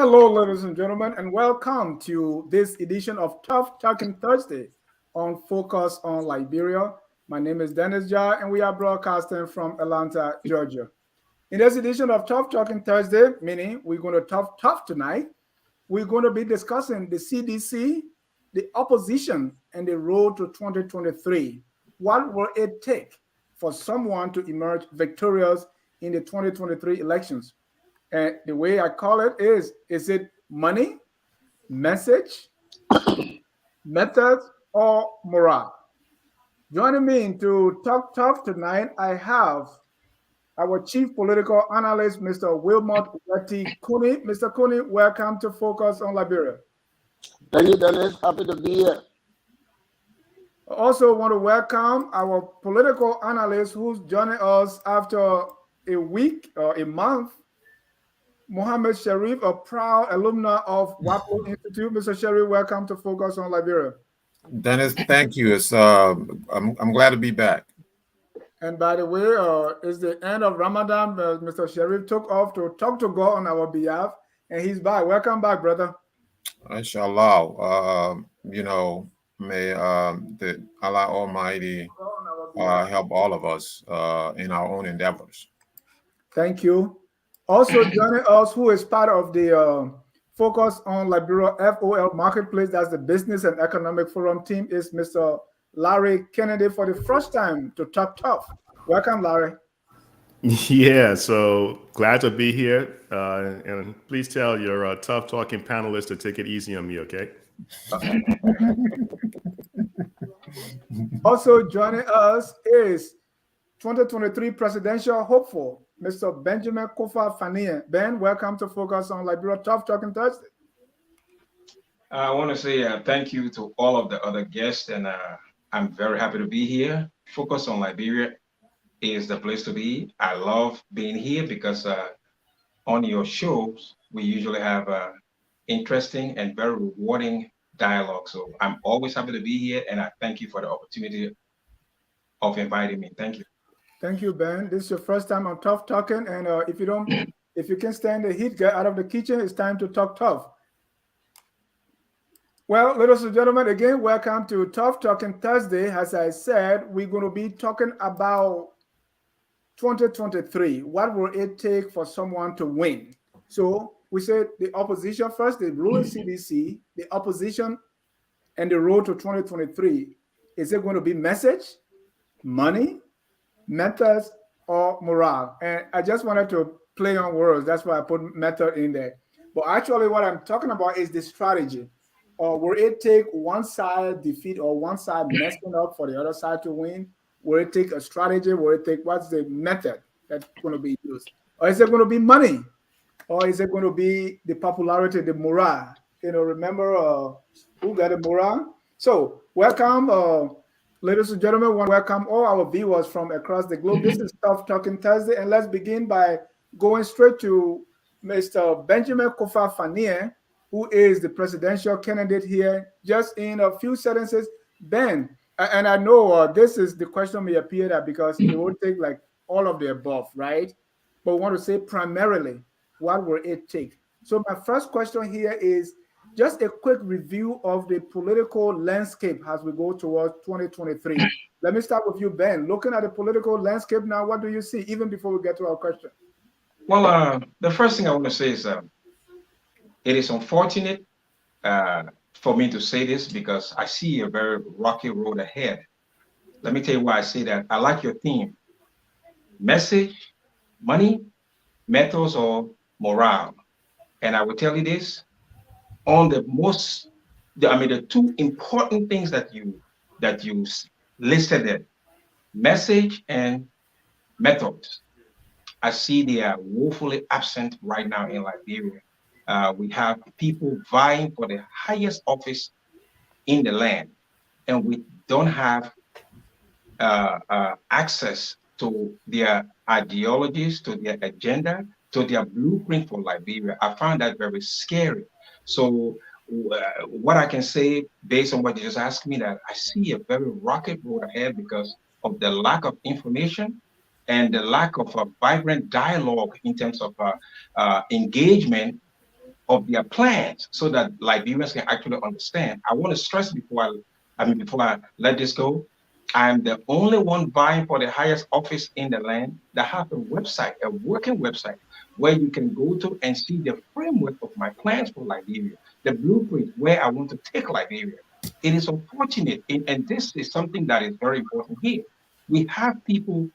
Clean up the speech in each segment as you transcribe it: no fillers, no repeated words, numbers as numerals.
Hello, ladies and gentlemen, and welcome to this edition of Tough Talking Thursday on Focus on Liberia. My name is Dennis Jar, and we are broadcasting from Atlanta, Georgia. In this edition of Tough Talking Thursday, meaning we're going to tough tonight, we're going to be discussing the CDC, the opposition, and the road to 2023. What will it take for someone to emerge victorious in the 2023 elections? And the way I call it is it money, message, methods, or morale? Joining me to talk tough tonight, I have our chief political analyst, Mr. Wilmot Kunney. Mr. Kunney, welcome to Focus on Liberia. Thank you, Dennis. Happy to be here. I also want to welcome our political analyst who's joining us after a week or a month, Mohamed Sherif, a proud alumni of WAPO Institute. Mr. Sherif, welcome to Focus on Liberia. Dennis, thank you. It's I'm glad to be back. And by the way, it's the end of Ramadan. Mr. Sherif took off to talk to God on our behalf, and he's back. Welcome back, brother. Inshallah. May the Allah Almighty help all of us in our own endeavors. Thank you. Also joining us, who is part of the Focus on Liberia FOL Marketplace, that's the Business and Economic Forum team, is Mr. Larry Kennedy for the first time to talk tough. Welcome, Larry. Yeah, so glad to be here. And please tell your tough talking panelists to take it easy on me, okay? Also joining us is 2023 presidential hopeful, Mr. Benjamin Kofa Fania. Ben, welcome to Focus on Liberia Tough Talking Thursday. I want to say thank you to all of the other guests, and I'm very happy to be here. Focus on Liberia is the place to be. I love being here because on your shows, we usually have interesting and very rewarding dialogue. So I'm always happy to be here, and I thank you for the opportunity of inviting me. Thank you. Thank you, Ben. This is your first time on Tough Talking, and if you can stand the heat, get out of the kitchen. It's time to talk tough. Well, ladies and gentlemen, again, welcome to Tough Talking Thursday. As I said, we're going to be talking about 2023. What will it take for someone to win? So we said the opposition first, the ruling CDC, the opposition, and the road to 2023. Is it going to be message, money, methods, or morale? And I just wanted to play on words. That's why I put method in there. But actually what I'm talking about is the strategy. Or will it take one side defeat or one side messing up for the other side to win? Will it take a strategy? Will it take, what's the method that's going to be used? Or is it going to be money? Or is it going to be the popularity, the morale? Remember who got the morale? So welcome, ladies and gentlemen, welcome all our viewers from across the globe. This is Tough Talking Thursday, and let's begin by going straight to Mr. Benjamin Kofa Fania, who is the presidential candidate here. Just in a few sentences, Ben, and I know this is the question may appear that because it will take like all of the above, right? But we want to say primarily, what will it take? So my first question here is just a quick review of the political landscape as we go towards 2023. Let me start with you, Ben. Looking at the political landscape now, what do you see, even before we get to our question? Well, the first thing I want to say is it is unfortunate for me to say this because I see a very rocky road ahead. Let me tell you why I say that. I like your theme. Message, money, methods, or morale. And I will tell you this, on the two important things that you listed there, message and methods. I see they are woefully absent right now in Liberia. We have people vying for the highest office in the land, and we don't have access to their ideologies, to their agenda, to their blueprint for Liberia. I found that very scary. So what I can say based on what you just asked me, that I see a very rocky road ahead because of the lack of information and the lack of a vibrant dialogue in terms of engagement of their plans so that Liberians can actually understand. I want to stress before I let this go, I'm the only one vying for the highest office in the land that have a website, a working website, where you can go to and see the framework of my plans for Liberia, the blueprint where I want to take Liberia. It is unfortunate, and this is something that is very important here. We have people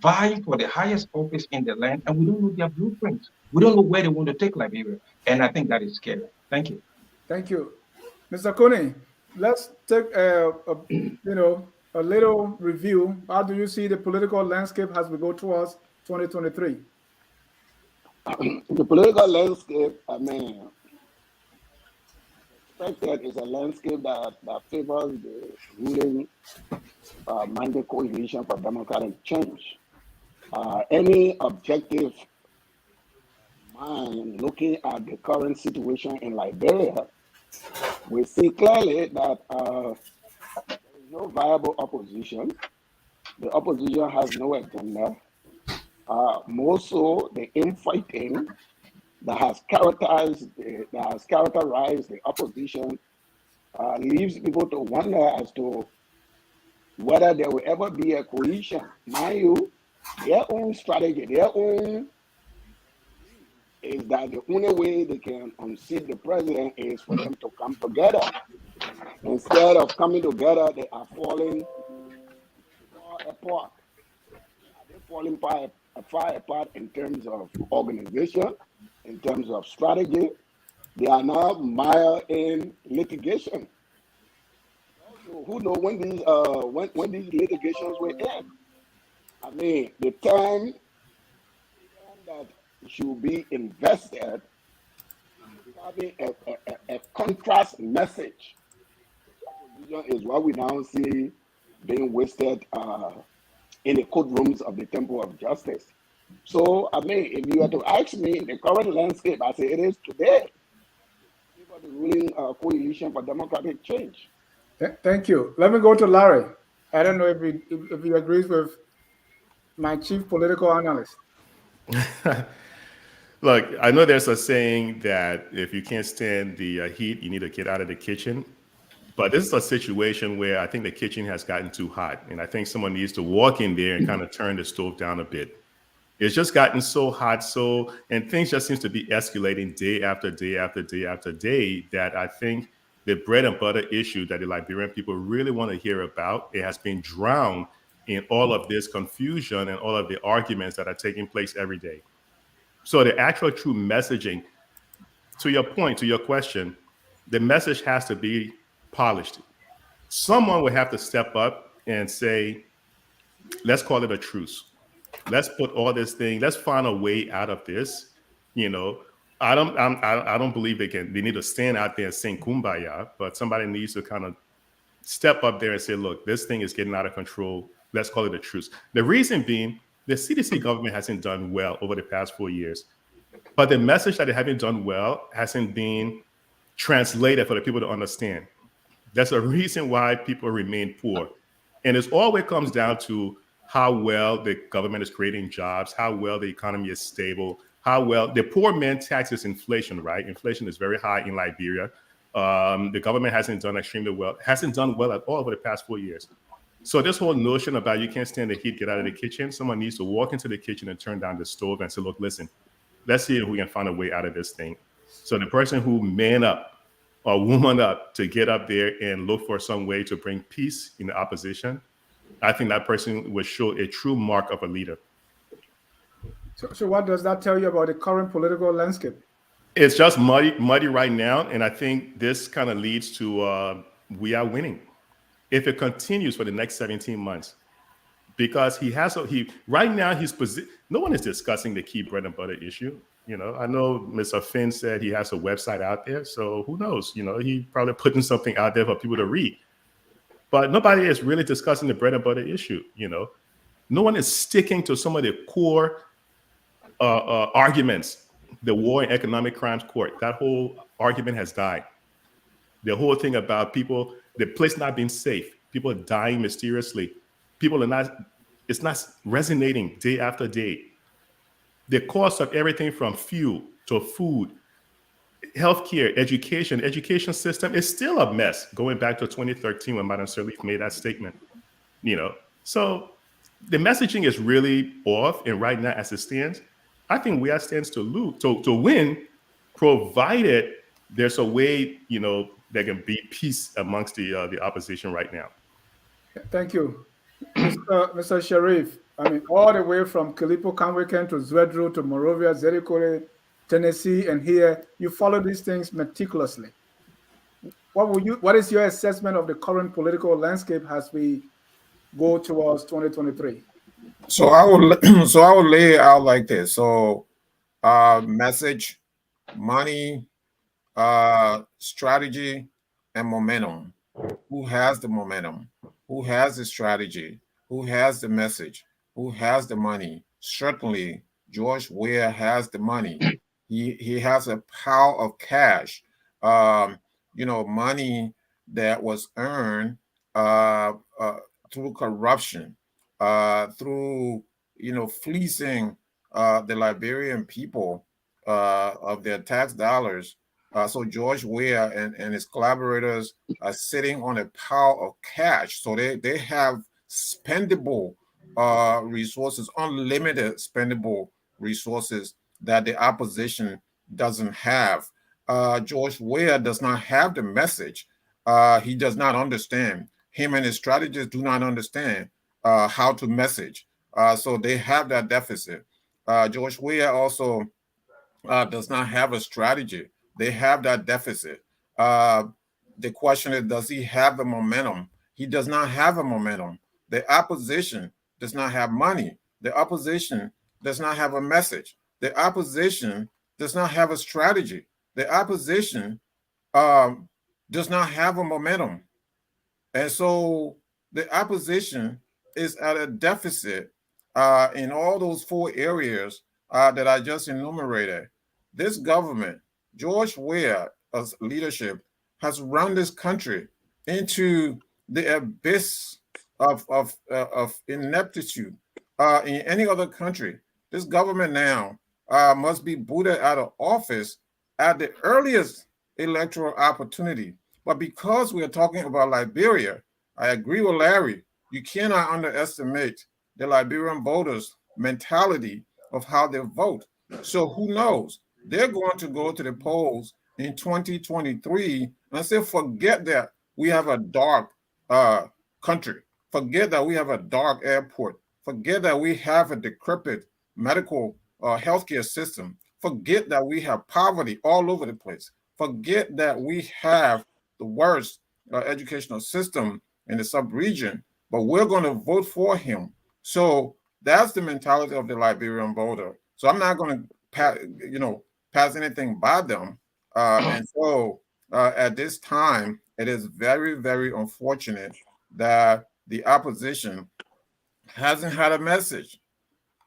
vying for the highest office in the land, and we don't know their blueprint. We don't know where they want to take Liberia, and I think that is scary. Thank you. Thank you, Mr. Kunney. Let's take a little review. How do you see the political landscape as we go towards 2023? The political landscape, I mean, expected is a landscape that favors the ruling minded coalition for democratic change. Any objective mind looking at the current situation in Liberia, we see clearly that there is no viable opposition. The opposition has no agenda. More so, the infighting that has characterized the opposition leaves people to wonder as to whether there will ever be a coalition. Mind you, their own strategy, their own is that the only way they can unseat the president is for them to come together. Instead of coming together, they are falling far apart. They're falling far apart in terms of organization, in terms of strategy. They are now mired in litigation. Also, who knows when these litigations will end? I mean, the time that should be invested having a contrast message is what we now see being wasted in the courtrooms of the Temple of Justice. So, I mean, if you were to ask me, the current landscape, I say it is today, for the ruling coalition for democratic change. Thank you. Let me go to Larry. I don't know if he agrees with my chief political analyst. Look, I know there's a saying that if you can't stand the heat, you need to get out of the kitchen. But this is a situation where I think the kitchen has gotten too hot. And I think someone needs to walk in there and kind of turn the stove down a bit. It's just gotten so hot, and things just seems to be escalating day after day after day after day that I think the bread and butter issue that the Liberian people really want to hear about, it has been drowned in all of this confusion and all of the arguments that are taking place every day. So the actual true messaging, to your point, to your question, the message has to be polished. Someone will have to step up and say, let's call it a truce. Let's put all this thing, let's find a way out of this. I don't believe they need to stand out there and sing kumbaya, but somebody needs to kind of step up there and say, look, this thing is getting out of control. Let's call it a truce. The reason being, the CDC government hasn't done well over the past 4 years, but the message that they haven't done well hasn't been translated for the people to understand. That's a reason why people remain poor. And it always comes down to how well the government is creating jobs, how well the economy is stable, how well the poor man taxes inflation, right? Inflation is very high in Liberia. The government hasn't done extremely well, hasn't done well at all over the past 4 years. So this whole notion about you can't stand the heat, get out of the kitchen, someone needs to walk into the kitchen and turn down the stove and say, look, listen, let's see if we can find a way out of this thing. So the person who man up or woman up to get up there and look for some way to bring peace in the opposition, I think that person will show a true mark of a leader. So what does that tell you about the current political landscape? It's just muddy right now. And I think this kind of leads to we are winning if it continues for the next 17 months. Because right now no one is discussing the key bread and butter issue. I know Mr. Finn said he has a website out there. So who knows? He probably putting something out there for people to read. But nobody is really discussing the bread and butter issue. No one is sticking to some of the core arguments. The War and Economic Crimes Court, that whole argument has died. The whole thing about people, the place not being safe, people dying mysteriously, it's not resonating day after day. The cost of everything from fuel to food healthcare, education system is still a mess. Going back to 2013 when Madam Sirleaf made that statement, So the messaging is really off, and right now, as it stands, I think we are stands to lose, to win, provided there's a way, there can be peace amongst the opposition right now. Thank you, Mr. Sherif. I mean, all the way from Kalipo, Kanwekan to Zwedru to Morovia, Zerikore, Tennessee, and here, you follow these things meticulously. What is your assessment of the current political landscape as we go towards 2023? So I will lay it out like this. So message, money, strategy, and momentum. Who has the momentum? Who has the strategy? Who has the message? Who has the money? Certainly, George Weah has the money. He has a pile of cash. Money that was earned through corruption, through fleecing the Liberian people of their tax dollars. So George Weah and his collaborators are sitting on a pile of cash. So they have spendable resources, unlimited spendable resources that the opposition doesn't have. George Weah does not have the message. He does not understand. Him and his strategists do not understand how to message. So they have that deficit. George Weah also does not have a strategy. They have that deficit. The question is, does he have the momentum? He does not have a momentum. The opposition does not have money. The opposition does not have a message. The opposition does not have a strategy. The opposition does not have a momentum. And so the opposition is at a deficit in all those 4 areas that I just enumerated. This government, George Weah's leadership, has run this country into the abyss of ineptitude. In any other country, this government now must be booted out of office at the earliest electoral opportunity. But because we are talking about Liberia, I agree with Larry. You cannot underestimate the Liberian voters' mentality of how they vote. So who knows? They're going to go to the polls in 2023 and say, forget that we have a dark country. Forget that we have a dark airport. Forget that we have a decrepit medical healthcare system. Forget that we have poverty all over the place. Forget that we have the worst educational system in the sub-region, but we're going to vote for him. So that's the mentality of the Liberian voter. So I'm not going to pass anything by them. And so at this time, it is very, very unfortunate that the opposition hasn't had a message.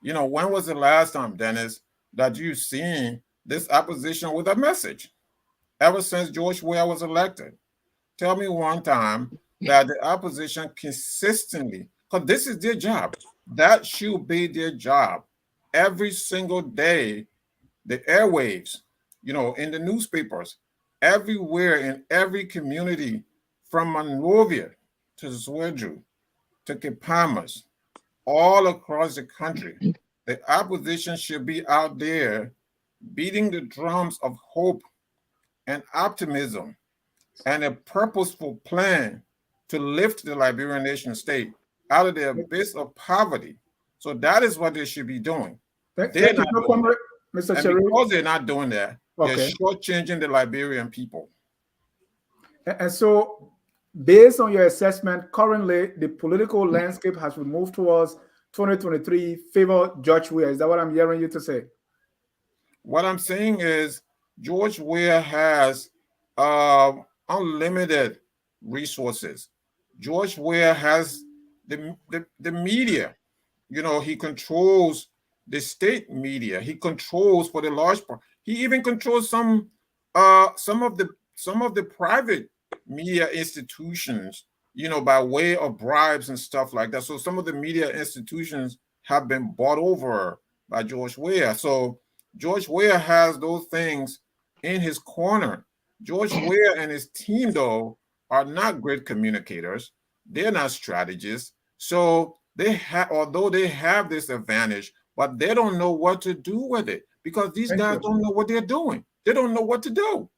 When was the last time, Dennis, that you've seen this opposition with a message? Ever since George Weah was elected. Tell me one time that the opposition consistently, because this is their job, that should be their job. Every single day, the airwaves, in the newspapers, everywhere in every community, from Monrovia to Zwedru to Kepamas, all across the country, the opposition should be out there beating the drums of hope and optimism and a purposeful plan to lift the Liberian nation state out of the abyss of poverty. So that is what they should be doing. Thank you, Mr. Sherif. Because they're not doing that, they're shortchanging the Liberian people. And so, based on your assessment, currently the political landscape has moved towards 2023 favor George Weah. Is that what I'm hearing you to say? What I'm saying is George Weah has unlimited resources. George Weah has the media. He controls the state media. He controls, for the large part, he even controls some of the private media institutions, by way of bribes and stuff like that. So some of the media institutions have been bought over by George Weah. So George Weah has those things in his corner. George Weah and his team, though, are not great communicators. They're not strategists. So they have, although they have this advantage, but they don't know what to do with it because these guys don't know what they're doing. They don't know what to do.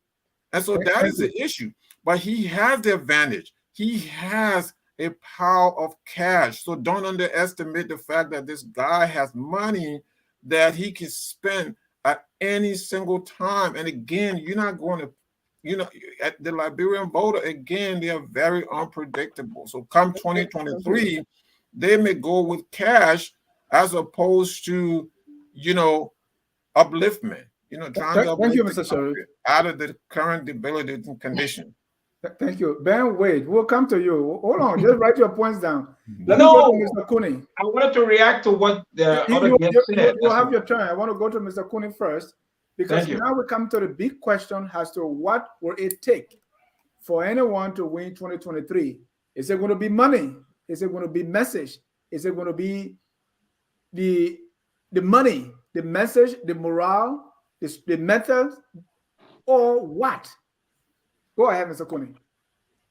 And so that is the issue. But he has the advantage. He has a pile of cash. So don't underestimate the fact that this guy has money that he can spend at any single time. And again, you're not going to, at the Liberian voter, again, they are very unpredictable. So come 2023, they may go with cash as opposed to, upliftment. Trying to thank you, uplift Mr. Sherif, out of the current debilitating condition. Thank you. Ben, wait, we'll come to you. Hold on, just write your points down. Let me No. go to Mr. Kunney. I wanted to react to what the other guest said. You have your turn. I want to go to Mr. Kunney first, because now we come to the big question as to what will it take for anyone to win 2023? Is it going to be money? Is it going to be message? Is it going to be the money, the message, the morale, the methods, or what? Go ahead, Mr. Kunney.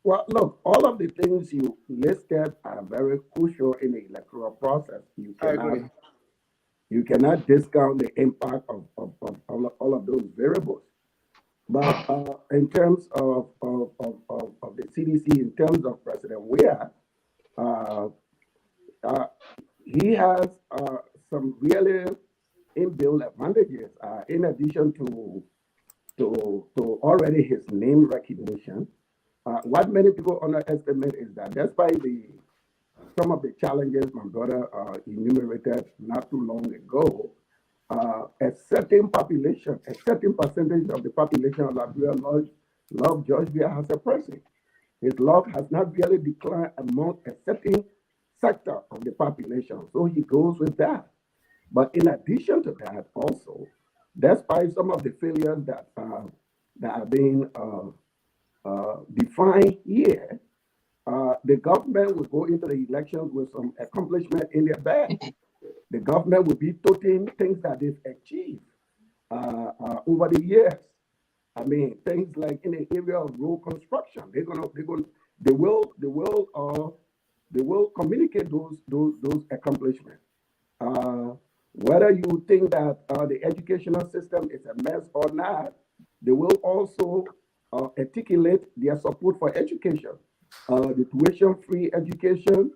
Well, look, all of the things you listed are very crucial in the electoral process. You cannot discount the impact of all of those variables. But in terms of the CDC, in terms of President Weah, he has some really inbuilt advantages in addition to already his name recognition. What many people underestimate is that despite some of the challenges my brother enumerated not too long ago, a certain population, a certain percentage of the population of Liberia love George Weah as a person. His love has not really declined among a certain sector of the population, so he goes with that. But in addition to that, also, despite some of the failures that are being defined here, the government will go into the elections with some accomplishment in their bag. The government will be toting things that they've achieved over the years. I mean, things like in the area of road construction, they will communicate those accomplishments. Whether you think that the educational system is a mess or not, they will also articulate their support for education, the tuition-free education,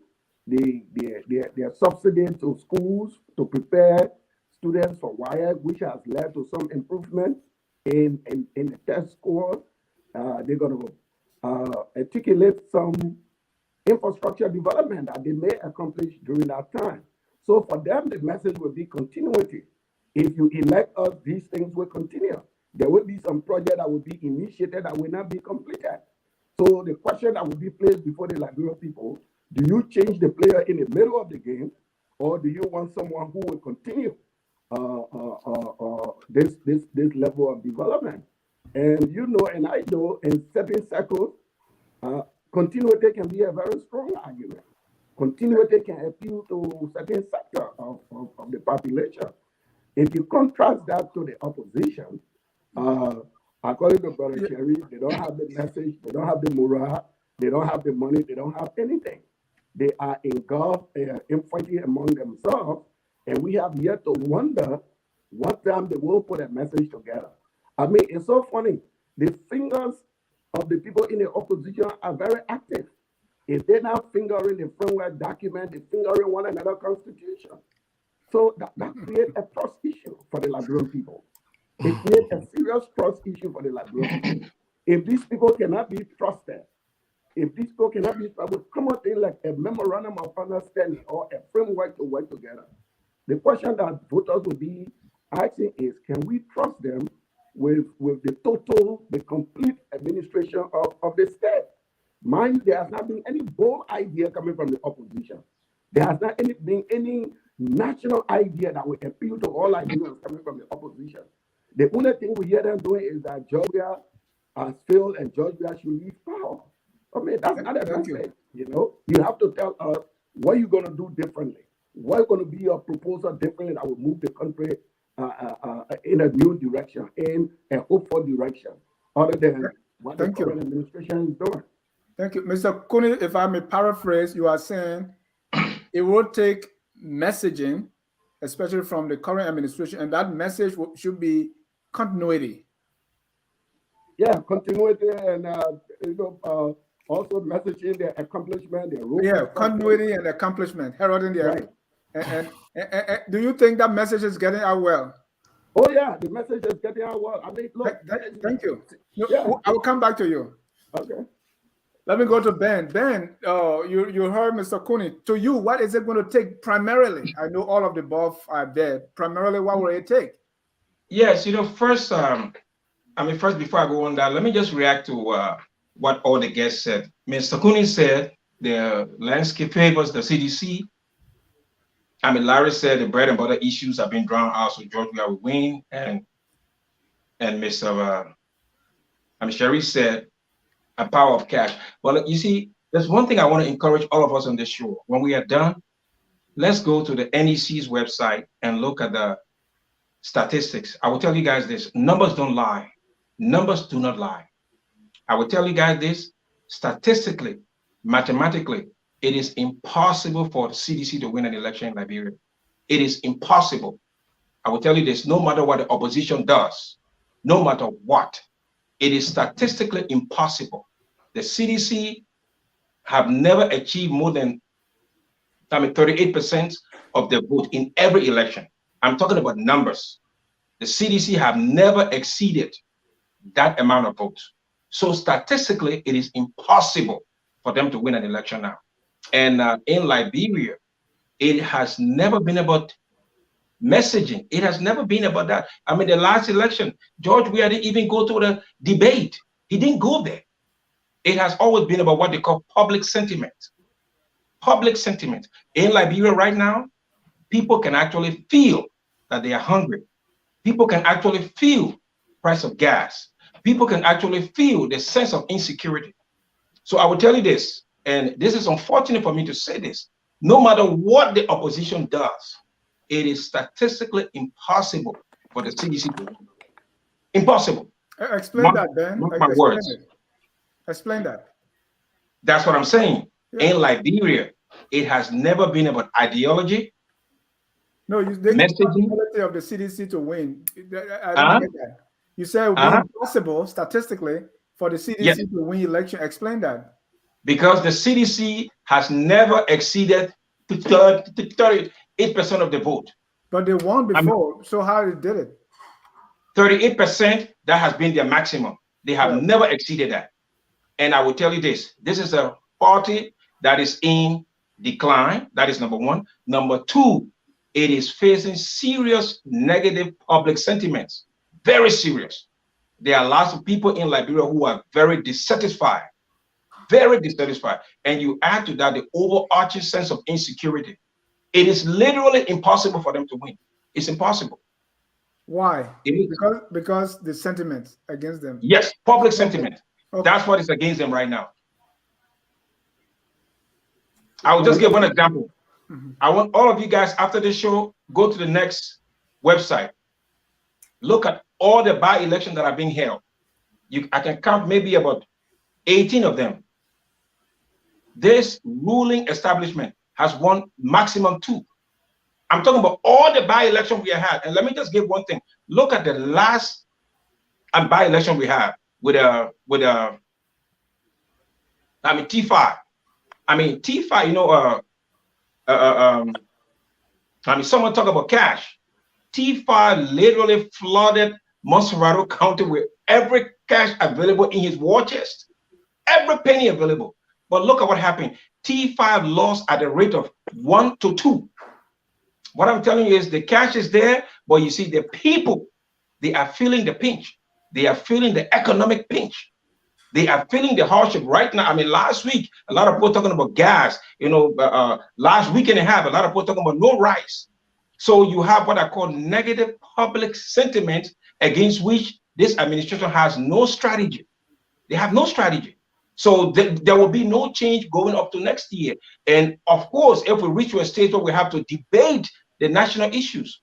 their subsidy to schools to prepare students for WIAC, which has led to some improvement in the test score. They're going to articulate some infrastructure development that they may accomplish during that time. So for them, the message will be continuity. If you elect us, these things will continue. There will be some project that will be initiated that will not be completed. So the question that will be placed before the Liberian people, do you change the player in the middle of the game, or do you want someone who will continue this level of development? And and I know in certain circles, continuity can be a very strong argument. Continuity can appeal to certain sector of the population. If you contrast that to the opposition, according to Brother Sherif, they don't have the message, they don't have the morale, they don't have the money, they don't have anything. They are engulfed, infighting among themselves, and we have yet to wonder what time they will put a message together. I mean, it's so funny. The fingers of the people in the opposition are very active. If they're not fingering the framework document, they're fingering one another constitution. So that creates a trust issue for the Liberian people. It creates a serious trust issue for the Liberian people. If these people cannot be trusted, if these people cannot be trusted, come up with like a memorandum of understanding or a framework to work together. The question that voters will be asking is, can we trust them with the complete administration of the state? Mind you, there has not been any bold idea coming from the opposition. There has not been any national idea that will appeal to all Nigerians coming from the opposition. The only thing we hear them doing is that Georgia has failed and Georgia should leave power. I mean, that's not a message. You have to tell us what you're going to do differently. What's going to be your proposal differently that will move the country in a new direction, in a hopeful direction, other than what the Thank you. current administration is doing. Thank you. Mr. Kunney, if I may paraphrase, you are saying it will take messaging, especially from the current administration, and that message should be continuity. Yeah, continuity and also messaging their accomplishment, their role. Yeah, continuity and accomplishment, heralding their. Right. And do you think that message is getting out well? Oh yeah, the message is getting out well. I mean, look. Thank you. Yeah. I will come back to you. Okay. Let me go to Ben. Ben, you heard Mr. Kunney. To you, what is it going to take primarily? I know all of the above are there. Primarily, what will it take? Yes, first, first, before I go on that, let me just react to what all the guests said. Mr. Kunney said the landscape favors the CDC. Larry said the bread and butter issues have been drawn out, so Georgia will win. And Mr. Sherif said a power of cash. Well, you see, there's one thing I want to encourage all of us on this show. When we are done, let's go to the NEC's website and look at the statistics. I will tell you guys this: numbers don't lie. Numbers do not lie. I will tell you guys this: statistically, mathematically, it is impossible for the CDC to win an election in Liberia. It is impossible. I will tell you this: no matter what the opposition does, no matter what, it is statistically impossible. The CDC have never achieved more than 38% of the vote in every election. I'm talking about numbers. The CDC have never exceeded that amount of votes. So statistically, it is impossible for them to win an election now. And in Liberia, it has never been about messaging. It has never been about that. The last election, George Weah didn't even go to the debate. He didn't go there. It has always been about what they call public sentiment. Public sentiment. In Liberia right now, people can actually feel that they are hungry. People can actually feel price of gas. People can actually feel the sense of insecurity. So I will tell you this, and this is unfortunate for me to say this: no matter what the opposition does, it is statistically impossible for the CDC to win. Impossible. Explain that, Ben. Mark my words. Explain that. That's what I'm saying. Yeah. In Liberia, it has never been about ideology. No, the possibility of the CDC to win. I don't get that. You said it would be impossible statistically for the CDC to win election. Explain that. Because the CDC has never exceeded 38% of the vote. But they won before, so how they did it? 38%, that has been their maximum. They have never exceeded that. And I will tell you this: this is a party that is in decline. That is number one. Number two, it is facing serious negative public sentiments. Very serious. There are lots of people in Liberia who are very dissatisfied. Very dissatisfied. And you add to that the overarching sense of insecurity. It is literally impossible for them to win. It's impossible. Why? Because the sentiment against them. Yes, public sentiment. Okay. That's what is against them right now. I will just give one example. I want all of you guys, after the show, go to the next website. Look at all the by-elections that are being held. I can count maybe about 18 of them. This ruling establishment has won maximum 2. I'm talking about all the by-election we had. And let me just give one thing. Look at the last by-election we had with T5. T5, someone talk about cash. T5 literally flooded Monserrato County with every cash available in his war chest. Every penny available. But look at what happened. T5 lost at a rate of 1 to 2. What I'm telling you is the cash is there, but you see the people, they are feeling the pinch. They are feeling the economic pinch. They are feeling the hardship right now. Last week, a lot of people talking about gas. Last week and a half, a lot of people talking about no rice. So you have what I call negative public sentiment against which this administration has no strategy. They have no strategy. So there will be no change going up to next year. And of course, if we reach to a stage where we have to debate the national issues,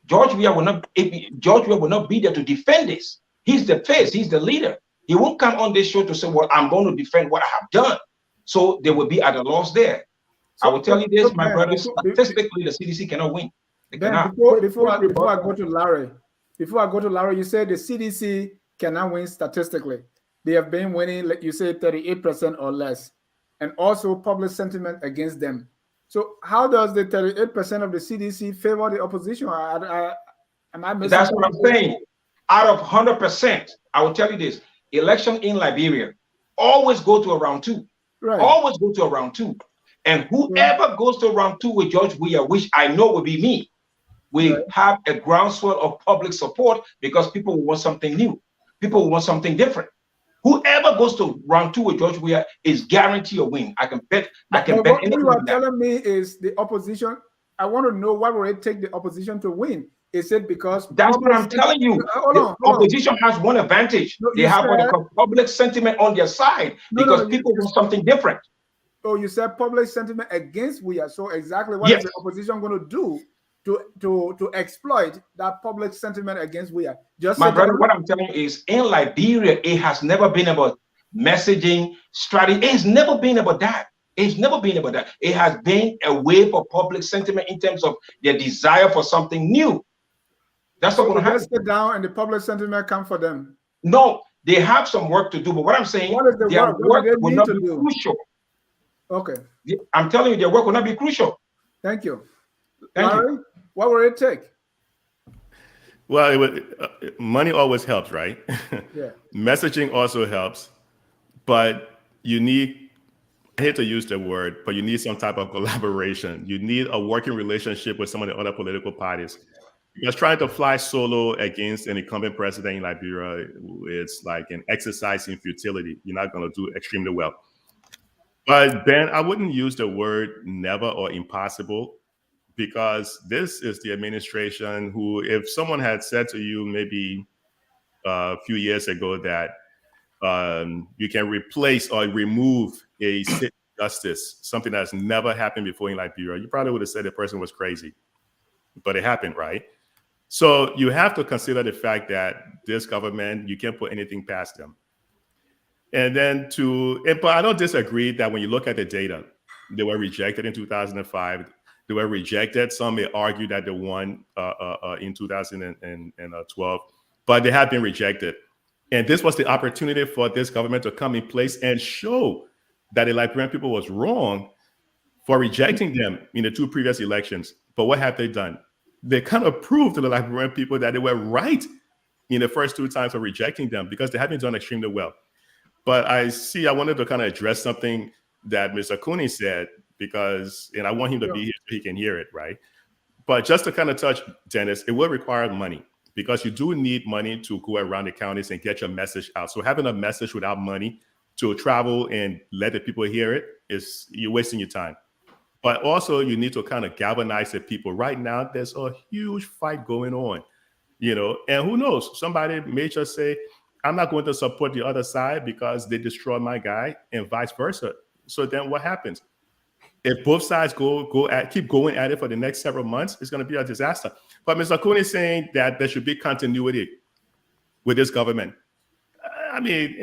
George Weah will not be there to defend this. He's the face, he's the leader. He won't come on this show to say, well, I'm going to defend what I have done. So they will be at a loss there. I will tell you this, my brothers, statistically, the CDC cannot win. They cannot. Before I go to Larry, you said the CDC cannot win statistically. They have been winning, like you said, 38% or less, and also public sentiment against them. So how does the 38% of the CDC favor the opposition? Am I missing? That's what I'm saying. Out of 100%, I will tell you this: election in Liberia always go to round 2. Right. Always go to round 2. And whoever goes to round 2 with George Weah, which I know will be me, we have a groundswell of public support because people will want something new. People will want something different. Whoever goes to round 2 with George Weah is guaranteed a win. I can bet. Bet what anything. You are telling me is the opposition. I want to know why would it take the opposition to win? Is it because that's what I'm telling you? The opposition has one advantage. They have what they call public sentiment on their side because people want something different. So you said public sentiment against Weah. So exactly what is the opposition going to do to exploit that public sentiment against Weah? My brother, what I'm telling you is in Liberia, it has never been about messaging strategy. It's never been about that. It's never been about that. It has been a way for public sentiment in terms of their desire for something new. That's what going to happen. Sit down and the public sentiment come for them. No, they have some work to do. But what I'm saying, their work will not be crucial. Okay. I'm telling you, their work will not be crucial. Thank you. Thank you. What will it take? Well, money always helps, right? Yeah. Messaging also helps, but you need, I hate to use the word, but you need some type of collaboration. You need a working relationship with some of the other political parties. Because trying to fly solo against an incumbent president in Liberia, it's like an exercise in futility. You're not going to do extremely well. But Ben, I wouldn't use the word never or impossible, because this is the administration who, if someone had said to you maybe a few years ago that you can replace or remove a sitting justice, something that's never happened before in Liberia, you probably would have said the person was crazy. But it happened, right? So you have to consider the fact that this government, you can't put anything past them. And then but I don't disagree that when you look at the data, they were rejected in 2005. They were rejected. Some may argue that they won in 2012, but they have been rejected. And this was the opportunity for this government to come in place and show that the Liberian people was wrong for rejecting them in the 2 previous elections. But what have they done? They kind of proved to the Liberian people that they were right in the first 2 times of rejecting them, because they haven't done extremely well. But I wanted to kind of address something that Mr. Kunney said, and I want him to be here so he can hear it, right? But just to kind of touch, Dennis, it will require money, because you do need money to go around the counties and get your message out. So having a message without money to travel and let the people hear it, you're wasting your time. But also you need to kind of galvanize the people. Right now, there's a huge fight going on, and who knows, somebody may just say, I'm not going to support the other side because they destroyed my guy, and vice versa. So then what happens? If both sides keep going at it for the next several months, it's going to be a disaster. But Mr. Kunney is saying that there should be continuity with this government. I mean,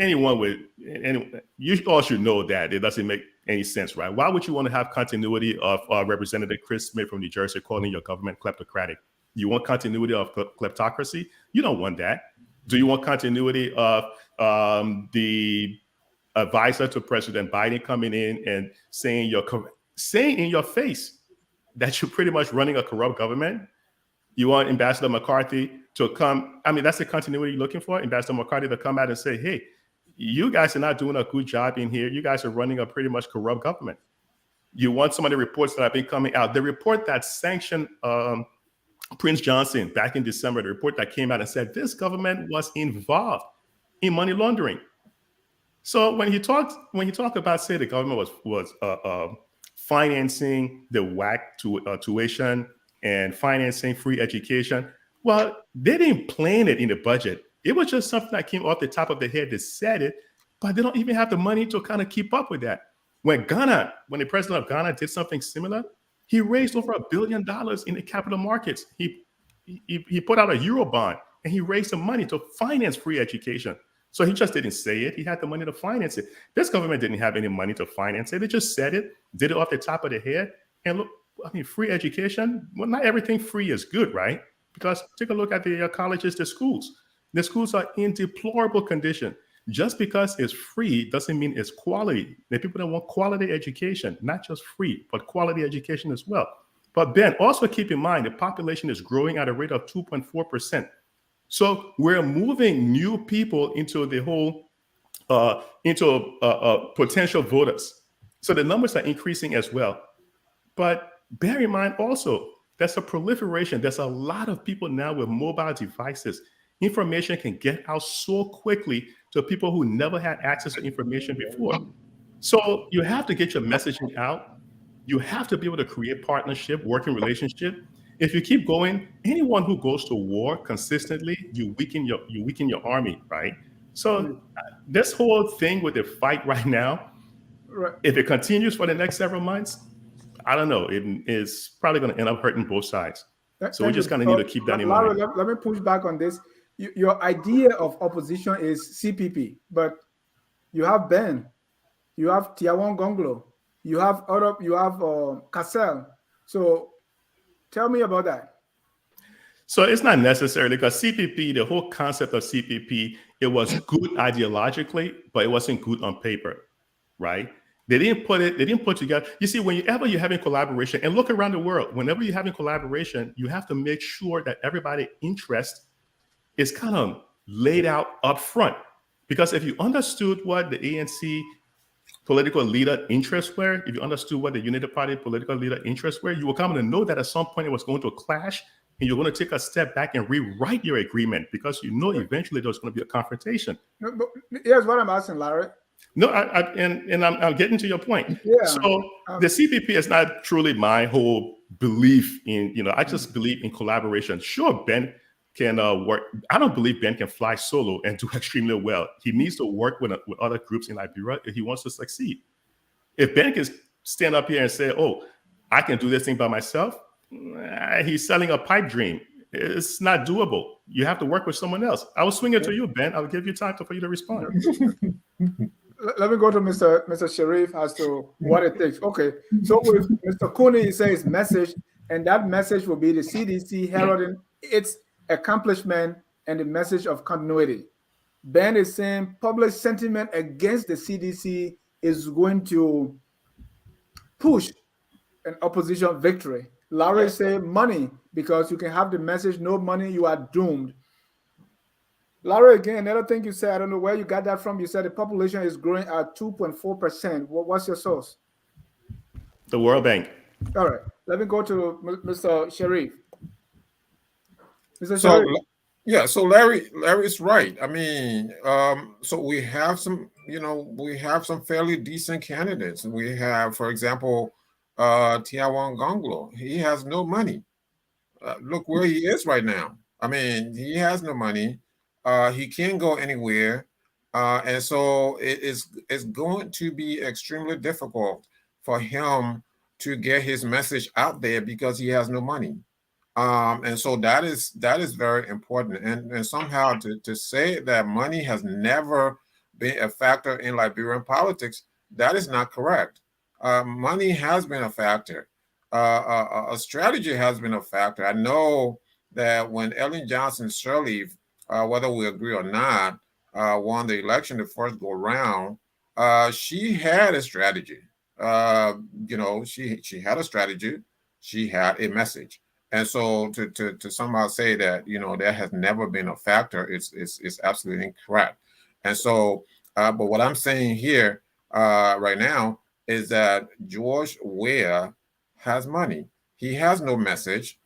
you all should know that it doesn't make any sense, right? Why would you want to have continuity of Representative Chris Smith from New Jersey calling your government kleptocratic? You want continuity of kleptocracy? You don't want that. Do you want continuity of the advisor to President Biden coming in and saying in your face that you're pretty much running a corrupt government? You want Ambassador McCarthy to come? I mean, that's the continuity you're looking for? Ambassador McCarthy to come out and say, hey, you guys are not doing a good job in here. You guys are running a pretty much corrupt government. You want some of the reports that have been coming out. The report that sanctioned Prince Johnson back in December, the report that came out and said this government was involved in money laundering. So when you talk about, say, the government was financing the WAC tuition and financing free education, well, they didn't plan it in the budget. It was just something that came off the top of their head. They said it, but they don't even have the money to kind of keep up with that. When the president of Ghana did something similar, he raised over $1 billion in the capital markets. He he put out a Euro bond and he raised the money to finance free education. So he just didn't say it. He had the money to finance it. This government didn't have any money to finance it. They just said it, did it off the top of their head. And look, I mean, free education, well, not everything free is good, right? Because take a look at the colleges, the schools. The schools are in deplorable condition. Just because it's free doesn't mean it's quality. There are people that want quality education, not just free, but quality education as well. But Ben, also keep in mind, the population is growing at a rate of 2.4%. So we're moving new people into the whole, potential voters. So the numbers are increasing as well. But bear in mind also, there's a proliferation. There's a lot of people now with mobile devices. Information can get out so quickly to people who never had access to information before. So you have to get your messaging out. You have to be able to create partnership, working relationship. If you keep going, anyone who goes to war consistently, you weaken your army, right? So this whole thing with the fight right now, if it continues for the next several months, I don't know. It is probably going to end up hurting both sides. So we just kind of need to keep that in mind. Let me push back on this. Your idea of opposition is CPP, but you have Ben, you have Tiawan Gonglo, you have Cassell. So tell me about that. So it's not necessarily, because CPP, the whole concept of CPP, it was good ideologically, but it wasn't good on paper, right? They didn't put together. You see, whenever you're having collaboration, and look around the world, whenever you're having collaboration, you have to make sure that everybody's interest is kind of laid out up front. Because if you understood what the ANC political leader interests were, if you understood what the United Party political leader interests were, you will come to know that at some point it was going to clash, and you're going to take a step back and rewrite your agreement, because you know eventually there's going to be a confrontation. No, but here's what I'm asking, Larry. No, I'm getting to your point. Yeah. So the CPP is not truly my whole belief in, I just believe in collaboration. Sure, Ben can work. I don't believe Ben can fly solo and do extremely well. He needs to work with other groups in Liberia if he wants to succeed. If Ben can stand up here and say, oh, I can do this thing by myself, he's selling a pipe dream. It's not doable. You have to work with someone else. I will swing it to you, Ben. I'll give you time for you to respond. Let me go to Mr. Sherif as to what it takes. Okay, so with Mr. Kunney, he says message, and that message will be the CDC heralding its accomplishment and the message of continuity. Ben is saying public sentiment against the CDC is going to push an opposition victory. Larry say money, because you can have the message, no money, you are doomed. Larry, again, another thing you said, I don't know where you got that from. You said the population is growing at 2.4%. What's your source? The World Bank. All right. Let me go to Mr. Sherif. Mr. So, Sherif. yeah, so Larry's right. I mean, so we have some fairly decent candidates. We have, for example, Tiawan Gonglo. He has no money. Look where he is right now. I mean, he has no money. He can't go anywhere, and so it's going to be extremely difficult for him to get his message out there because he has no money. And so that is very important. And somehow to say that money has never been a factor in Liberian politics, that is not correct. Money has been a factor. A strategy has been a factor. I know that when Ellen Johnson Sirleaf, whether we agree or not, won the election the first go round, she had a strategy. She had a strategy. She had a message. And so to somehow say that, that has never been a factor, it's absolutely incorrect. And so, but what I'm saying here right now is that George Weah has money. He has no message.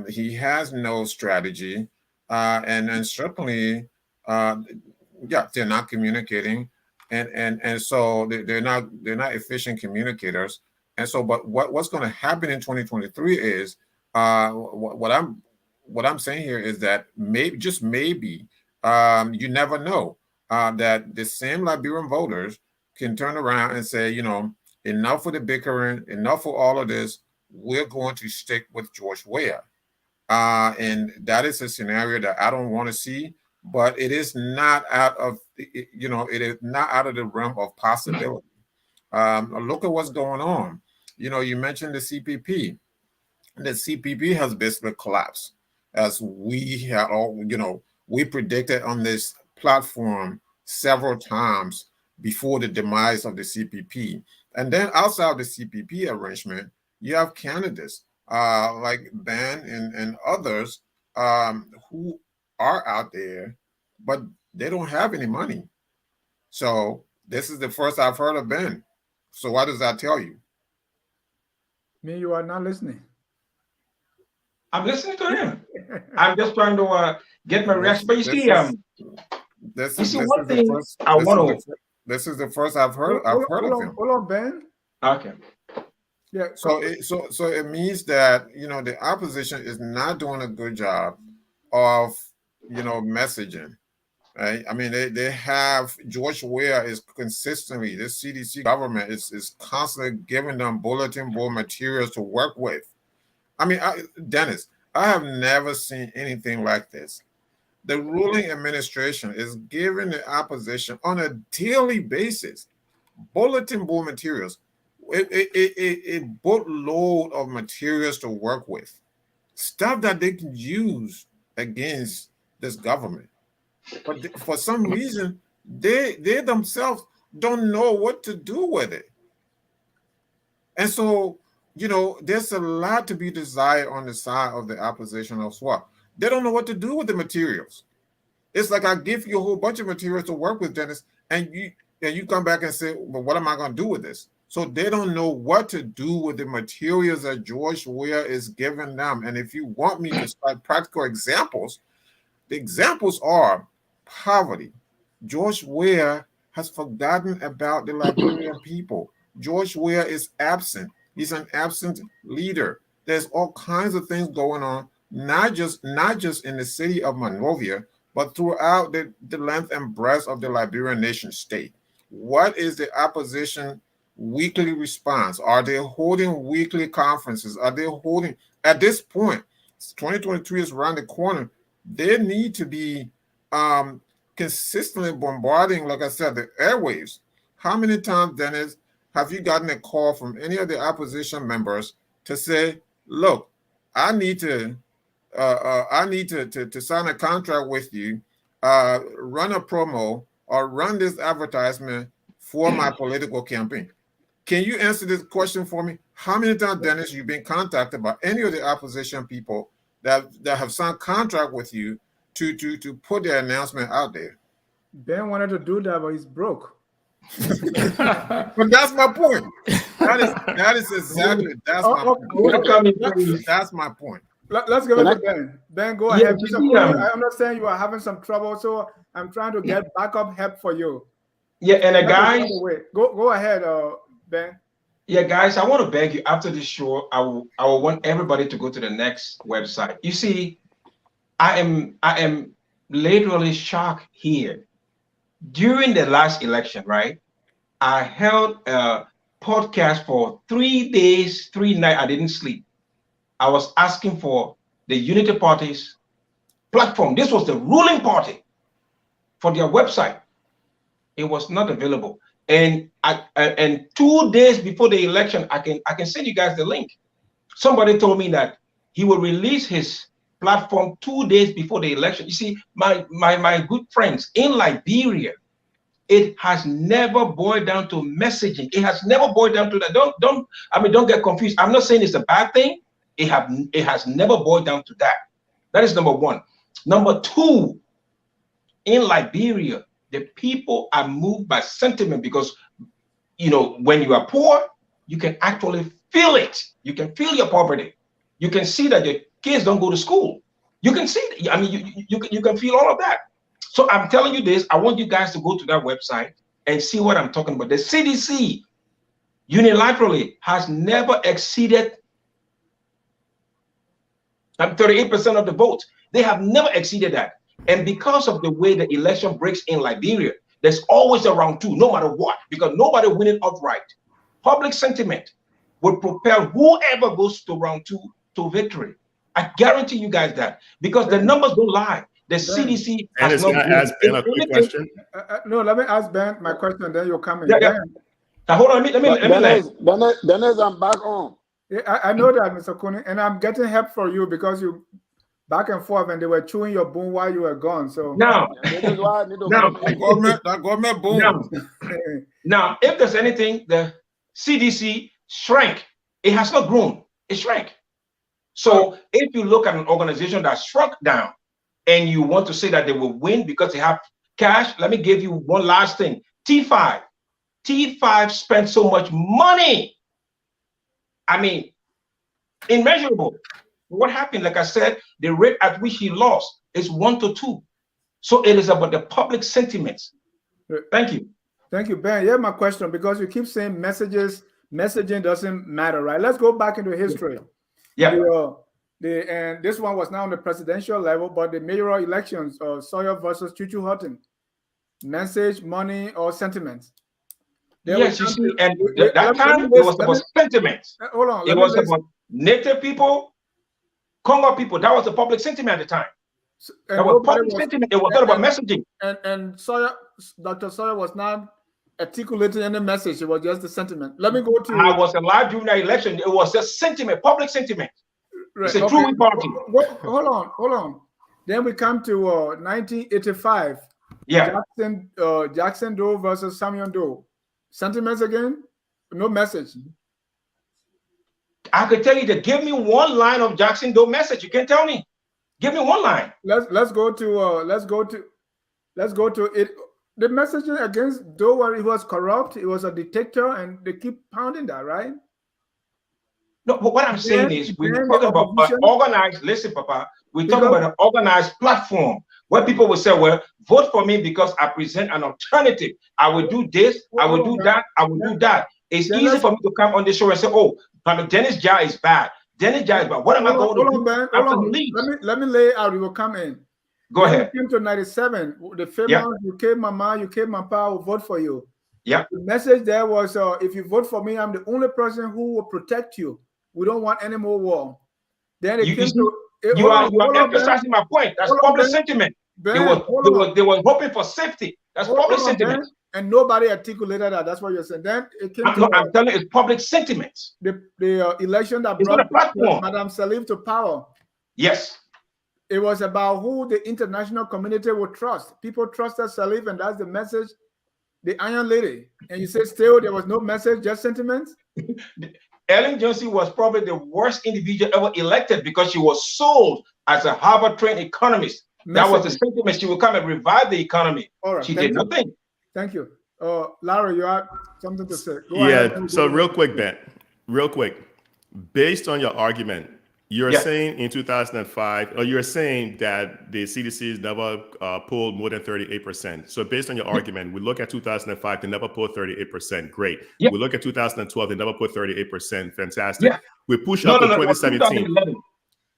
He has no strategy. And certainly, they're not communicating. And so they're not efficient communicators. And so, but what's going to happen in 2023 is, what I'm saying here is that maybe, you never know, that the same Liberian voters can turn around and say, enough of the bickering, enough of all of this. We're going to stick with George Weah. And that is a scenario that I don't want to see, but it is not out of, it is not out of the realm of possibility. Look at what's going on. You mentioned the CPP. The CPP has basically collapsed, as we had all, we predicted on this platform several times before the demise of the CPP. And then outside the CPP arrangement, you have candidates like Ben and others who are out there, but they don't have any money. So this is the first I've heard of Ben. So what does that tell you? Me, you are not listening. I'm listening to him. I'm just trying to get my reaction. But you see, this is the first I've heard of him. Hold on, Ben. Okay. Yeah. So it means that the opposition is not doing a good job of messaging. Right? I mean, they have George Weah is consistently, this CDC government is constantly giving them bulletin board materials to work with. I mean, Dennis, I have never seen anything like this. The ruling administration is giving the opposition on a daily basis bulletin board materials, a boatload of materials to work with, stuff that they can use against this government. But for some reason, they themselves don't know what to do with it. And so, there's a lot to be desired on the side of the opposition as well. They don't know what to do with the materials. It's like I give you a whole bunch of materials to work with, Dennis, and you come back and say, well, what am I going to do with this? So they don't know what to do with the materials that George Weah is giving them. And if you want me to start practical examples, the examples are poverty. George Weah has forgotten about the Liberian people. George Weah is absent. He's an absent leader. There's all kinds of things going on, not just in the city of Monrovia, but throughout the length and breadth of the Liberian nation state. What is the opposition weekly response? Are they holding weekly conferences? Are they holding, at this point, 2023 is around the corner, they need to be consistently bombarding, like I said, the airwaves. How many times, Dennis, have you gotten a call from any of the opposition members to say, look, I need to sign a contract with you, run a promo or run this advertisement for my political campaign? Can you answer this question for me? How many times, Dennis, you've been contacted by any of the opposition people that have signed contract with you to put their announcement out there? Ben wanted to do that, but he's broke. But that's my point. That is exactly that's my point. Let's give it to Ben. Ben, go ahead. I understand you are having some trouble, so I'm trying to get backup help for you. Yeah, and guys, go ahead, Ben. Yeah, guys, I want to beg you after this show. I will want everybody to go to the next website. You see, I am literally shocked here. During the last election, right? I held a podcast for 3 days, 3 nights. I didn't sleep. I was asking for the Unity Party's platform. This was the ruling party for their website. It was not available. And 2 days before the election, I can send you guys the link. Somebody told me that he will release his platform 2 days before the election. You see, my good friends in Liberia, it has never boiled down to messaging. It has never boiled down to that. Don't get confused. I'm not saying it's a bad thing. It has never boiled down to that. That is number one. Number two, in Liberia, the people are moved by sentiment because, when you are poor, you can actually feel it. You can feel your poverty. You can see that your kids don't go to school. You can see, you can feel all of that. So I'm telling you this, I want you guys to go to that website and see what I'm talking about. The CDC unilaterally has never exceeded 38% of the vote. They have never exceeded that. And because of the way the election breaks in Liberia, there's always a round two, no matter what, because nobody winning outright. Public sentiment will propel whoever goes to round two to victory. I guarantee you guys that, because the numbers don't lie. The CDC And has it's not. going to ask Ben a quick question. No, let me ask Ben my question, then you'll come in. Yeah, yeah. Ben, Now, hold on, let me land. Dennis, I'm back on. yeah, I know that, Mr. Kunney, and I'm getting help for you because you back and forth, and they were chewing your bone while you were gone. So Now, This is why I need to Now- That government boom. now, if there's anything, the CDC shrank. It has not grown. It shrank. So if you look at an organization that shrunk down, and you want to say that they will win because they have cash, let me give you one last thing. T5 spent so much money. I mean, immeasurable. What happened? Like I said, the rate at which he lost is 1 to 2. So it is about the public sentiments. Thank you. thank you, Ben. Yeah, my question, because you keep saying messaging doesn't matter, right? Let's go back into history. Yeah. And this one was now on the presidential level, but the mayoral elections, Sawyer versus Chuchu Hutton, message, money, or sentiments? Yes, you see, and that time it was about sentiments. Hold on. It was about Native people, Congo people. That was the public sentiment at the time. That was public sentiment. It was not about messaging. And Sawyer, Dr. Sawyer was not articulating any message. It was just the sentiment. Let me go to. I was alive during the election. It was just sentiment, public sentiment. Right, It's a true party. Hold on. Then we come to 1985. Yeah. Jackson Doe versus Samuel Doe. Sentiments again? No message. I could tell you to give me one line of Jackson Doe message. You can't tell me. Give me one line. Let's go to it. The messaging against Doe, where he was corrupt, he was a dictator, and they keep pounding that, right? No, but what I'm saying is we're talking about an organized, listen, Papa, we're talking about an organized platform where people will say, well, vote for me because I present an alternative. I will do this, I will do that, I will do that. It's easy for me to come on the show and say, oh, Dennis Jai is bad. Dennis Jai is bad. What am I going to do? Ben, let me lay out. You will come in. Go ahead. Came to 97. The famous UK Mama, UK Mapa will vote for you. Yeah. The message there was, if you vote for me, I'm the only person who will protect you. We don't want any more war. Then you are emphasizing my point. That's public sentiment. They were hoping for safety. That's public sentiment. And nobody articulated that. That's what you're saying. Then it came I'm telling you, it's public sentiment. The election that brought Madame Sherif to power. Yes. It was about who the international community would trust. People trusted Sherif, and that's the message. The Iron Lady. And you say still there was no message, just sentiments? Ellen Johnson was probably the worst individual ever elected because she was sold as a Harvard-trained economist. That was the sentiment. She would come and revive the economy. All right, she did nothing. Thank you. Larry, you have something to say. Go ahead. So real quick, Ben, based on your argument, you're saying in 2005, or you're saying that the CDC's never pulled more than 38%. So based on your argument, we look at 2005, they never pulled 38%. Great. We look at 2012, they never put 38%. Fantastic. We push up to 2017.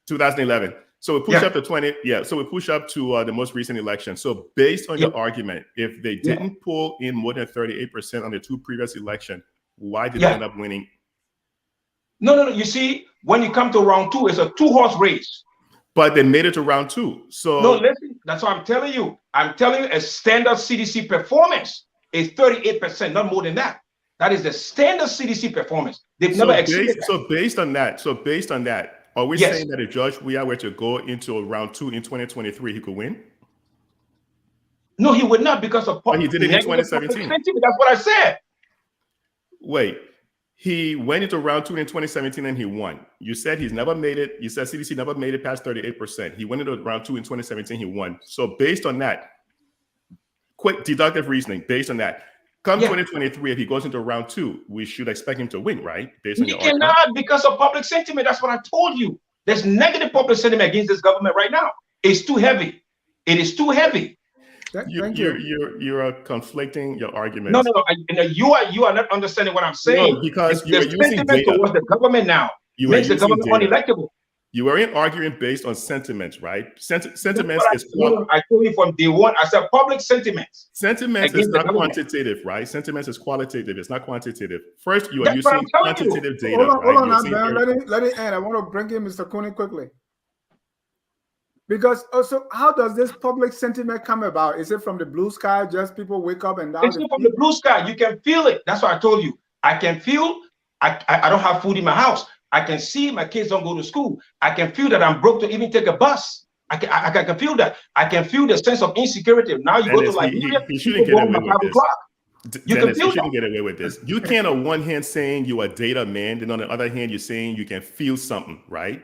2011. So we push up to 20. Yeah. So we push up to the most recent election. So based on your argument, if they didn't pull in more than 38% on the two previous elections, why did they end up winning? No. You see, when you come to round 2, it's a 2-horse race. But they made it to round 2. So no, listen. That's what I'm telling you. I'm telling you, a standard CDC performance is 38%, not more than that. That is the standard CDC performance. They've never exceeded that. So based on that, are we saying that if George Weah were to go into round 2 in 2023, he could win? No, he would not, because of he did it in 2017. That's what I said. Wait, he went into round 2 in 2017 and he won. You said he's never made it. You said CDC never made it past 38%. He went into round 2 in 2017. He won. So based on that, quick deductive reasoning, based on that, come 2023, if he goes into round 2, we should expect him to win, right? Based on your argument. Cannot, because of public sentiment. That's what I told you. There's negative public sentiment against this government right now. It's too heavy. It is too heavy. You're conflicting your arguments. No. You are not understanding what I'm saying. No, because you're using data towards the government now. Makes the government unelectable. You weren't arguing based on sentiments, right? Sentiments is I told you from day one. I said public sentiments. Sentiments is not quantitative, right? Sentiments is qualitative. It's not quantitative. First, you are using quantitative data. Hold on, man. Let it end. I want to bring in Mr. Kunney quickly. Because also, how does this public sentiment come about? Is it from the blue sky? Just people wake up and down? It's not from the blue sky. You can feel it. That's what I told you. I can feel. I don't have food in my house. I can see my kids don't go to school. I can feel that I'm broke to even take a bus. I can feel that. I can feel the sense of insecurity. Now you Dennis, go to Liberia, he shouldn't get away with this. You Dennis, can feel you shouldn't get away with this. You can't on one hand saying you are data man, then on the other hand you're saying you can feel something, right?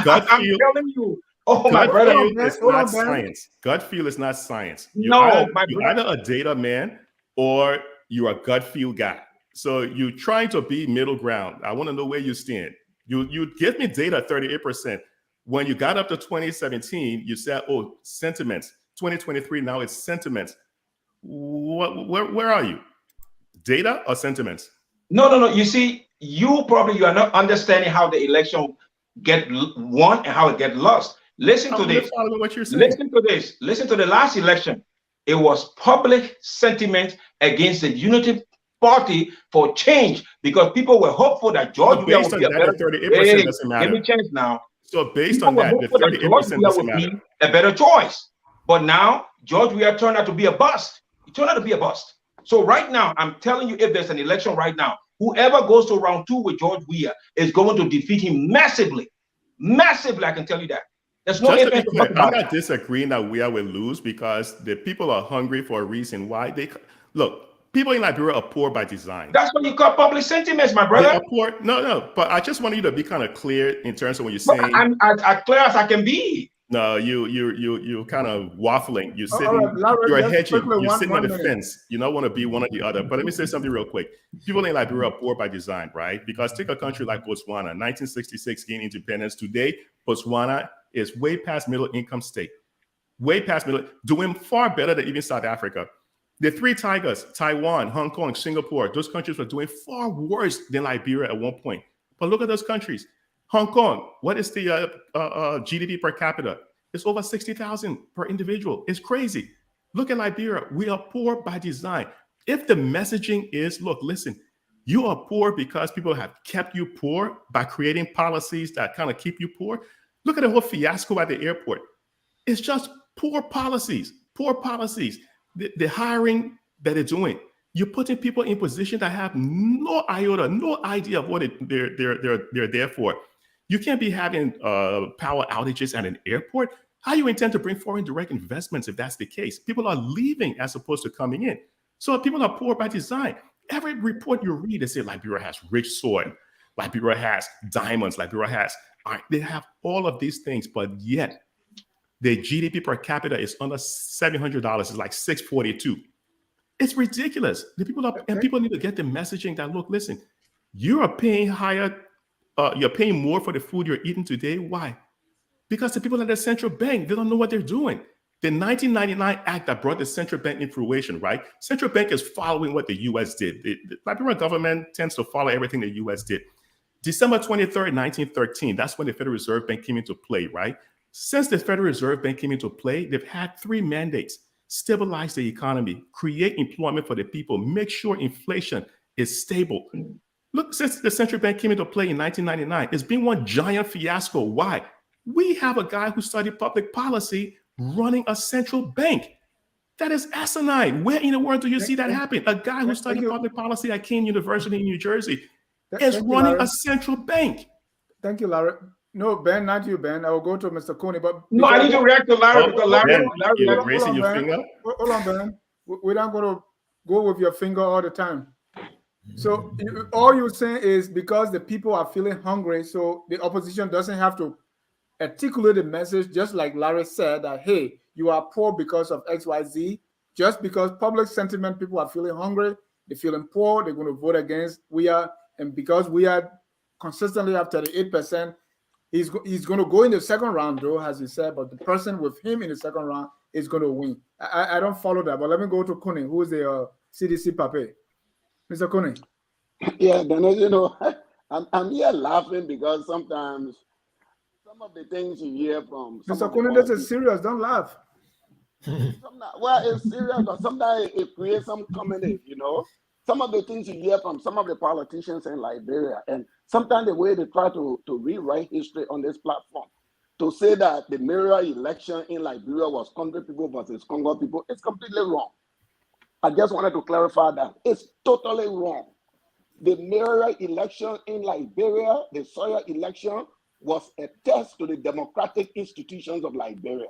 Gut I'm feel, telling you. Oh my gut brother, feel is not science. Gut feel is not science. You're either a data man or you're a gut feel guy. So you're trying to be middle ground. I want to know where you stand. You give me data 38%. When you got up to 2017, you said, oh, sentiments. 2023, now it's sentiments. Where are you? Data or sentiments? No. You see, you are not understanding how the election get won and how it get lost. Listen to this. What you're saying. Listen to this. Listen to the last election. It was public sentiment against the Unity Party for change because people were hopeful that George Weah would be a better. 38% doesn't matter. Give me a chance now. So based on that, the 38% doesn't matter. A better choice. But now George Weah turned out to be a bust. It turned out to be a bust. So right now, I'm telling you, if there's an election right now, whoever goes to round 2 with George Weah is going to defeat him massively. Massively, I can tell you that. There's no I'm not disagreeing that Weah will lose because the people are hungry for a reason why. People in Liberia are poor by design. That's what you call public sentiments, my brother. They are poor. No. But I just want you to be kind of clear in terms of what you're saying. I'm as clear as I can be. No, you're kind of waffling. You're hedging. You're sitting on the fence. You don't want to be one or the other. But let me say something real quick. People in Liberia are poor by design, right? Because take a country like Botswana, 1966 gained independence. Today, Botswana is way past middle income state, way past middle, doing far better than even South Africa. The three tigers, Taiwan, Hong Kong, Singapore, those countries were doing far worse than Liberia at one point. But look at those countries. Hong Kong, what is the GDP per capita? It's over 60,000 per individual. It's crazy. Look at Liberia. We are poor by design. If the messaging is, look, listen, you are poor because people have kept you poor by creating policies that kind of keep you poor. Look at the whole fiasco at the airport. It's just poor policies, The hiring that they're doing. You're putting people in positions that have no iota, no idea of what they're there for. You can't be having power outages at an airport. How you intend to bring foreign direct investments if that's the case? People are leaving as opposed to coming in. So people are poor by design. Every report you read, they say Liberia has rich soil. Liberia has diamonds. Liberia has they have all of these things, but yet the GDP per capita is under $700. It's like $642. It's ridiculous. People need to get the messaging that, look, listen, you are paying higher, you're paying more for the food you're eating today. Why? Because the people at the central bank, they don't know what they're doing. The 1999 act that brought the central bank in fruition, right? Central bank is following what the U.S. did. The Liberian government tends to follow everything the U.S. did. December 23rd, 1913, that's when the Federal Reserve Bank came into play, right? Since the Federal Reserve Bank came into play, they've had 3 mandates: stabilize the economy, create employment for the people, make sure inflation is stable. Look, since the central bank came into play in 1999, it's been one giant fiasco. Why? We have a guy who studied public policy running a central bank. That is asinine. Where in the world do you see that happen? A guy who studied public policy at Kean University in New Jersey is running a central bank. Thank you, Larry. No, Ben, not you, Ben. I will go to Mr. Kunney. But no, I need to react to Larry because Larry, you're raising your finger. Hold on, Ben. We're not going to go with your finger all the time. So all you're saying is because the people are feeling hungry, so the opposition doesn't have to articulate the message, just like Larry said, that, hey, you are poor because of XYZ. Just because public sentiment, people are feeling hungry, they're feeling poor, they're going to vote against Weah. And because Weah consistently have 38%, he's going to go in the second round, though, as he said, but the person with him in the second round is going to win. I don't follow that, but let me go to Kunney, who is the CDC pape. Mr. Kunney. Yeah, Dennis, you know, I'm here laughing because sometimes some of the things you hear from Mr. Kunney, this is serious. Don't laugh. Well, it's serious, but sometimes it creates some comedy, you know. Some of the things you hear from some of the politicians in Liberia, and sometimes the way they try to rewrite history on this platform. to say that the mayoral election in Liberia was country people versus Congo people is completely wrong. I just wanted to clarify that. It's totally wrong. The mayoral election in Liberia, the Sawyer election, was a test to the democratic institutions of Liberia,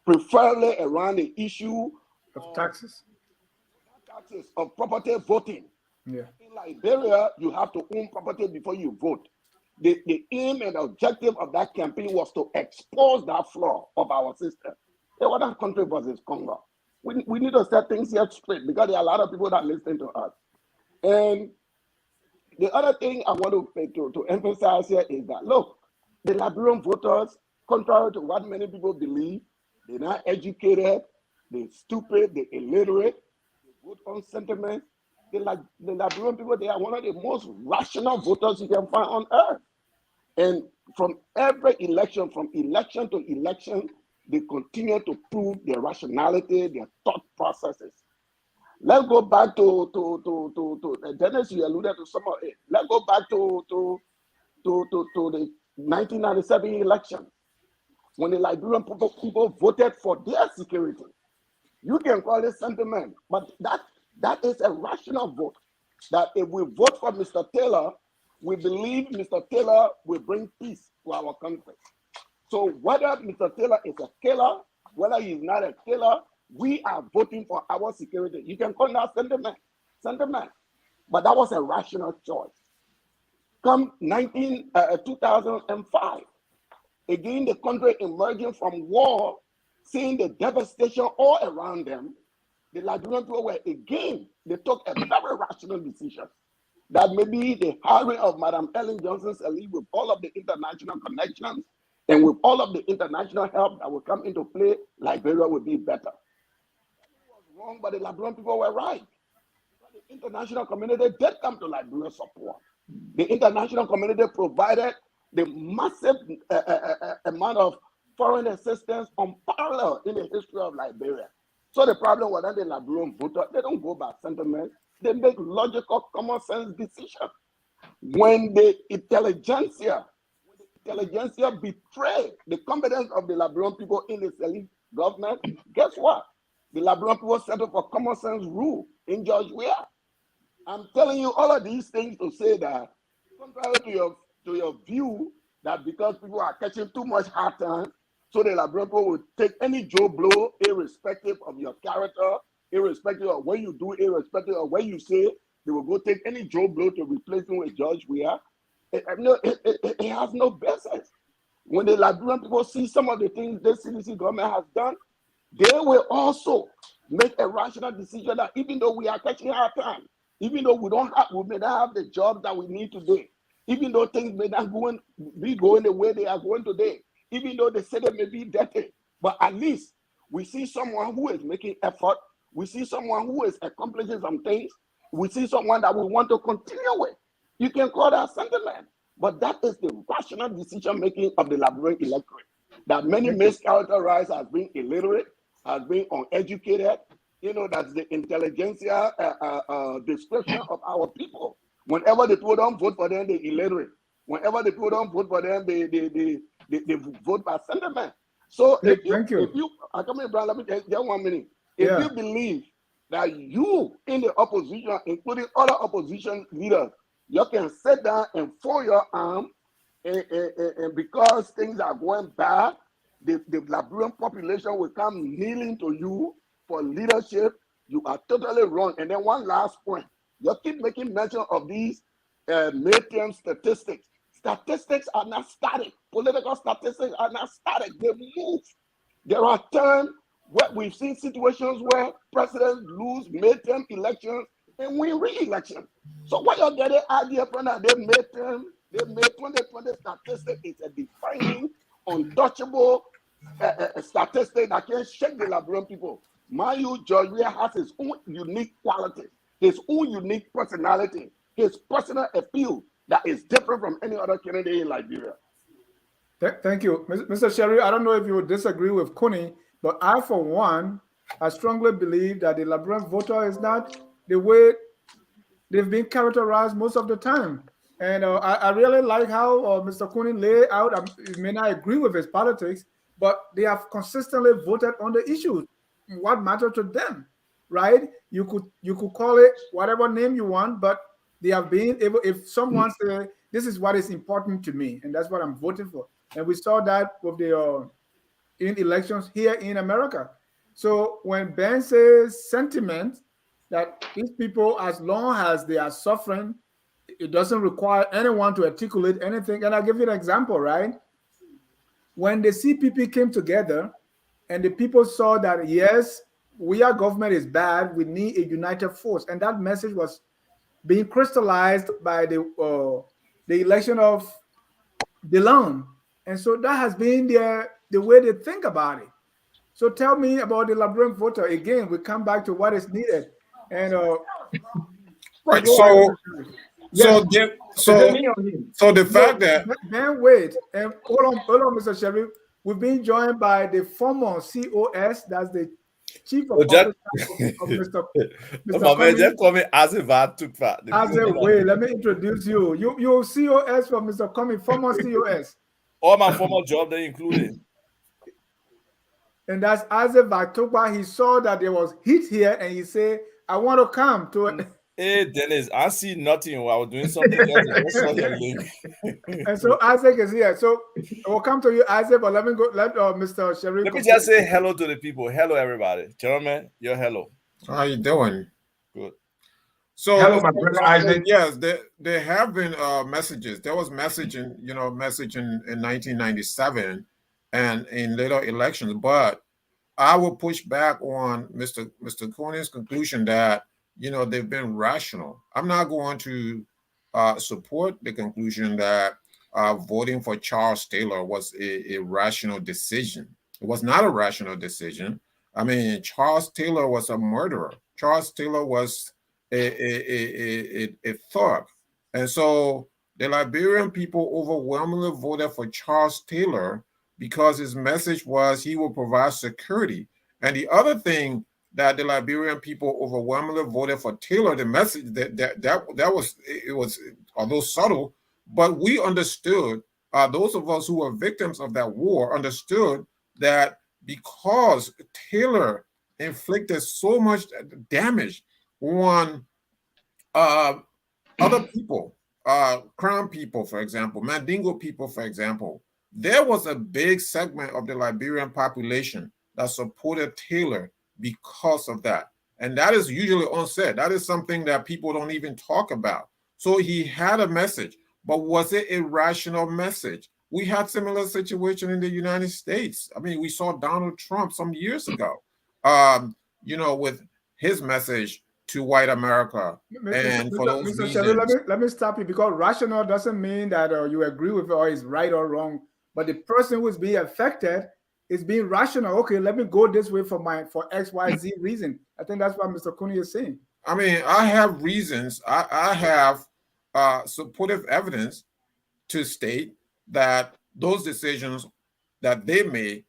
preferably around the issue of taxes. Of property voting. Yeah. In Liberia, you have to own property before you vote. The aim and objective of that campaign was to expose that flaw of our system. It wasn't country versus Congo. We need to set things here straight because there are a lot of people that listen to us. And the other thing I want to emphasize here is that, look, the Liberian voters, contrary to what many people believe, they're not educated, they're stupid, they're illiterate, they vote on sentiment. The Liberian people, they are one of the most rational voters you can find on earth. And from every election, from election to election, they continue to prove their rationality, their thought processes. Let's go back to Dennis, you alluded to some of it. Let's go back to the 1997 election, when the Liberian people voted for their security. You can call it sentiment, but that is a rational vote. That if we vote for Mr. Taylor, we believe Mr. Taylor will bring peace to our country. So whether Mr. Taylor is a killer, whether he's not a killer, we are voting for our security. You can call that sentiment, but that was a rational choice. Come 2005, again, the country emerging from war, seeing the devastation all around them, the Liberian people were again, they took a very rational decision that maybe the hiring of Madam Ellen Johnson Sirleaf with all of the international connections and with all of the international help that will come into play, Liberia will be better. It was wrong, but the Liberian people were right. The international community did come to Liberia's support. The international community provided the massive amount of foreign assistance unparalleled in the history of Liberia. So the problem was that the Liberian voter, they don't go by sentiment, they make logical, common sense decisions. When the intelligentsia betrayed the confidence of the Liberian people in the Sirleaf government, guess what? The Liberian people settled for common sense rule in George Weah. I'm telling you all of these things to say that, contrary to your view that because people are catching too much hard time, so the Liberian people will take any Joe Blow, irrespective of your character, irrespective of what you do, irrespective of what you say, they will go take any Joe Blow to replace him with George Weah. It has no basis. When the Liberian people see some of the things the CDC government has done, they will also make a rational decision that even though we are catching hard time, even though we may not have the jobs that we need today, even though things may not be going the way they are going today, even though the city may be dirty, but at least we see someone who is making effort, we see someone who is accomplishing some things, we see someone that we want to continue with. You can call that sentiment, but that is the rational decision making of the Liberian electorate that many mischaracterize as being illiterate, as being uneducated. You know, that's the intelligentsia description of our people. Whenever the people don't vote for them, they're illiterate. Whenever the people don't vote for them, they vote by sentiment. So if you, I come in, Brian, let me just 1 minute. If you believe that you in the opposition, including other opposition leaders, you can sit down and fold your arm, and because things are going bad, the Liberian population will come kneeling to you for leadership, you are totally wrong. And then one last point, you keep making mention of these midterm statistics. Statistics are not static. Political statistics are not static. They move. There are times where we've seen situations where presidents lose midterm elections and win re-election. So what you're getting idea from that, they made 2020 statistic is a defining, untouchable statistic that can shake the Liberian people. Mind you, George Weah has his own unique qualities, his own unique personality, his personal appeal that is different from any other candidate in Liberia. Thank you. Mr. Sherif, I don't know if you would disagree with Kunney, but I, for one, I strongly believe that the Liberian voter is not the way they've been characterized most of the time. And I really like how Mr. Kunney laid out. I may not agree with his politics, but they have consistently voted on the issues, what matters to them, right? You could call it whatever name you want, but they have been able. If someone say this is what is important to me, and that's what I'm voting for, and we saw that with the in elections here in America. So when Ben says sentiment that these people, as long as they are suffering, it doesn't require anyone to articulate anything. And I'll give you an example, right? When the CPP came together and the people saw that, yes, our government is bad, we need a united force. And that message was being crystallized by the election of DeLong. And so that has been the way they think about it. So tell me about the Liberian voter. Again, we come back to what is needed. And right. Yes. So the fact that then wait and hold on, Mr. Sherif. We've been joined by the former COS, that's the chief of office of Mr. Mohamed, just call me Azivat Tukfa. Wait, let me introduce you. You COS for Mr. Kunney, former COS. All my former job they included. And that's Azivat Tukfa. He saw that there was heat here and he said, I want to come to it. Hey Dennis, I see nothing while I was doing something else. I saw your link. And so Isaac is here. So we'll come to you, Isaac, but let me go. Let Mr. Sherif. Let me just say hello to the people. Hello, everybody. Gentlemen, you're hello. How you doing? Good. So hello, my brother Isaac. Yes, there have been messages. There was messaging in 1997 and in later elections, but I will push back on Mr. Kunney's conclusion that they've been rational. I'm not going to support the conclusion that voting for Charles Taylor was a rational decision. It was not a rational decision. I mean, Charles Taylor was a murderer. Charles Taylor was a thug. And so the Liberian people overwhelmingly voted for Charles Taylor because his message was he will provide security. And the other thing that the Liberian people overwhelmingly voted for Taylor, the message that was although subtle, but we understood, those of us who were victims of that war understood that because Taylor inflicted so much damage on other people, Crown people, for example, Mandingo people, for example, there was a big segment of the Liberian population that supported Taylor because of that. And that is usually unsaid. That is something that people don't even talk about. So he had a message, but was it a rational message? We had similar situation in the United States. I mean, we saw Donald Trump some years ago, with his message to white America. And for those reasons, let me stop you, because rational doesn't mean that you agree with it or is right or wrong, but the person who is being affected is being rational. Okay, let me go this way for XYZ reason. I think that's what Mr. Kunney is saying. I mean, I have reasons. I have supportive evidence to state that those decisions that they made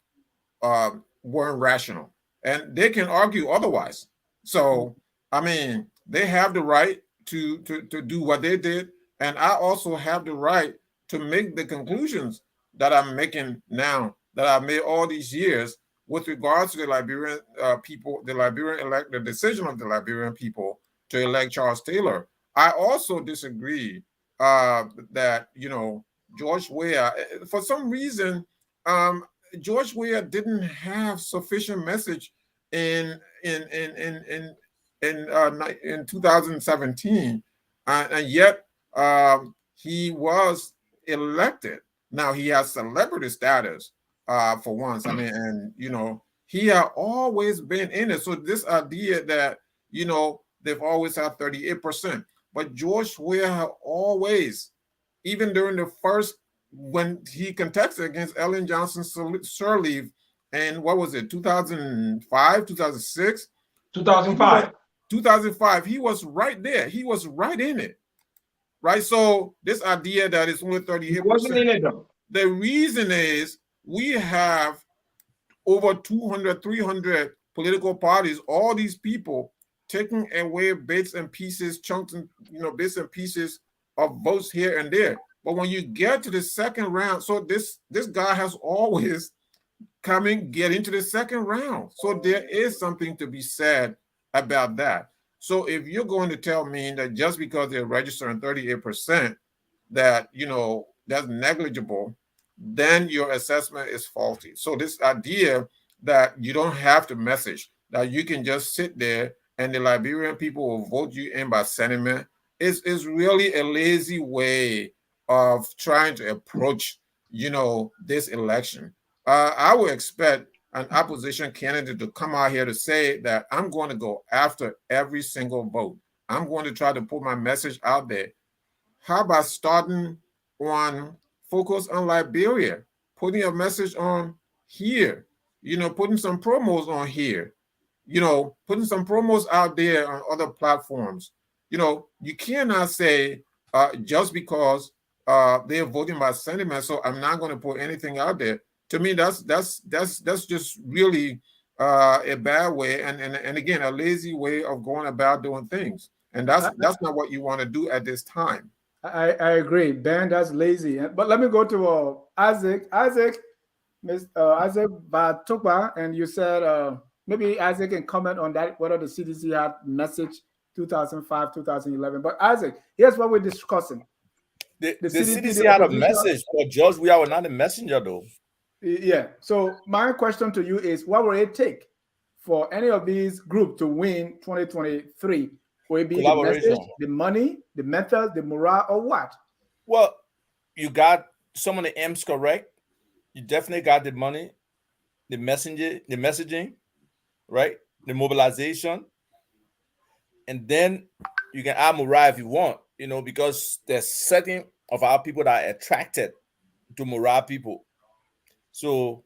weren't rational, and they can argue otherwise. So, I mean, they have the right to do what they did, and I also have the right to make the conclusions that I'm making now, that I've made all these years with regards to the Liberian people, the decision of the Liberian people to elect Charles Taylor. I also disagree that George Weah, for some reason, George Weah didn't have sufficient message in 2017, and yet he was elected. Now he has celebrity status for once. I mean, and he had always been in it. So this idea that they've always had 38%, but George Weah had always, even during the first, when he contested against Ellen Johnson Sirleaf, and what was it, 2005, 2006? 2005. He was right there. He was right in it. Right. So this idea that it's only 38%. Wasn't in it though. The reason is we have over 200, 300 political parties, all these people taking away bits and pieces, chunks and bits and pieces of votes here and there. But when you get to the second round, so this guy has always get into the second round. So there is something to be said about that. So if you're going to tell me that just because they're registering 38%, that, you know, that's negligible, then your assessment is faulty. So this idea that you don't have to message, that you can just sit there and the Liberian people will vote you in by sentiment is really a lazy way of trying to approach, you know, this election. I would expect an opposition candidate to come out here to say that I'm going to go after every single vote. I'm going to try to put my message out there. How about starting on focus on Liberia, putting a message on here, you know, putting some promos on here, you know, putting some promos out there on other platforms. You know, you cannot say just because they're voting by sentiment, so I'm not going to put anything out there. To me, that's just really a bad way, and again, a lazy way of going about doing things. And that's not what you want to do at this time. I agree, Ben. That's lazy. But let me go to Isaac. Isaac Batuba, and you said maybe Isaac can comment on that, whether the CDC had message 2005, 2011. But Isaac, here's what we're discussing. The CDC had a message, but George, we are not a messenger, though. Yeah. So my question to you is, what will it take for any of these groups to win 2023? Will it be the message, the money, the method, the morale, or what? Well, you got some of the M's correct. You definitely got the money, the messaging, right? The mobilization. And then you can add morale if you want, you know, because there's certain of our people that are attracted to morale people. So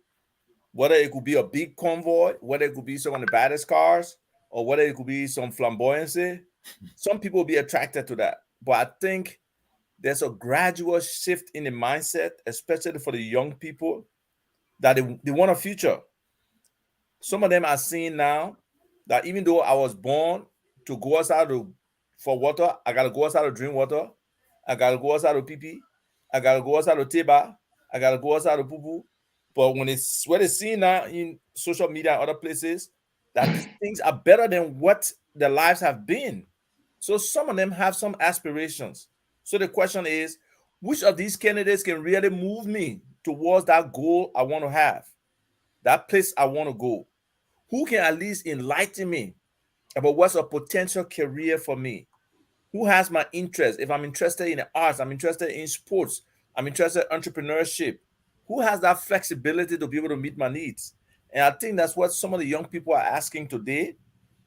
whether it could be a big convoy, whether it could be some of the baddest cars, or whether it could be some flamboyancy, some people will be attracted to that. But I think there's a gradual shift in the mindset, especially for the young people, that they want a future. Some of them are seeing now that even though I was born to go outside for water, I got to go outside to drink water, I got to go outside to pee-pee, I got to go outside to teba, I got to go outside to poo-poo. But when they see now in social media and other places that these things are better than what their lives have been. So some of them have some aspirations. So the question is, which of these candidates can really move me towards that goal I want to have, that place I want to go? Who can at least enlighten me about what's a potential career for me? Who has my interest? If I'm interested in the arts, I'm interested in sports, I'm interested in entrepreneurship. Who has that flexibility to be able to meet my needs? And I think that's what some of the young people are asking today.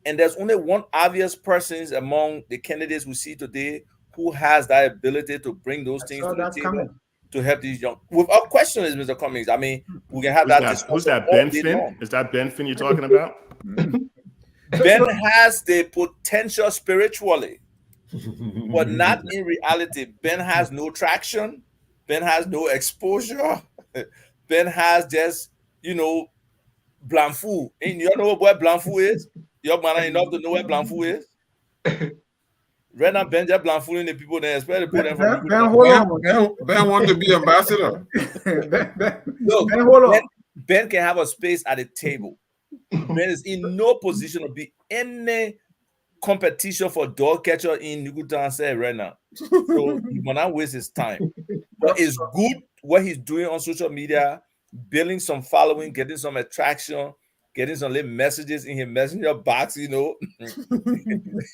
And there's only one obvious person among the candidates we see today who has that ability to bring those things to the table to help these young. Without question, is Mr. Cummings. I mean, we can have that discussion. Who's that? Ben Finn? Is that Ben Finn you're talking about? Ben has the potential spiritually, but not in reality. Ben has no traction. Ben has no exposure. Ben has just, you know, Blanfou. And you know what Blanfou is? You're man enough to know what Blanfou is? Right now, Ben just Blanfou in the people there, especially put them from Ben wants to be ambassador. Ben can have a space at the table. Ben is in no position to be any competition for dog catcher in Nukutan said right now. So he will not waste his time. But it's good what he's doing on social media, building some following, getting some attraction, getting some little messages in his messenger box, you know.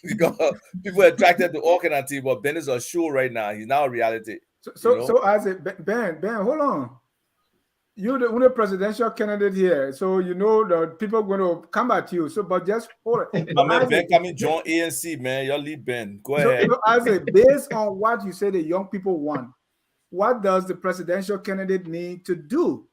Because people are attracted to all kind of things, but Ben is a show right now. He's now a reality. So as a Ben, hold on. You're the presidential candidate here, so you know the people are going to come at you. So, but just hold it. My man, Ben coming join ANC, man. Y'all lead Ben. Go ahead. So as a based on what you say the young people want, what does the presidential candidate need to do?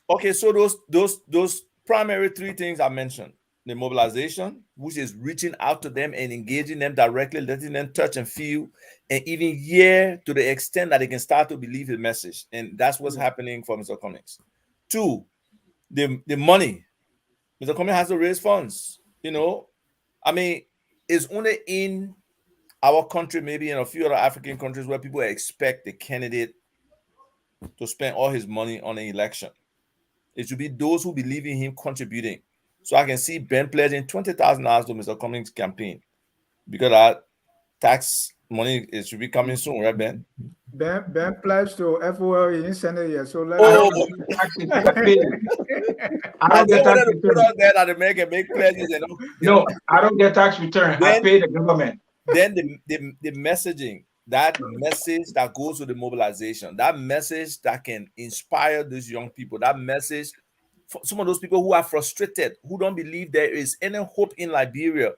Okay, so those primary three things I mentioned: the mobilization, which is reaching out to them and engaging them directly, letting them touch and feel, and even hear to the extent that they can start to believe the message. And that's what's happening for Mr. Cummings. Two, the money. Mr. Cummings has to raise funds. You know, I mean, it's only in our country, maybe in a few other African countries where people expect the candidate to spend all his money on an election. It should be those who believe in him contributing. So I can see Ben pledging $20,000 to Mr. Cummings' campaign because that tax money it should be coming soon, right, Ben? Ben pledged to FOL, he didn't send it yet. So let Oh, I don't get tax wanted to put return. out there that American make pledges and No, I don't get tax return. I pay the government. Then the messaging, that message that goes to the mobilization, that message that can inspire these young people, that message for some of those people who are frustrated, who don't believe there is any hope in Liberia,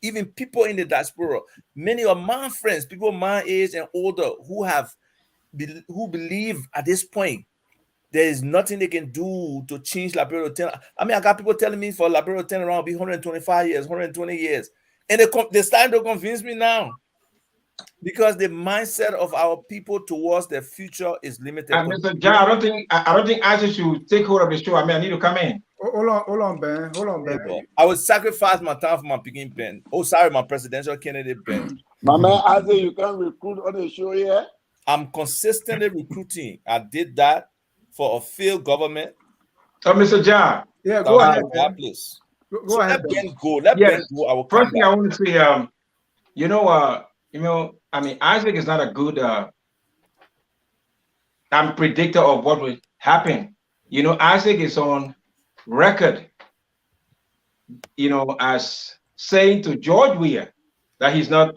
even people in the diaspora, many of my friends, people my age and older, who believe at this point there is nothing they can do to change Liberia. I mean, I got people telling me for Liberia to turn around, be 125 years, 120 years. And they're starting to convince me now because the mindset of our people towards the future is limited. Mr. John, I don't think Isaac should take hold of the show. I mean, I need to come in. Hold on, Ben. I would sacrifice my time for my picking Ben. Oh, sorry, my presidential candidate Ben. My man, Isaac, you can recruit on the show here. I'm consistently recruiting. I did that for a failed government. So, Mr. John. Yeah, go ahead. Please. Go ahead. Let Ben go. Let Ben go. I will First thing I want to say, I mean, Isaac is not a good predictor of what will happen. Isaac is on record, as saying to George Weah that he's not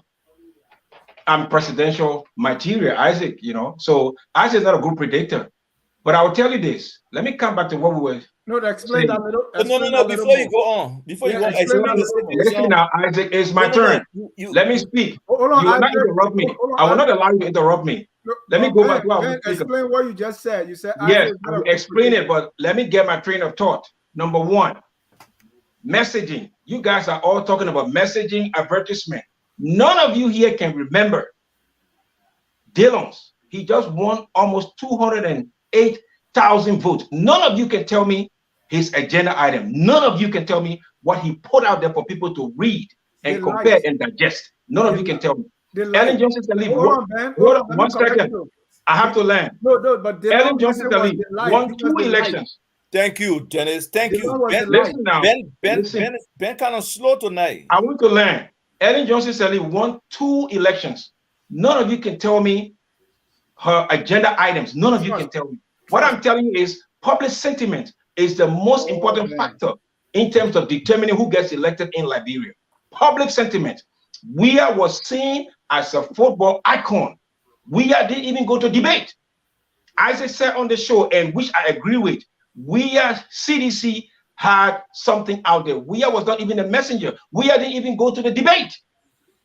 presidential material. Isaac, so Isaac is not a good predictor. But I will tell you this. Let me come back to what we were. No, explain that little. No. Before you go on, listen now, Isaac, it's my turn. Let me speak. Hold on, you will not interrupt me. I will not allow you to interrupt me. Let me go back to what explain what you just said. You said yes, I will explain it, but let me get my train of thought. Number one, messaging. You guys are all talking about messaging, advertisement. None of you here can remember Dillon's. He just won almost 208,000 votes. None of you can tell me his agenda item. None of you can tell me what he put out there for people to read and compare and digest. None of you can tell me. Ellen Johnson Sirleaf. Hold on 1 second. I have to land. No, but Ellen Johnson Sirleaf won 2 elections. Thank you, Dennis. Thank you. Listen now. Ben kind of slow tonight. I want to land. Ellen Johnson Sirleaf won 2 elections. None of you can tell me her agenda items. None of you can tell me. What I'm telling you is public sentiment is the most important factor in terms of determining who gets elected in Liberia. Public sentiment. Weah was seen as a football icon. Weah didn't even go to debate. Isaac said on the show, and which I agree with, Weah CDC had something out there. Weah was not even a messenger. Weah didn't even go to the debate.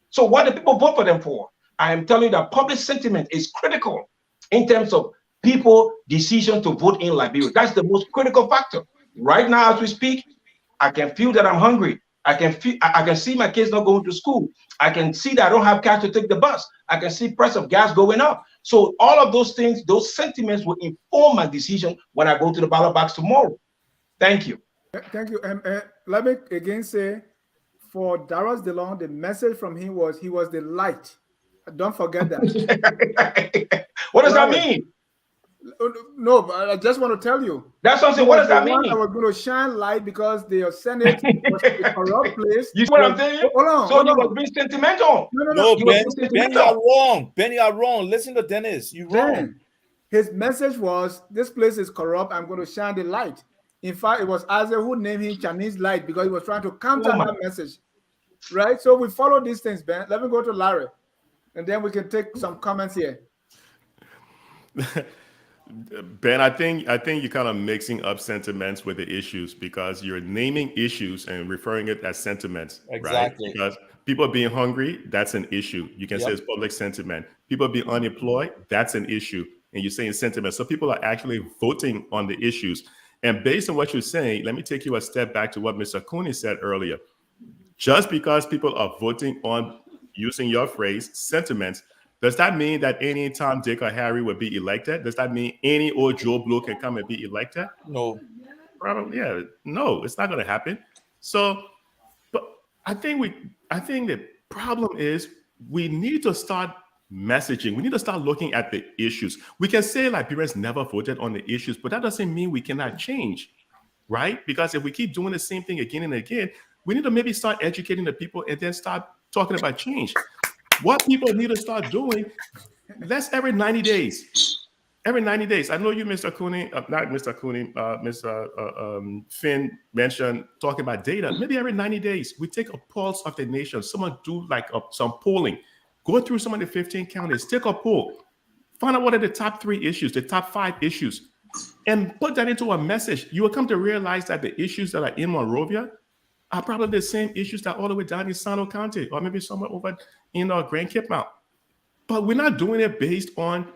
So what do people vote for them for? I am telling you that public sentiment is critical in terms of people decision to vote in Liberia. That's the most critical factor. Right now, as we speak, I can feel that I'm hungry. I can see my kids not going to school. I can see that I don't have cash to take the bus. I can see price of gas going up. So all of those things, those sentiments will inform my decision when I go to the ballot box tomorrow. Thank you. Thank you. Let me again say, for Darius DeLong, the message from him was he was the light. Don't forget that. What does that mean? No, but I just want to tell you. That's something. What does that mean? I was going to shine light because the Senate was a corrupt place. You see what I'm saying? Hold on. So you was being sentimental. No, Ben, you are wrong. Ben, you are wrong. Listen to Dennis. You're wrong. His message was, this place is corrupt. I'm going to shine the light. In fact, it was Isaac who named him Chinese light because he was trying to counter that message. Right? So we follow these things, Ben. Let me go to Larry. And then we can take some comments here. Ben, I think you're kind of mixing up sentiments with the issues because you're naming issues and referring it as sentiments. Exactly. Right? Because people being hungry, that's an issue. You can say it's public sentiment. People being unemployed, that's an issue. And you're saying sentiment. So people are actually voting on the issues. And based on what you're saying, let me take you a step back to what Mr. Kunney said earlier. Just because people are voting on, using your phrase, sentiments, does that mean that any Tom, Dick, or Harry would be elected? Does that mean any old Joe Blow can come and be elected? No. Probably, yeah. No, it's not going to happen. So, but I think the problem is we need to start messaging. We need to start looking at the issues. We can say Liberians never voted on the issues, but that doesn't mean we cannot change, right? Because if we keep doing the same thing again and again, we need to maybe start educating the people and then start talking about change. What people need to start doing, that's every 90 days. Every 90 days. I know you, Mr. Kunney, not Mr. Kunney, Mr. Finn mentioned talking about data. Maybe every 90 days, we take a pulse of the nation. Someone do like some polling. Go through some of the 15 counties, take a poll, find out what are the top 3 issues, the top 5 issues, and put that into a message. You will come to realize that the issues that are in Monrovia are probably the same issues that are all the way down in Sano County, or maybe somewhere over in Grand Cape Mount. But we're not doing it based on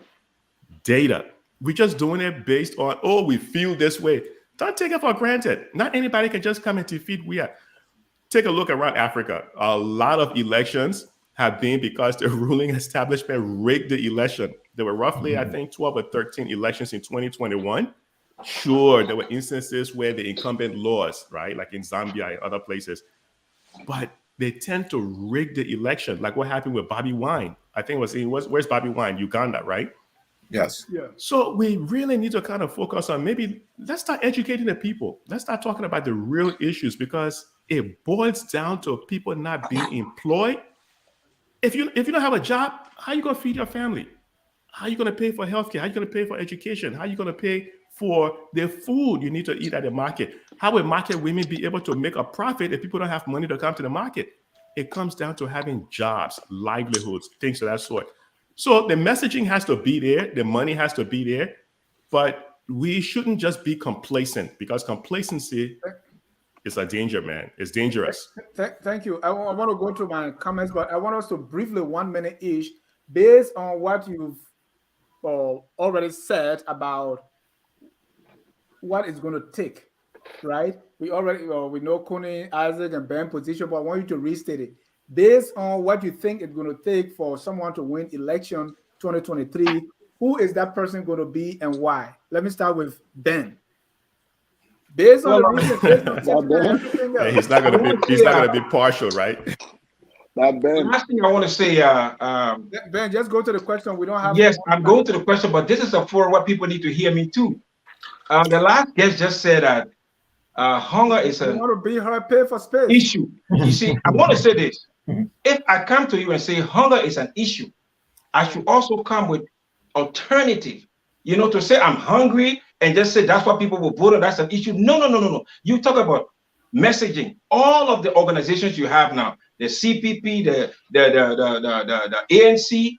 data. We're just doing it based on, oh, we feel this way. Don't take it for granted. Not anybody can just come and defeat we are. Take a look around Africa. A lot of elections have been because the ruling establishment rigged the election. There were roughly, I think, 12 or 13 elections in 2021. Sure, there were instances where the incumbent lost, right? Like in Zambia and other places. But they tend to rig the election, like what happened with Bobby Wine. I think where's Bobby Wine? Uganda, right? Yes. Yeah. So we really need to kind of focus on maybe let's start educating the people. Let's start talking about the real issues, because it boils down to people not being employed. If you don't have a job, how are you going to feed your family? How are you going to pay for healthcare? How are you going to pay for education? How are you going to pay for the food you need to eat at the market? How will market women be able to make a profit if people don't have money to come to the market? It comes down to having jobs, livelihoods, things of that sort. So the messaging has to be there. The money has to be there. But we shouldn't just be complacent, because complacency is a danger, man. It's dangerous. Thank you. I want to go to my comments, but I want us to briefly, 1 minute each, based on what you've already said about what it's going to take, right? We already we know Kunney, Isaac, and Ben position, but I want you to restate it. Based on what you think it's going to take for someone to win election 2023, who is that person going to be and why? Let me start with Ben. Based on yeah, he's not gonna be partial, right? The last thing I want to say, Ben, just go to the question. We don't have. Yes, I'm going to the question, but this is for what people need to hear me too. The last guest just said that hunger is a want to be her pay for space issue. You see, I want to say this. If I come to you and say hunger is an issue, I should also come with alternative. You know, to say I'm hungry and just say that's what people will vote on, that's an issue. No. You talk about messaging. All of the organizations you have now, the CPP, the ANC,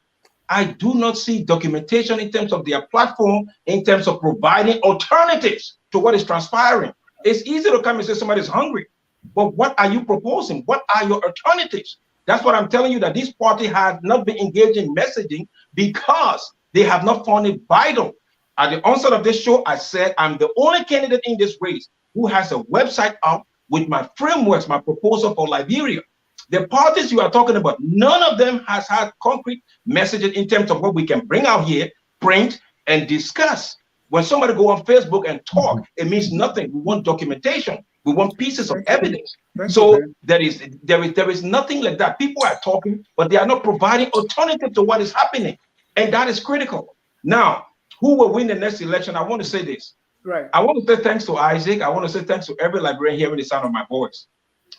I do not see documentation in terms of their platform, in terms of providing alternatives to what is transpiring. It's easy to come and say somebody's hungry, but what are you proposing? What are your alternatives? That's what I'm telling you, that this party has not been engaged in messaging because they have not found it vital. At the onset of this show, I said I'm the only candidate in this race who has a website up with my frameworks, my proposal for Liberia. The parties you are talking about, none of them has had concrete messaging in terms of what we can bring out here, print, and discuss. When somebody go on Facebook and talk, it means nothing. We want documentation. We want pieces of evidence. So there is nothing like that. People are talking, but they are not providing alternative to what is happening. And that is critical. Now, who will win the next election? I want to say this. Right. I want to say thanks to Isaac. I want to say thanks to every Liberian hearing the sound of my voice.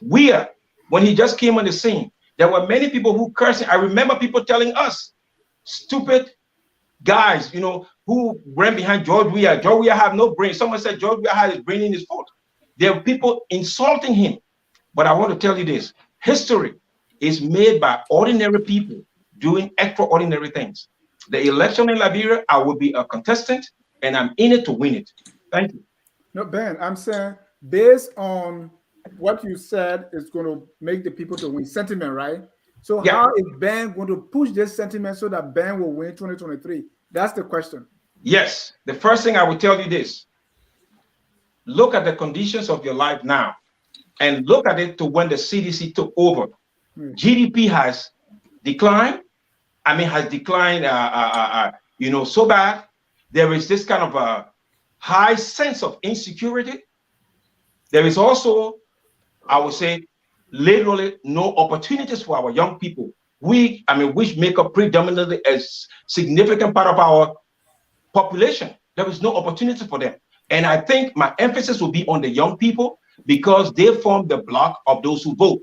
When he just came on the scene, there were many people who cursing. I remember people telling us, stupid guys, you know, who ran behind George Weah. George Weah have no brain. Someone said George Weah had his brain in his foot. There are people insulting him. But I want to tell you this. History is made by ordinary people doing extraordinary things. The election in Liberia, I will be a contestant, and I'm in it to win it. Thank you. No, Ben, I'm saying based on what you said is going to make the people to win sentiment, right? So how is Ben going to push this sentiment so that Ben will win 2023? That's the question. Yes. The first thing I will tell you this. Look at the conditions of your life now and look at it to when the CDC took over. GDP has declined. So bad. There is this kind of a high sense of insecurity. There is also, I would say, literally no opportunities for our young people which make up predominantly a significant part of our population. There is no opportunity for them. And I think my emphasis will be on the young people because they form the block of those who vote.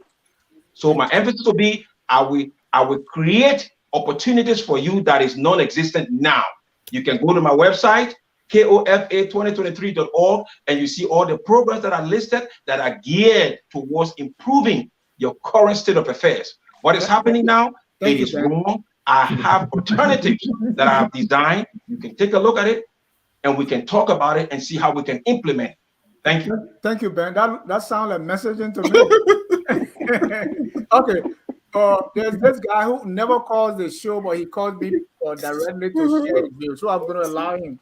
So my emphasis will be, I will create opportunities for you that is non-existent now. You can go to my website, kofa2023.org, and you see all the programs that are listed that are geared towards improving your current state of affairs. What is happening now? It is wrong. I have alternatives that I have designed. You can take a look at it and we can talk about it and see how we can implement it. Thank you. Thank you, Ben. That sounds like messaging to me. Okay. There's this guy who never calls the show, but he calls me directly to share his view. So I'm going to allow him.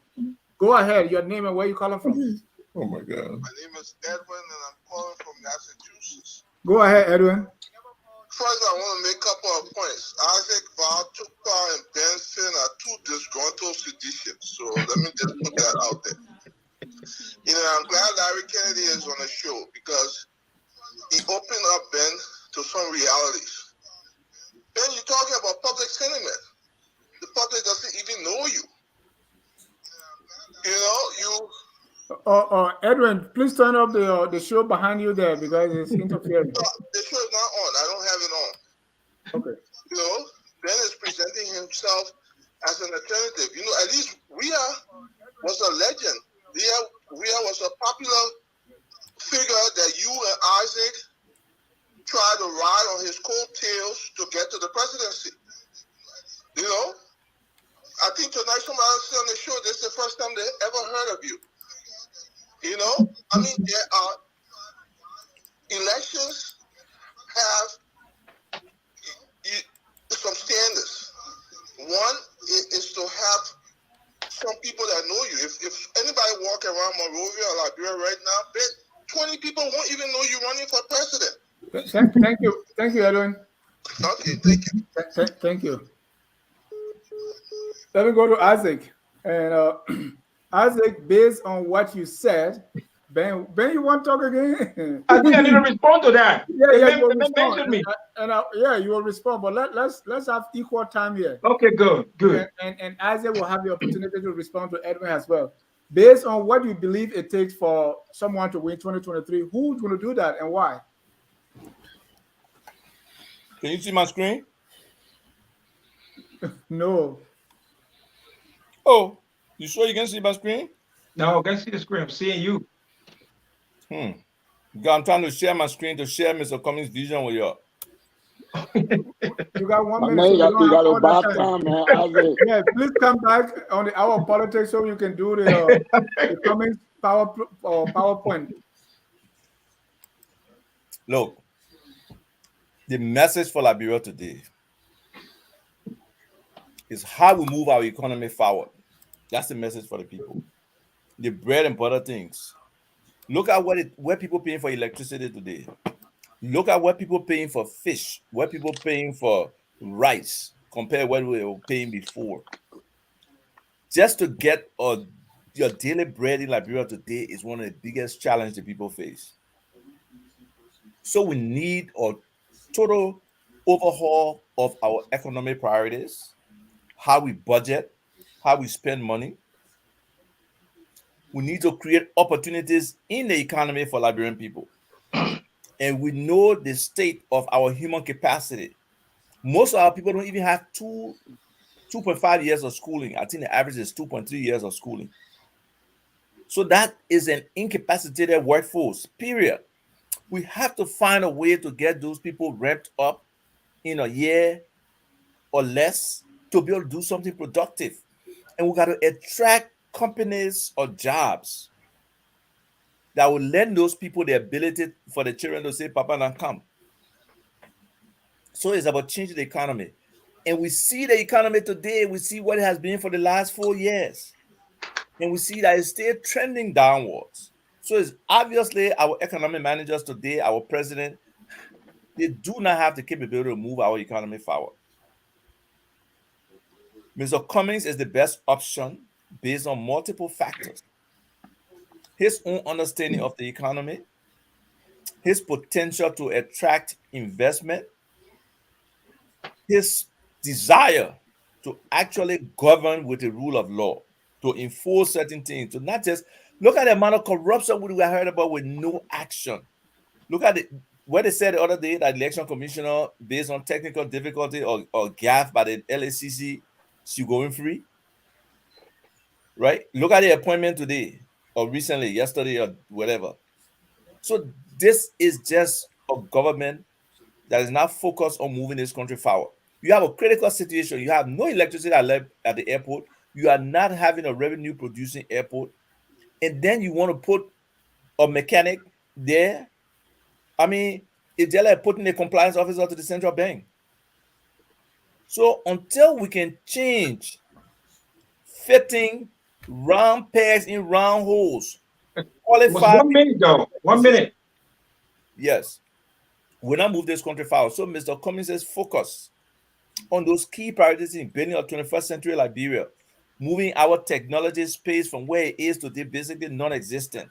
Go ahead. Your name and where you calling from? Oh my God. My name is Edwin, and I'm calling from Massachusetts. Go ahead, Edwin. First, I want to make a couple of points. Isaac, Val, Tukpa, and Benson are two disgruntled seditious. So let me just put that out there. I'm glad Larry Kennedy is on the show because he opened up Ben to some realities. Ben, you're talking about public sentiment. The public doesn't even know you. Edwin, please turn up the show behind you there because it's interfering. No, the show is not on. I don't have it on. Okay. Ben is presenting himself as an alternative. At least Rhea was a legend. Rhea was a popular figure that you and Isaac tried to ride on his coattails to get to the presidency. I think tonight somebody else on the show, this is the first time they ever heard of you. There are elections have some standards. One is to have some people that know you. If anybody walk around Monrovia or Liberia right now, 20 people won't even know you're running for president. Thank you, Edwin. Okay, thank you. Thank you. Let me go to Isaac. And Isaac, based on what you said, Ben, you want to talk again? I think I need to respond to that. Yeah, you will respond. Mention me. You will respond. But let's have equal time here. Okay, good. And Isaac will have the opportunity to respond to Edwin as well. Based on what you believe it takes for someone to win 2023, who's going to do that and why? Can you see my screen? No. Oh, you sure you can see my screen? No, I can see the screen. I'm seeing you. I'm trying to share my screen to share Mr. Cummings' vision with you. You got 1 minute. Man, you got a bad time, man. Yeah, please come back on the hour of politics so you can do the Cummings PowerPoint. Look, the message for Liberia today is how we move our economy forward. That's the message for the people. The bread and butter things. Look at where people paying for electricity today. Look at what people paying for fish, what people paying for rice compared to what we were paying before. Just to get your daily bread in Liberia today is one of the biggest challenges that people face. So we need a total overhaul of our economic priorities, how we budget, how we spend money. We need to create opportunities in the economy for Liberian people. And we know the state of our human capacity. Most of our people don't even have 2.5 years of schooling. I think the average is 2.3 years of schooling. So that is an incapacitated workforce, period. We have to find a way to get those people ramped up in a year or less to be able to do something productive. And we got to attract companies or jobs that will lend those people the ability for the children to say, Papa, now come. So it's about changing the economy. And we see the economy today, we see what it has been for the last 4 years. And we see that it's still trending downwards. So it's obviously our economic managers today, our president, they do not have the capability to move our economy forward. Mr. Cummings is the best option based on multiple factors. His own understanding of the economy, his potential to attract investment, his desire to actually govern with the rule of law, to enforce certain things, to not just look at the amount of corruption we heard about with no action. Look at it. What they said the other day that election commissioner, based on technical difficulty or gaffe by the LACC, she's going free. Right? Look at the appointment today or recently, yesterday or whatever. So this is just a government that is not focused on moving this country forward. You have a critical situation. You have no electricity at the airport. You are not having a revenue-producing airport. And then you want to put a mechanic there. I mean, it's just like putting a compliance officer to the central bank. So until we can change fitting round pegs in round holes, qualified. 1 minute, though. 1 minute. Yes. We're not move this country forward. So Mr. Cummings says focus on those key priorities in building a 21st century Liberia, moving our technology space from where it is today, basically non-existent,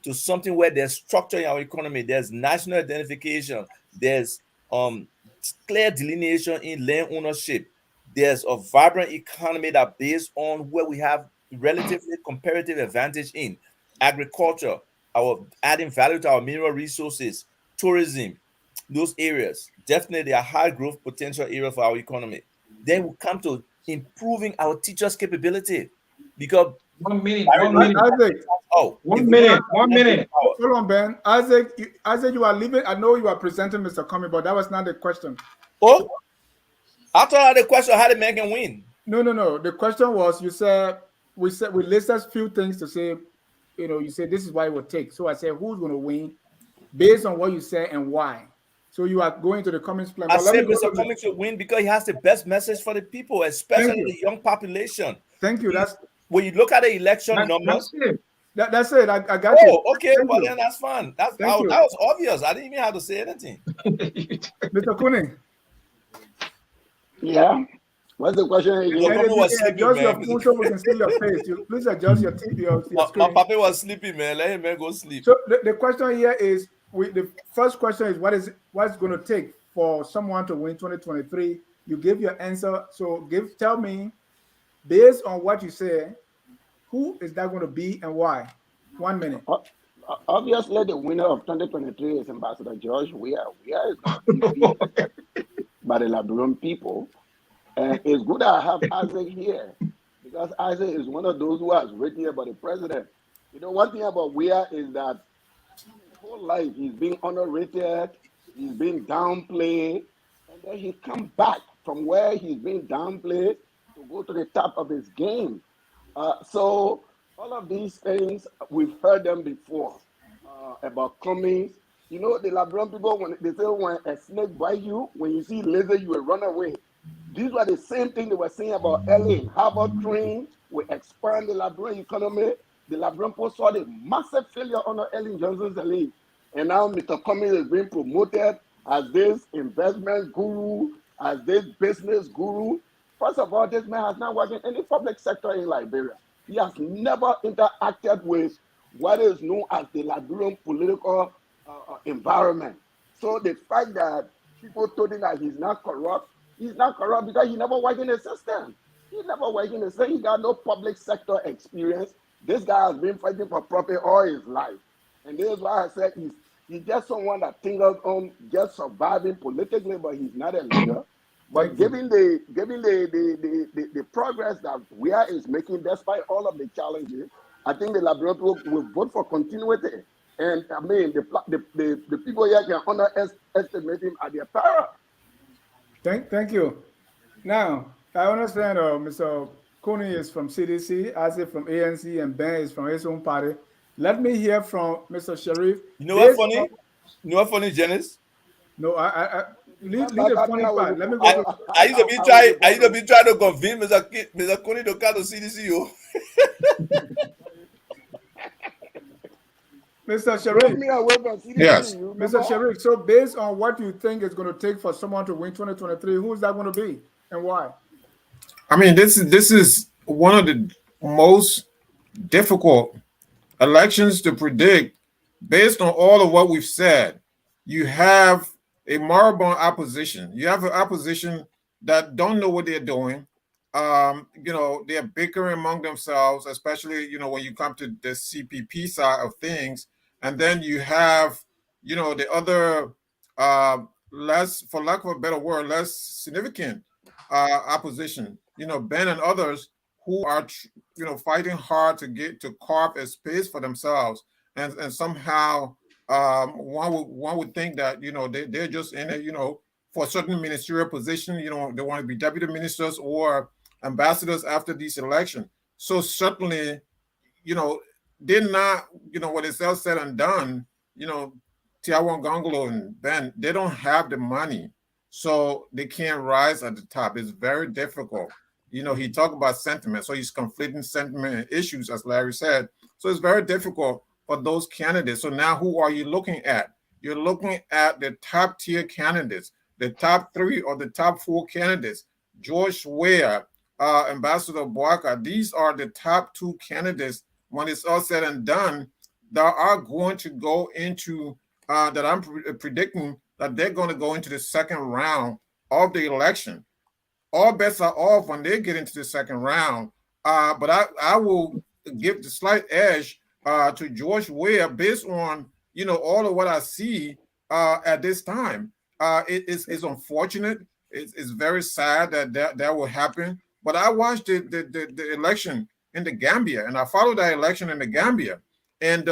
to something where there's structure in our economy, there's national identification, there's clear delineation in land ownership, there's a vibrant economy that based on where we have relatively comparative advantage in agriculture, our adding value to our mineral resources, tourism, those areas. Definitely a high growth potential area for our economy. Then we come to improving our teachers' capability, because 1 minute. 1 minute. Isaac, oh, 1 minute. 1 minute. hold on, Ben. Isaac, you are leaving. I know you are presenting Mr. Cummings, but that was not the question. Oh, I thought the question how the man can win. No. The question was, you said we listed a few things to say. You said this is why it would take. So I said, who's going to win based on what you said and why? So you are going to the Cummings plan. I said Mr. Cummings should win because he has the best message for the people, especially the young population. Thank you. That's when you look at the election numbers. That's it. I got you. Oh, okay, but then that's fine. That was obvious. I didn't even have to say anything. Mr. Kunney. Yeah. What's the question? Adjust your phone so we can see your face. Please adjust your screen. My papa was sleeping, man. Let him go sleep. So the question here is, the first question is, what's going to take for someone to win 2023? You give your answer. So tell me, based on what you say, who is that going to be and why? 1 minute. Obviously, the winner of 2023 is Ambassador George Weah. Weah is going to be defeated by the Liberian people. And it's good I have Isaac here, because Isaac is one of those who has written about the president. You know, one thing about Weah is that his whole life he's been underrated, he's been downplayed, and then he come back from where he's been downplayed to go to the top of his game. So all of these things, we've heard them before about Cummings. You know, the Liberian people, when they say when a snake bites you, when you see lizard, you will run away. These were the same thing they were saying about LA. Harvard train will expand the Liberian economy. The Liberian people saw the massive failure under Ellen Johnson's lead. And now Mr. Cummings is being promoted as this investment guru, as this business guru. First of all, this man has not worked in any public sector in Liberia. He has never interacted with what is known as the Liberian political environment. So the fact that people told him that he's not corrupt because he never worked in the system. He never worked in the system. He got no public sector experience. This guy has been fighting for profit all his life. And this is why I said he's just someone that thinks on just surviving politically, but he's not a leader. But given the progress that Weah is making, despite all of the challenges, I think the Liberian people will vote for continuity. And I mean, the people here can underestimate him at their power. Thank you. Now, I understand Mr. Kunney is from CDC, Isaac from ANC, and Ben is from his own party. Let me hear from Mr. Sherif. You know what funny? You know what funny, Janice? No, I leave the funny part. Let me go. I used to be trying to convince Mr. Kunney to come to CDC. Mr. Sherif. Yes. Mr. Sherif, so based on what you think is going to take for someone to win 2023, who is that going to be and why? I mean, this is one of the most difficult elections to predict based on all of what we've said. You have a moribund opposition. You have an opposition that don't know what they're doing. They're bickering among themselves, especially, when you come to the CPP side of things. And then you have, the other, less, for lack of a better word, less significant opposition, Ben and others who are, fighting hard to carve a space for themselves. And somehow one would think that, they're just in it, for a certain ministerial position, they want to be deputy ministers or ambassadors after this election. So certainly, they're not, when it's all said and done, Tiawan Gongolo and Ben, they don't have the money. So they can't rise at the top. It's very difficult. He talked about sentiment. So he's conflicting sentiment and issues, as Larry said. So it's very difficult for those candidates. So now who are you looking at? You're looking at the top tier candidates, the top 3 or the top 4 candidates. George Weah, Ambassador Boaka, these are the top 2 candidates when it's all said and done that are going to go into, that I'm predicting that they're going to go into the second round of the election. All bets are off when they get into the second round. But I will give the slight edge to George Weah based on, all of what I see at this time. It's unfortunate. It's very sad that will happen. But I watched the election in the Gambia, and I followed that election in the Gambia. And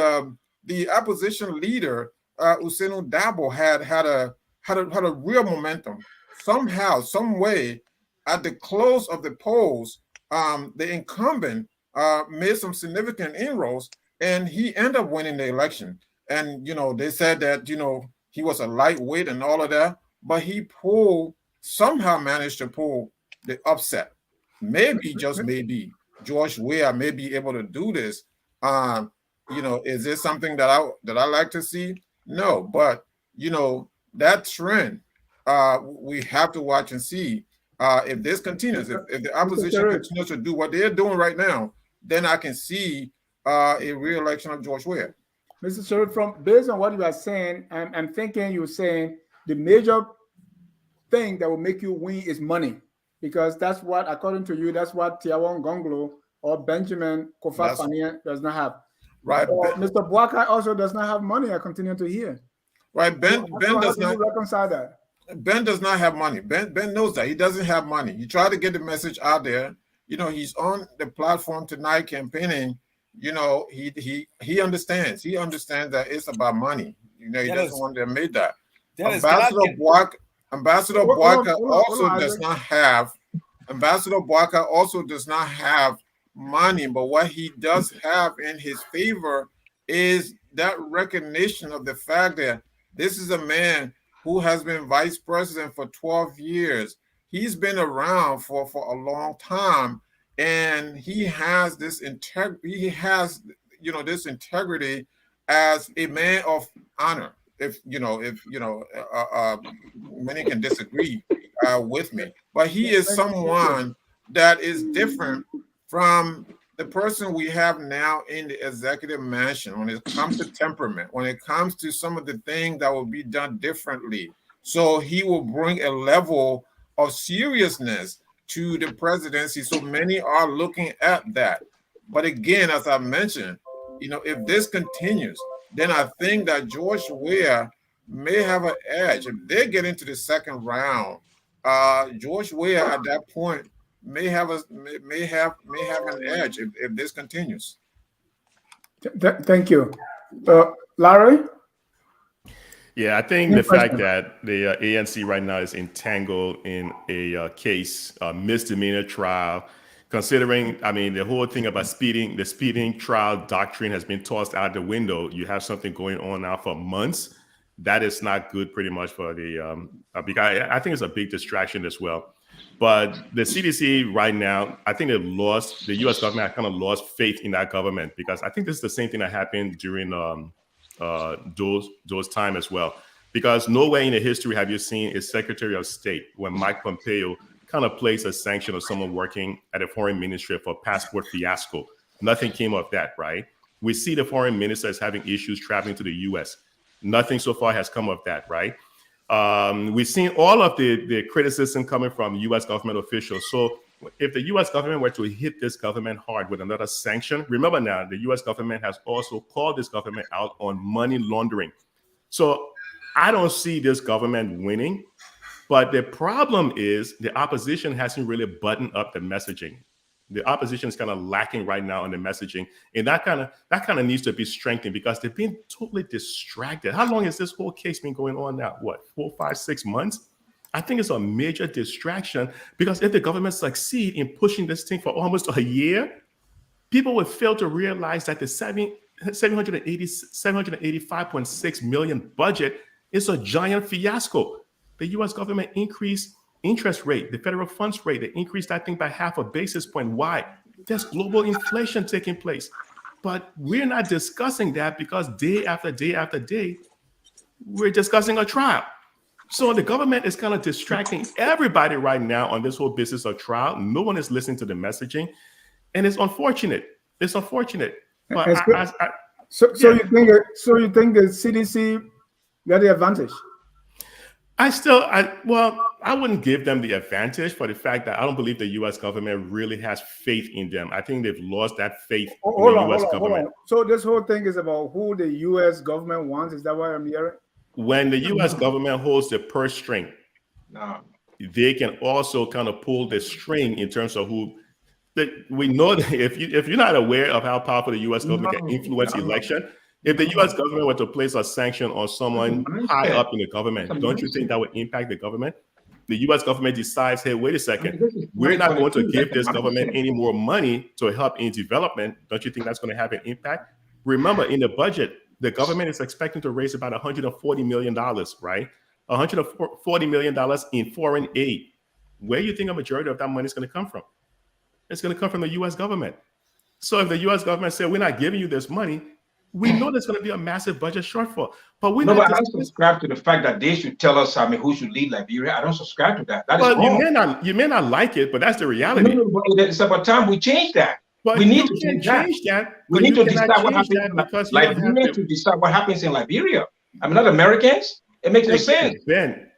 the opposition leader, Usainu Dabo, had a real momentum. Somehow, some way, at the close of the polls, the incumbent made some significant inroads, and he ended up winning the election. And, they said that, he was a lightweight and all of that, but he somehow managed to pull the upset. Maybe, just maybe, George Weah may be able to do this. Is this something that I like to see? No, but, that trend, we have to watch and see. If this continues, if the opposition continues to do what they're doing right now, then I can see a re-election of George Weah. Mr. Sherif, based on what you are saying, I'm thinking you're saying the major thing that will make you win is money, because that's what, according to you, that's what Tiawan Gongolo or Benjamin Kofa Pania does not have. Right. Mr. Boaka also does not have money. I continue to hear. Right. Ben does not reconcile that. Ben does not have money. Ben knows that. He doesn't have money. He tried to get the message out there. He's on the platform tonight campaigning. He understands. He understands that it's about money. He doesn't want to admit that. Ambassador Boaka also does not have money, but what he does have in his favor is that recognition of the fact that this is a man who has been vice president for 12 years. He's been around for a long time, and he has this integrity as a man of honor. If many can disagree with me, but he is someone that is different from the person we have now in the executive mansion when it comes to temperament, when it comes to some of the things that will be done differently. So he will bring a level of seriousness to the presidency. So many are looking at that. But again, as I mentioned, if this continues, then I think that George Weah may have an edge. If they get into the second round, George Weah at that point may have an edge if this continues. Thank you. Larry? Yeah, I think the fact that the ANC right now is entangled in a case, misdemeanor trial, considering, the whole thing about the speeding trial doctrine has been tossed out the window. You have something going on now for months. That is not good pretty much for the, because I think it's a big distraction as well. But the CDC right now, I think the US government kind of lost faith in that government, because I think this is the same thing that happened during those time as well. Because nowhere in the history have you seen a Secretary of State, when Mike Pompeo kind of placed a sanction of someone working at a foreign ministry for passport fiasco. Nothing came of that, right? We see the foreign ministers having issues traveling to the US. Nothing so far has come of that, right? We've seen all of the criticism coming from U.S. government officials. So if the U.S. government were to hit this government hard with another sanction, remember now, the U.S. government has also called this government out on money laundering. So I don't see this government winning. But the problem is the opposition hasn't really buttoned up the messaging. The opposition is kind of lacking right now on the messaging, and that kind of needs to be strengthened because they've been totally distracted. How long has this whole case been going on now? What, 4, 5, 6 months? I think it's a major distraction because if the government succeed in pushing this thing for almost a year, people would fail to realize that the 785.6 million budget is a giant fiasco. The U.S. government increased interest rate, the federal funds rate. They increased that thing by 0.5 basis point. Why? There's global inflation taking place. But we're not discussing that because day after day after day, we're discussing a trial. So the government is kind of distracting everybody right now on this whole business of trial. No one is listening to the messaging. And it's unfortunate. It's unfortunate. But so you think the CDC got the advantage? I wouldn't give them the advantage for the fact that I don't believe the U.S. government really has faith in them. I think they've lost that faith in the U.S. government. So this whole thing is about who the U.S. government wants. Is that what I'm hearing? When the U.S. government holds the purse string, they can also kind of pull the string in terms of who. We know that if you're not aware of how powerful the U.S. government can influence election. If the U.S. government were to place a sanction on someone high up in the government, don't you think that would impact the government? The U.S. government decides, hey, wait a second, we're not going to give this government any more money to help in development. Don't you think that's going to have an impact? Remember, in the budget, the government is expecting to raise about $140 million, right? $140 million in foreign aid. Where do you think a majority of that money is going to come from? It's going to come from the U.S. government. So if the U.S. government said, we're not giving you this money, we know there's going to be a massive budget shortfall. But I don't subscribe to the fact that they should tell us, who should lead Liberia. I don't subscribe to that. That is wrong. You may not like it, but that's the reality. But it's about time we change that. But we need to change that. We need to decide what happens in Liberia to decide what happens in Liberia. Not Americans. It makes no sense. Ben,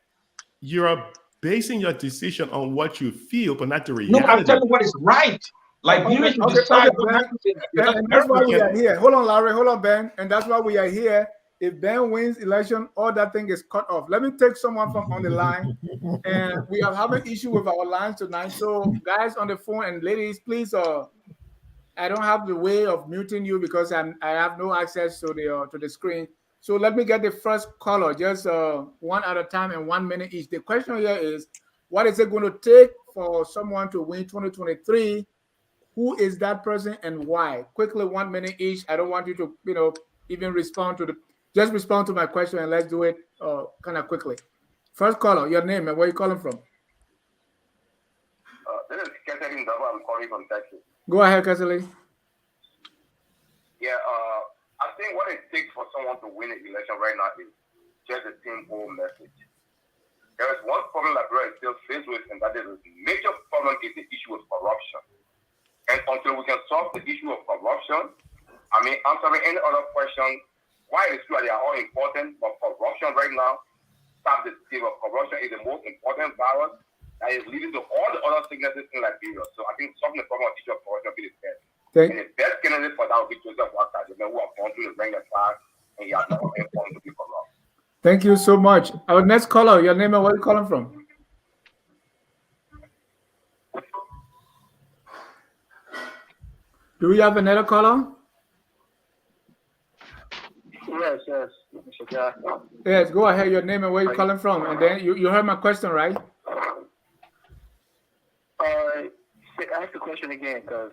you're basing your decision on what you feel, but not the reality. No, I'm telling you what is right. Liberia should decide what happens in Liberia. That's why we are here. Hold on, Larry. Hold on, Ben. And that's why we are here. If Ben wins election, all that thing is cut off. Let me take someone from on the line. And we are having issue with our lines tonight. So guys on the phone and ladies, please, I don't have the way of muting you because I have no access to the screen. So let me get the first caller, just one at a time and 1 minute each. The question here is, what is it going to take for someone to win 2023? Who is that person and why? Quickly, 1 minute each. I don't want you to, even respond to just respond to my question and let's do it kind of quickly. First caller, your name and where you calling from? This is Catherine Daba. I'm calling from Texas. Go ahead, Catherine. Yeah, I think what it takes for someone to win an election right now is just a simple message. There is one problem Liberia is still faced with, and that is a major problem is the issue of corruption. And until we can solve the issue of corruption, answering any other question, why it is true that they are all important, but corruption right now, stop the state of corruption is the most important virus that is leading to all the other sicknesses in Liberia. So I think solving the problem of issue of corruption will be the best. And the best candidate for that will be Joseph Walker, the man who have gone through the rank and file, and he has never been found to be corrupt. Thank you so much. Our next caller, your name and where you calling from? Do we have another caller? Yes. Yes, go ahead. Your name and where you calling from, and then you heard my question, right? Ask the question again, because.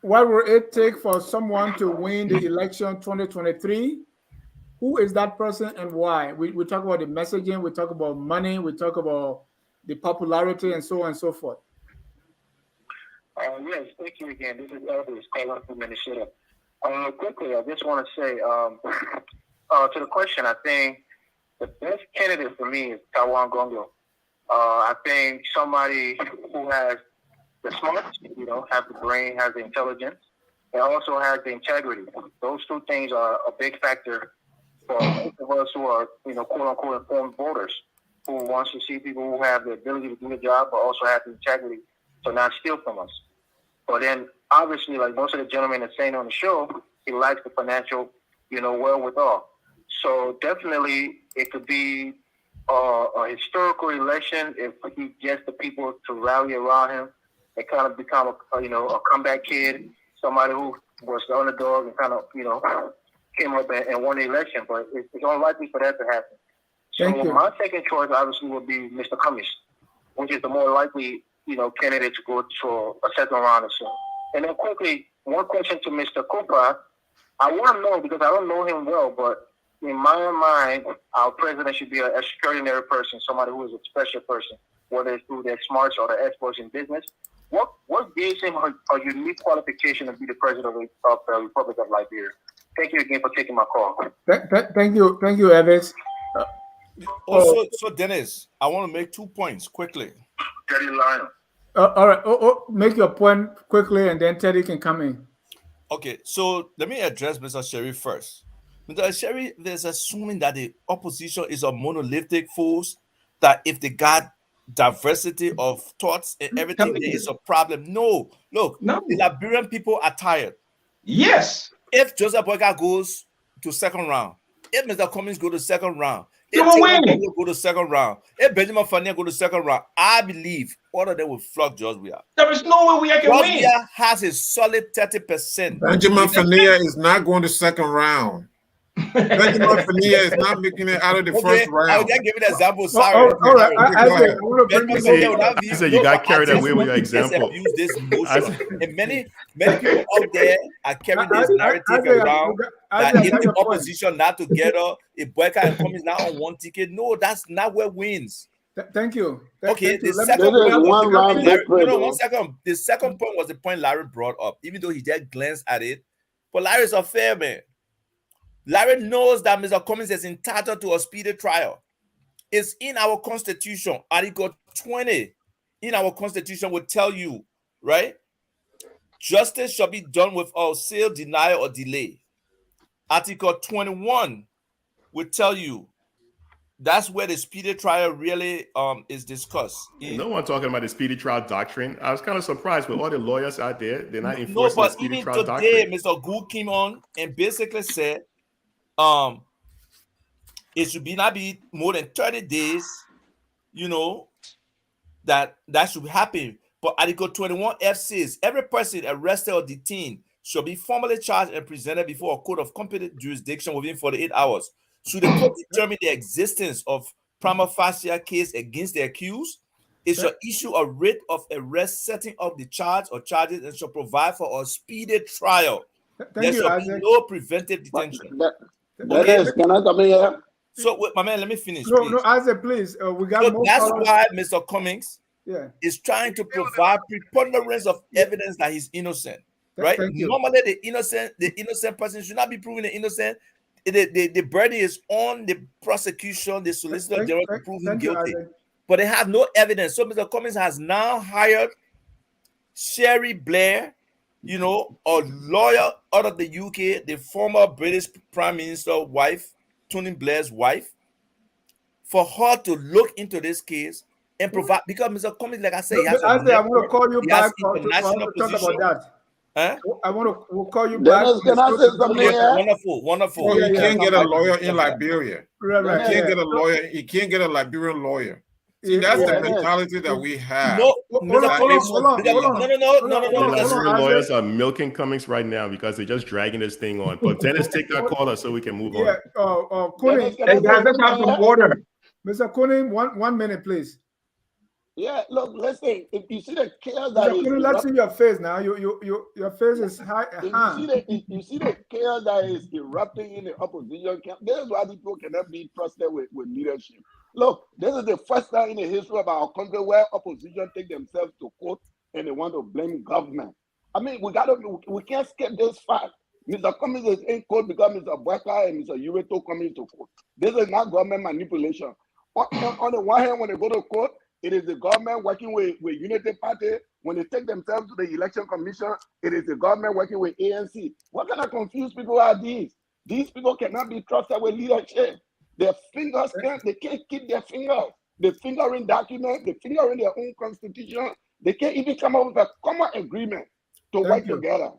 What will it take for someone to win the election 2023? Who is that person and why? We talk about the messaging, we talk about money, we talk about the popularity and so on and so forth. Yes, thank you again. This is Elvis calling from Minnesota. Quickly, I just want to say to the question, I think the best candidate for me is Tawan Gongo. I think somebody who has the smarts, has the brain, has the intelligence, and also has the integrity. Those two things are a big factor for most of us who are, quote unquote informed voters, who wants to see people who have the ability to do the job, but also have the integrity to not steal from us. But then, obviously, like most of the gentlemen are saying on the show, he lacks the financial, wherewithal. So definitely, it could be a historical election if he gets the people to rally around him and kind of become a comeback kid, somebody who was the underdog and kind of came up and won the election. But it's unlikely for that to happen. Thank So you. my second choice obviously would be Mr. Kunney, which is the more likely candidate to go to a second round or so. And then quickly, one question to Mr. Cooper. I want to know, because I don't know him well, but in my mind, our president should be an extraordinary person, somebody who is a special person, whether it's through their smarts or their experts in business. What gives him a unique qualification to be the president of the Republic of Liberia? Thank you again for taking my call. Thank you, Evans. So Dennis, I want to make 2 points quickly. Teddy Lyon. All right. Make your point quickly, and then Teddy can come in. Okay, so let me address Mr. Sherif first. Mr. Sherif, there's assuming that the opposition is a monolithic force, that if they got diversity of thoughts and everything, there is a problem. No, look, the Liberian people are tired. Yes. If Joseph Boyka goes to second round, if Mr. Cummings go to second round, You if will Taylor win. go to second round, if Benjamin Fania go to second round, I believe all of them will flock George Weah. There is no way we can George win. Weah has a solid 30%. Benjamin Fania is not going to second round. Benjamin Fania is not making it out of the first round. I will just give you an example. Sorry. All right. I want to bring I said you got carried away with your example. Use this notion. And many people out there are carrying this narrative around that if the opposition not together, if Boyka and Cummings now on one ticket, no, that's not where wins. Thank you. Okay, the Let second me- point one round was one second. The second point was the point Larry brought up, even though he just glanced at it. But Larry's a fair man. Larry knows that Mr. Cummings is entitled to a speedy trial. It's in our constitution. Article 20 in our constitution will tell you, right? Justice shall be done without sale, denial, or delay. Article 21 will tell you that's where the speedy trial really is discussed. No one talking about the speedy trial doctrine. I was kind of surprised with all the lawyers out there. They're not No, enforcing the but speedy even trial today, doctrine. Mr. Gould came on and basically said, it should not be more than 30 days, that should happen. But Article 21F says every person arrested or detained shall be formally charged and presented before a court of competent jurisdiction within 48 hours. Should the court determine the existence of prima facie case against the accused, it shall issue a writ of arrest setting up the charge or charges and shall provide for a speedy trial. There shall be no preventive detention. Dennis, can I come in here? So, wait, my man, let me finish. No, Isaac, please. We got So more that's callers. why Mr. Cummings Yeah. is trying to provide preponderance of evidence that he's innocent. Right? Thank you. Normally, the innocent person should not be proven innocent. The burden is on the prosecution, the solicitor general to prove him guilty. But they have no evidence. So Mr. Cummings has now hired Sherry Blair, a lawyer out of the UK, the former British Prime Minister wife, Tony Blair's wife, for her to look into this case and provide, because Mr. Cummings, like I said, he has I want to call you back to talk position. about that. Huh? We'll call you back. Dennis, can I say something here? Wonderful. Well, you can't get a lawyer in Liberia. Right. You can't get a lawyer. You can't get a Liberian lawyer. See, that's the mentality that we have. No, Hold on. no. Lawyers are milking Cummings right now because they're just dragging this thing on. But Dennis, take that caller so we can move on. Kunney, Hey guys, let's have some order. Mr. Kunney, one minute, please. Yeah, look, listen. If you see the chaos that Mr. is, Kunney, let's see your face now. Your face is high. if you see the chaos that is erupting in the opposition camp, this is why people cannot be trusted with leadership. Look, this is the first time in the history of our country where opposition take themselves to court and they want to blame government. I mean, we can't skip this fact. Mr. Cummings is in court because Mr. Boyka and Mr. Ureto coming to court. This is not government manipulation. On the one hand, when they go to court, it is the government working with Unity Party. When they take themselves to the Election Commission, it is the government working with ANC. What kind of confused people are these? These people cannot be trusted with leadership. Their fingers they can't keep their fingers. The fingering document, the fingering their own constitution. They can't even come up with a common agreement to work together.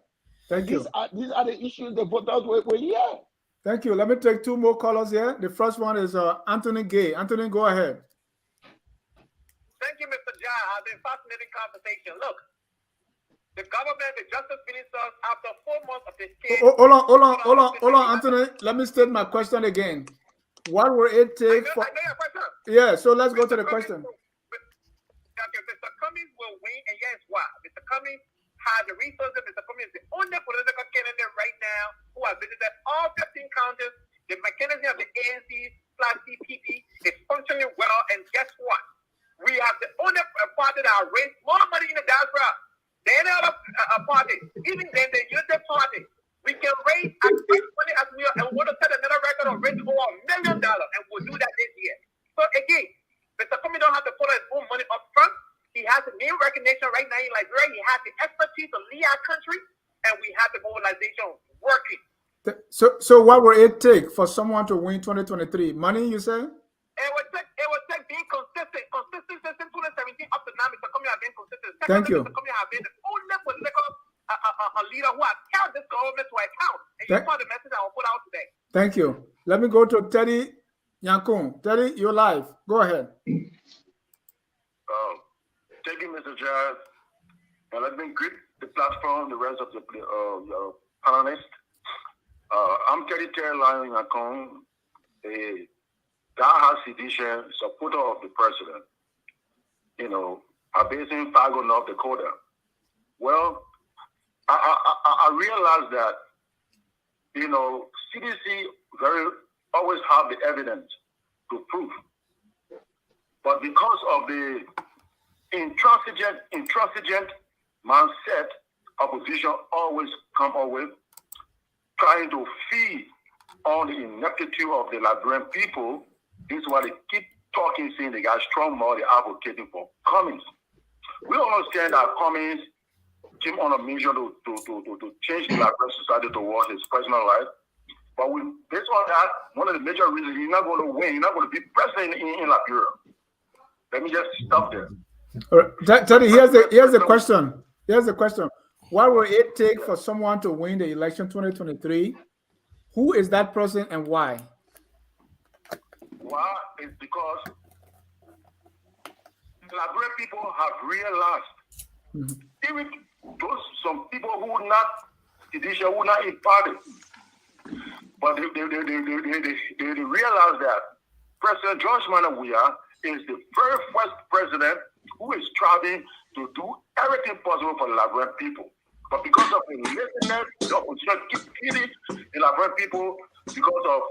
Thank you. These are the issues the voters were here. Thank you. Let me take two more callers here. The first one is Anthony Gay. Anthony, go ahead. Thank you, Mr. Jai. It's been a fascinating conversation. Look, the government, the justice ministers, after 4 months of this case. Hold on, Anthony. Let me state my question again. What will it take for? I know your question. Yeah, so let's go to the question. Okay, Mr. Cummings will win, and yes, why? Mr. Cummings has the resources. Mr. Cummings is the only political candidate right now who has visited all 15 counties. The mechanism of the ANC/CPP is functioning well, and guess what? We have the only party that has raised more money in the diaspora than any other party, even than the Unity Party. We can raise as much money as we are, and we want to set another record of raising over $1 million, and we'll do that this year. So again, Mr. Cummings don't have to put his own money up front. He has the name recognition right now in Liberia. He has the expertise to lead our country, and we have the mobilization working. So what will it take for someone to win 2023? Money, you say? It would take being consistent. Consistency since 2017 up to now, Mr. Cummings has been consistent. Thank you. Mr. Cummings has been the only political a leader who has held this government to account. And you saw the message I will put out today. Thank you. Let me go to Teddy Yankun. Teddy, you're live. Go ahead. Thank you, Mr. Jazz. And let me greet the platform, the rest of the panelists. I'm Teddy Lion Yankun, a diehard sedition supporter of the president. You know, I'm based in Fargo, North Dakota. Well, I realized that, you know, CDC always have the evidence to prove. But because of the intransigent mindset opposition always come up with, trying to feed on the ineptitude of the Liberian people, this is why they keep talking, saying they got strong more, they're advocating for Cummings. We understand that Cummings came on a mission to change the Liberian society towards his personal life. But based on that, one of the major reasons he's not going to win, he's not going to be president in Liberia. Let me just stop there. All right. Teddy, here's the question. Here's the question. What will it take for someone to win the election 2023? Who is that person and why? Why? It's because the Liberian people have realized, even some people who would not judicial, who not in party, but they realize that President George Manawia is the very first president who is striving to do everything possible for the Liberian people. But because of the laziness, the opposition keep feeding the Liberian people because of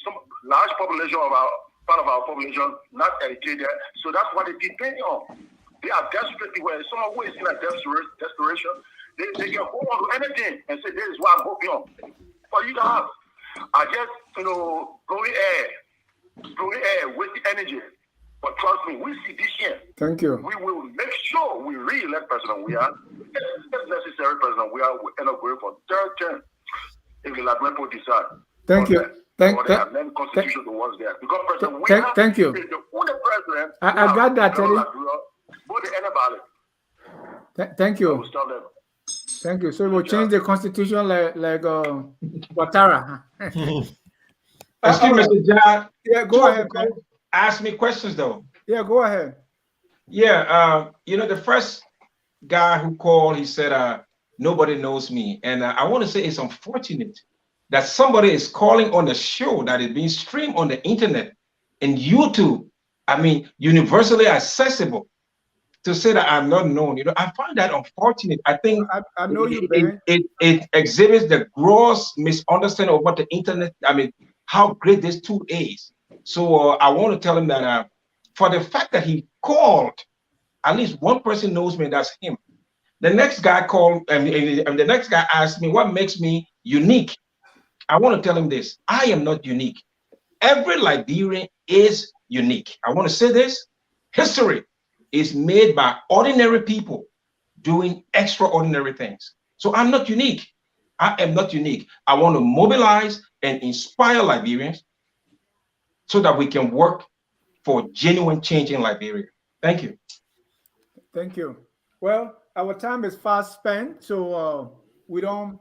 some large population of part of our population not educated. So that's what they depend on. They are desperate. Where someone who is in a desperation, they can hold on to anything and say, this is what I'm hoping on. For you to have, I just, blowing air, wasting energy. But trust me, we see this year. Thank you. We will make sure we re-elect President Weah. If necessary, President Weah will end up going for third term if the Liberian people decide. Thank you. Thank you. Constitution towards that. Because President Weah thank you. is the only president. I got that, Teddy. Thank you. Thank you. So we'll change the constitution like Ouattara. Excuse me, Mr. John. Yeah, go ahead. Ask me questions though. Yeah, go ahead. Yeah, the first guy who called, he said, nobody knows me. And I want to say it's unfortunate that somebody is calling on a show that is being streamed on the internet and YouTube. I mean, universally accessible, to say that I'm not known. I find that unfortunate. I think I know it exhibits the gross misunderstanding of what the internet, how great this tool is. So I want to tell him that for the fact that he called, at least one person knows me, that's him. The next guy called, and the next guy asked me, what makes me unique? I want to tell him this. I am not unique. Every Liberian is unique. I want to say this. History is made by ordinary people doing extraordinary things. So I'm not unique. I am not unique. I want to mobilize and inspire Liberians so that we can work for genuine change in Liberia. Thank you. Thank you. Well, our time is fast spent, so we don't.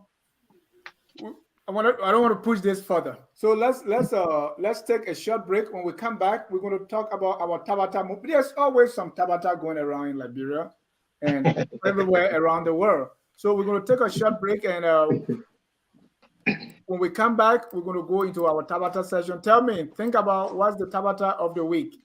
I don't want to push this further. So let's take a short break. When we come back, we're going to talk about our Tabata movement. There's always some Tabata going around in Liberia and everywhere around the world. So we're going to take a short break, and when we come back, we're going to go into our Tabata session. Tell me, think about what's the Tabata of the week.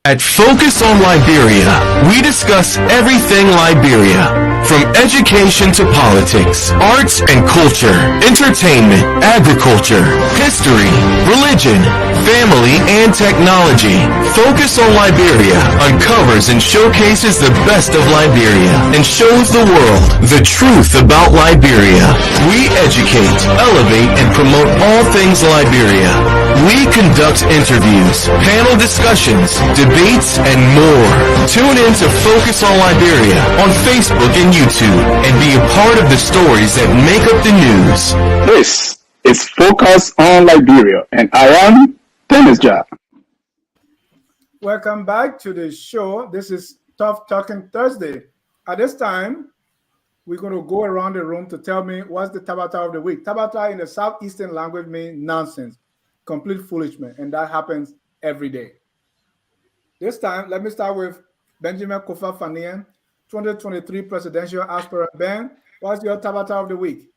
At Focus on Liberia, we discuss everything Liberia, from education to politics, arts and culture, entertainment, agriculture, history, religion, family, and technology. Focus on Liberia uncovers and showcases the best of Liberia and shows the world the truth about Liberia. We educate, elevate, and promote all things Liberia. We conduct interviews, panel discussions, debates, and more. Tune in to Focus on Liberia on Facebook and YouTube and be a part of the stories that make up the news. This is Focus on Liberia, and I am Panelists. Welcome back to the show. This is Tough Talking Thursday. At this time, we're going to go around the room to tell me what's the Tabata of the week. Tabata in the Southeastern language means nonsense, complete foolishness, and that happens every day. This time, let me start with Benjamin Kofa Fanien, 2023 presidential aspirant. Ben, what's your Tabata of the week?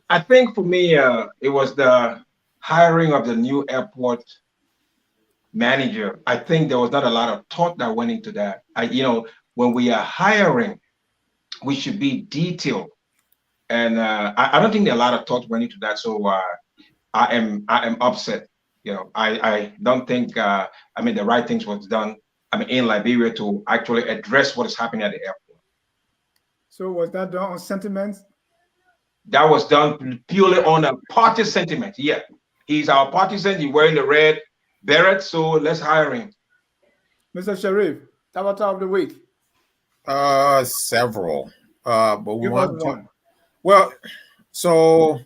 I think for me, it was the hiring of the new airport manager. I think there was not a lot of thought that went into that. When we are hiring, we should be detailed, and I don't think there a lot of thought went into that. So I am upset. I don't think the right things was done in Liberia to actually address what is happening at the airport. So was that done on sentiments? That was done purely on a party sentiment. Yeah, he's our partisan. He's wearing the red beret, so let's hire him. Mr. Sherif, Tabata of the week. Several. But we want one. Well, so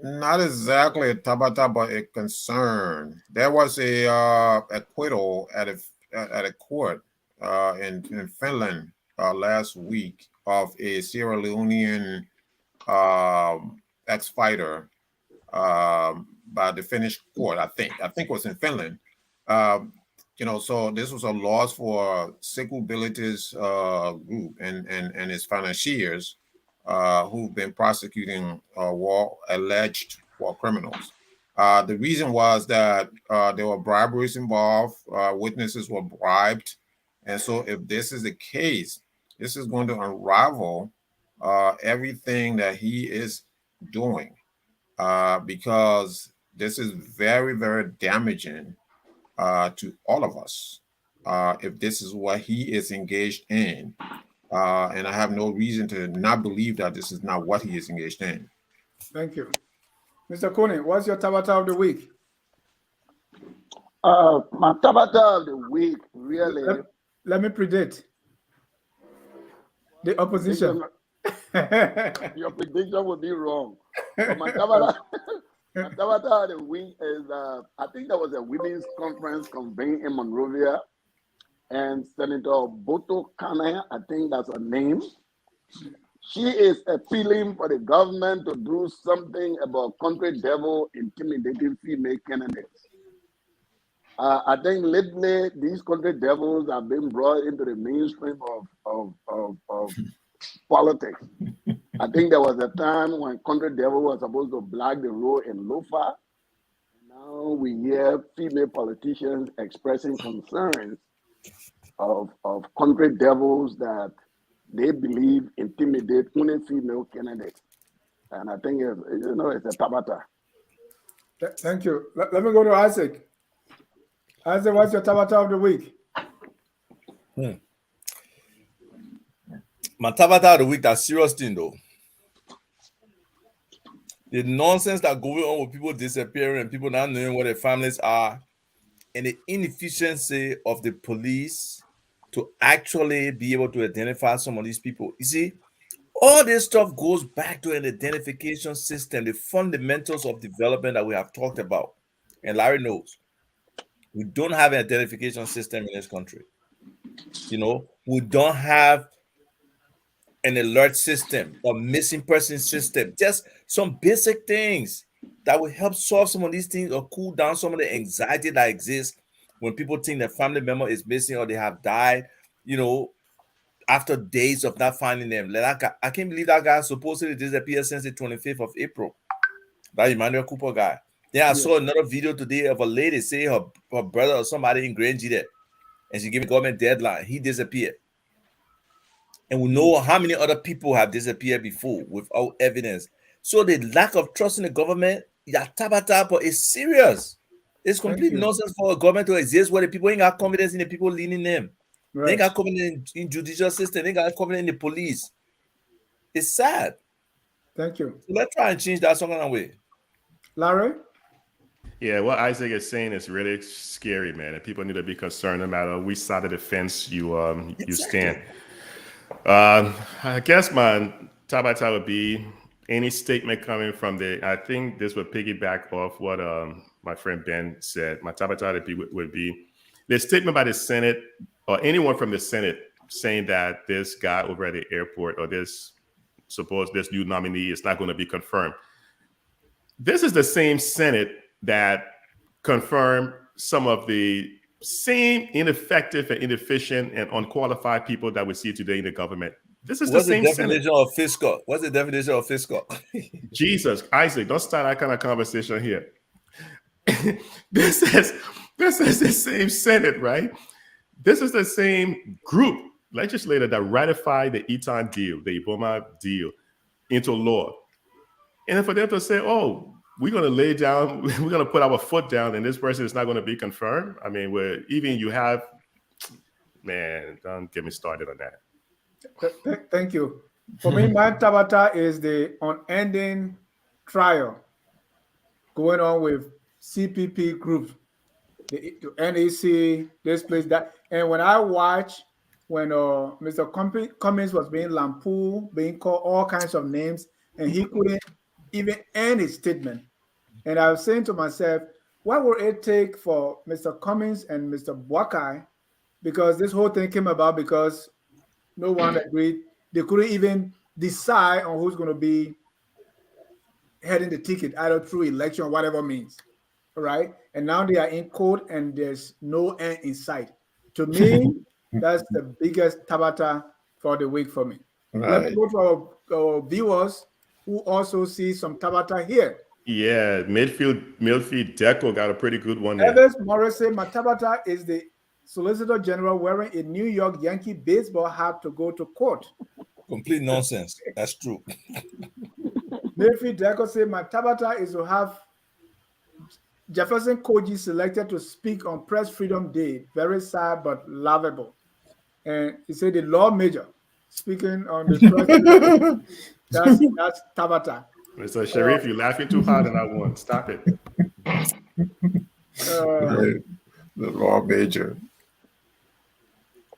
not exactly a Tabata, but a concern. There was a acquittal at a court in Finland last week of a Sierra Leonean ex-fighter by the Finnish court. I think it was in Finland. So this was a loss for Siku Bilitis group and his financiers who've been prosecuting alleged war criminals. The reason was that there were briberies involved, witnesses were bribed. And so if this is the case, this is going to unravel everything that he is doing because this is very, very damaging to all of us if this is what he is engaged in. And I have no reason to not believe that this is not what he is engaged in. Thank you. Mr. Kunney, what's your Tabata of the week? My Tabata of the week, really. Let me predict. The opposition. Your prediction would be wrong. But my Tabata of the week is, I think there was a women's conference convened in Monrovia, and Senator Boto Kunney, I think that's her name, she is appealing for the government to do something about country devil intimidating female candidates. I think lately these country devils have been brought into the mainstream of politics. I think there was a time when country devil was supposed to block the road in Lofa. Now we hear female politicians expressing concerns of country devils that they believe intimidate only female candidates. And I think it's a Tabata. Thank you. Let me go to Isaac. Isaac, what's your Tabata of the week? My Tabata of the week, that's serious thing though. The nonsense that going on with people disappearing and people not knowing where their families are, and the inefficiency of the police to actually be able to identify some of these people. You see, All this stuff goes back to an identification system, the fundamentals of development that we have talked about. And Larry knows we don't have an identification system in this country. You know, we don't have an alert system, a missing person system, just some basic things that will help solve some of these things or cool down some of the anxiety that exists when people think their family member is missing or they have died, you know, after days of not finding them. Like I can't believe that guy supposedly disappeared since the 25th of April. That Emmanuel Cooper guy. Then I saw another video today of a lady say her brother or somebody in Grand there, and she gave a government deadline. He disappeared. And we know how many other people have disappeared before without evidence. So the lack of trust in the government, is serious. It's complete nonsense for a government to exist where the people ain't got confidence in the people leading them. Right. They ain't got confidence in judicial system. They ain't got confidence in the police. It's sad. Thank you. So let's try and change that some kind of way. Larry? Yeah, what Isaac is saying is really scary, man. And people need to be concerned no matter which side of the fence you stand. I guess my tabata would be any statement coming from I think this would piggyback off what my friend Ben said. My tabata would be the statement by the Senate or anyone from the Senate saying that this guy over at the airport or this new nominee is not going to be confirmed. This is the same Senate that confirmed some of the same ineffective and inefficient and unqualified people that we see today in the government. This is the same definition of fiscal. What's the definition of fiscal? Jesus, Isaac, don't start that kind of conversation here. This is the same Senate, right? This is the same group, legislator, that ratified the Eton deal, the Iboma deal, into law. And then for them to say, oh, we're going to lay down, we're going to put our foot down, and this person is not going to be confirmed. I mean, don't get me started on that. Thank you. For me, my tabata is the unending trial going on with CPP groups, the NEC, this place, that. And when I watch, when Mr. Cummings was being lampooned, being called all kinds of names, and he couldn't even end his statement. And I was saying to myself, what would it take for Mr. Cummings and Mr. Boakai? Because this whole thing came about because no one agreed. They couldn't even decide on who's going to be heading the ticket, either through election or whatever means. All right. And now they are in court and there's no end in sight. To me, that's the biggest tabata for the week for me. Right. Let's go to our viewers who also see some tabata here. Yeah, midfield Deco got a pretty good one there. Evans Morrissey, my tabata is the Solicitor General wearing a New York Yankee baseball hat to go to court. Complete nonsense. That's true. Midfield Deco said, my tabata is to have Jefferson Koji selected to speak on Press Freedom Day. Very sad but lovable. And he said the law major speaking on the press. That's tabata. Mr. Sherif, you're laughing too hard and I won. Stop it. The law major.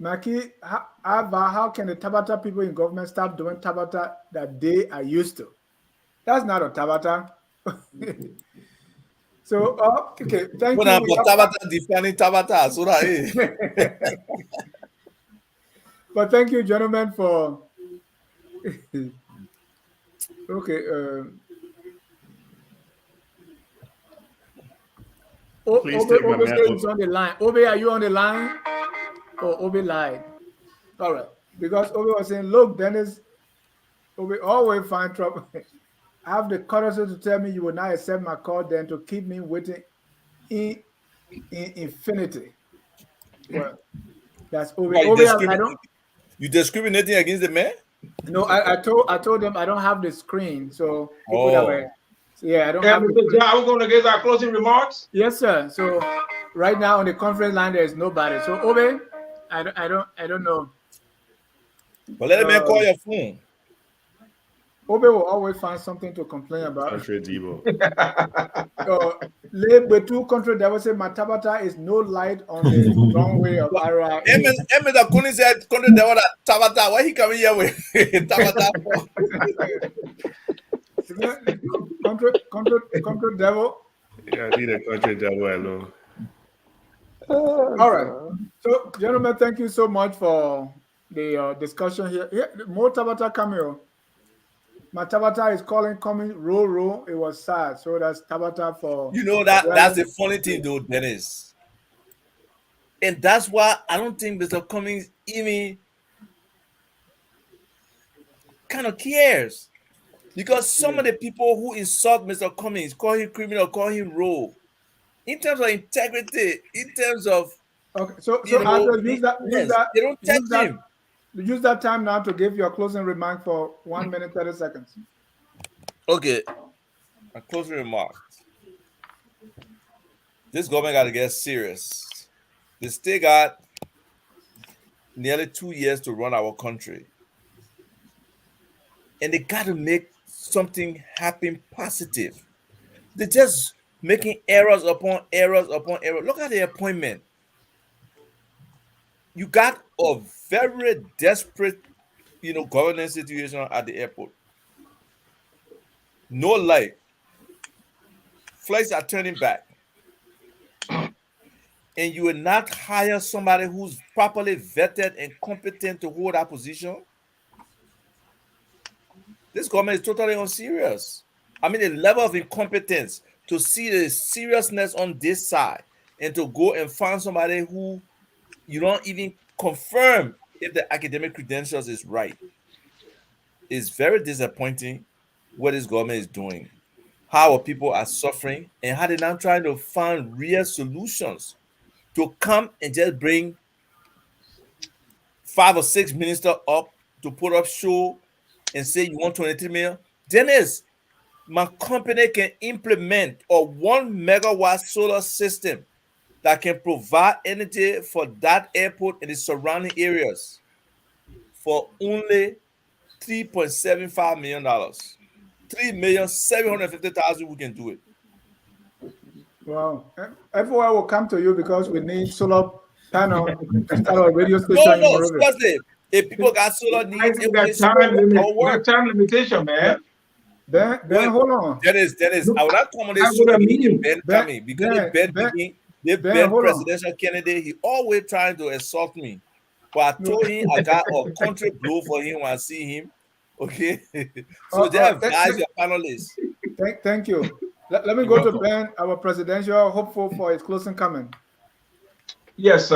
Maki, how can the tabata people in government stop doing tabata that they are used to? That's not a tabata. So, okay, thank you. Tabata defining tabata. So but thank you, gentlemen, for. Okay. Obe is on the line. Obe, are you on the line? Or Obe lied? All right. Because Obe was saying, look, Dennis, Obe always find trouble. I have the courtesy to tell me you will not accept my call, then to keep me waiting in infinity. Well, that's Obe. You discriminating against the man? No, I told them I don't have the screen, so yeah, I don't have. Are we going to get our closing remarks? Yes, sir. So right now on the conference line there is nobody. So Obe, I don't know. But let the man call your phone. Obe will always find something to complain about. Country Debo. Late with two country that was say Matabata is no light on the runway of Ira. The Kunney said country that was Tabata. Why he coming here with Tabata? Country devil. Yeah, I need a country devil alone. All right. So, gentlemen, thank you so much for the discussion here. More Tabata cameo. My Tabata is coming, row. It was sad. So that's Tabata for. You know that's the funny thing, though, Dennis. And that's why I don't think Mr. Cummings even kind of cares. Because some of the people who insult Mr. Cummings, call him criminal, call him rogue, in terms of integrity, in terms of so use that time now to give your closing remark for 1 minute 30 seconds. Okay, a closing remark. This government got to get serious. They still got nearly 2 years to run our country, and they got to make something happen positive. They're just making errors upon errors upon errors. Look at the appointment. You got a very desperate, governance situation at the airport. No light. Flights are turning back. And you will not hire somebody who's properly vetted and competent to hold that position. This government is totally unserious. I mean, the level of incompetence to see the seriousness on this side and to go and find somebody who you don't even confirm if the academic credentials is right. It's very disappointing what this government is doing, how our people are suffering, and how they're now trying to find real solutions to come and just bring 5 or 6 ministers up to put up show and say you want 23 million. Dennis, my company can implement a 1 megawatt solar system that can provide energy for that airport and the surrounding areas for only $3.75 million. $3,750,000, we can do it. Wow. Everyone will come to you because we need solar panel to start a radio station. No, seriously. If people got solar needs, it will time limitation, man. Then hold on. Dennis, I would not come on this show Ben coming because Ben presidential candidate, he always trying to assault me. But I told him I got a country blow for him when I see him. Okay. So they advise your panelists. Thank you. Let me go to Ben, our presidential hopeful for his closing comment. Yes,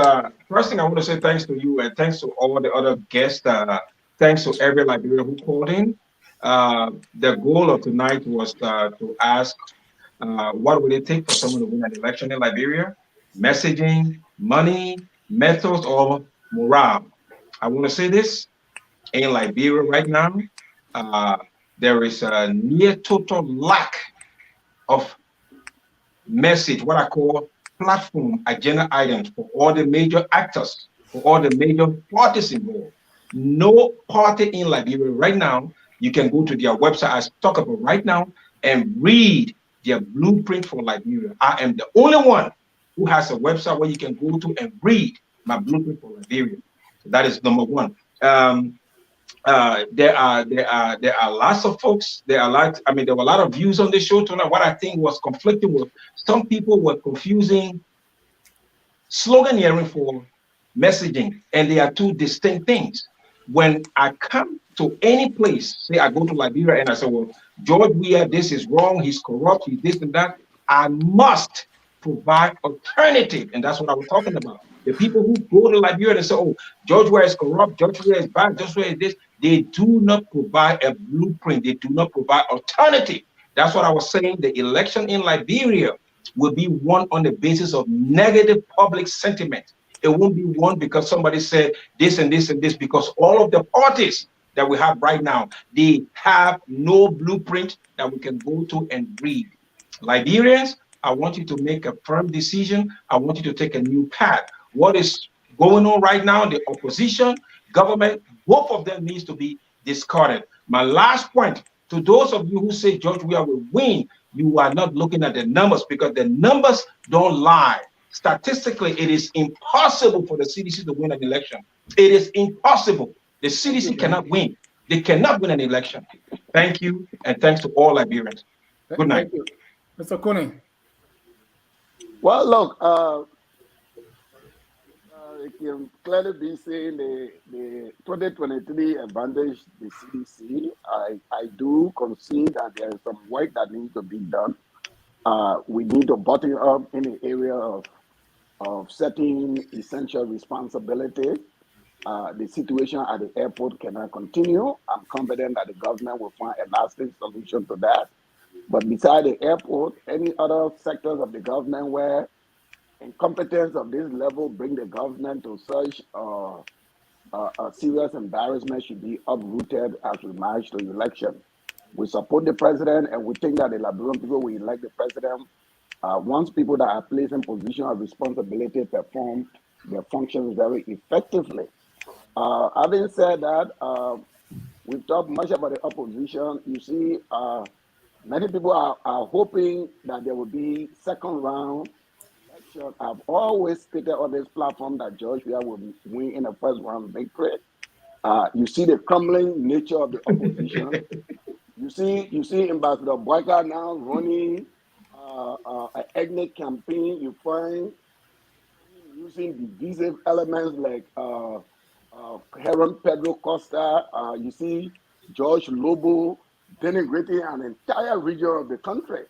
first thing I want to say thanks to you and thanks to all the other guests. Thanks to every Liberian who called in. The goal of tonight was to ask what would it take for someone to win an election in Liberia? Messaging, money, methods, or morale. I want to say this, in Liberia right now, there is a near total lack of message, what I call platform agenda items for all the major actors, for all the major parties involved. No party in Liberia right now, you can go to their website, I talk about right now, and read their blueprint for Liberia. I am the only one who has a website where you can go to and read my blueprint for Liberia. So that is number one. There are lots of folks. There were a lot of views on the show tonight. What I think was conflicting was some people were confusing sloganeering for messaging, and they are two distinct things. When I come to any place, say I go to Liberia and I say, well, George Weah, this is wrong, he's corrupt, he's this and that, I must provide alternative, and that's what I was talking about. The people who go to Liberia and say, oh, George Weah is corrupt, George Weah is bad, George Weah is this, they do not provide a blueprint, they do not provide alternative. That's what I was saying. The election in Liberia will be won on the basis of negative public sentiment. It won't be won because somebody said this and this and this, because all of the parties that we have right now, they have no blueprint that we can go to and read. Liberians, I want you to make a firm decision. I want you to take a new path. What is going on right now, the opposition, government, both of them needs to be discarded. My last point To those of you who say George Weah will win, you are not looking at the numbers because the numbers don't lie. Statistically, it is impossible for the CDC to win an election. It is impossible. The CDC cannot win. They cannot win an election. Thank you, and thanks to all Liberians. Good night. Thank you. Mr. Kunney. Well, look, it can clearly be seen the 2023 advantage the CDC. I do concede that there is some work that needs to be done. We need to button up in the area of setting essential responsibility. The situation at the airport cannot continue. I'm confident that the government will find a lasting solution to that. But beside the airport, any other sectors of the government where incompetence of this level bring the government to such a serious embarrassment should be uprooted as we march to election. We support the president, and we think that the Liberian people will elect the president once people that are placed in position of responsibility perform their functions very effectively. Having said that, we've talked much about the opposition. You see, many people are hoping that there will be second round election. I've always stated on this platform that George Weah will win in the first round victory. You see the crumbling nature of the opposition. You see Ambassador Boyka now running an ethnic campaign. You find using divisive elements like Heron Pedro Costa. You see George Lobo denigrating an entire region of the country.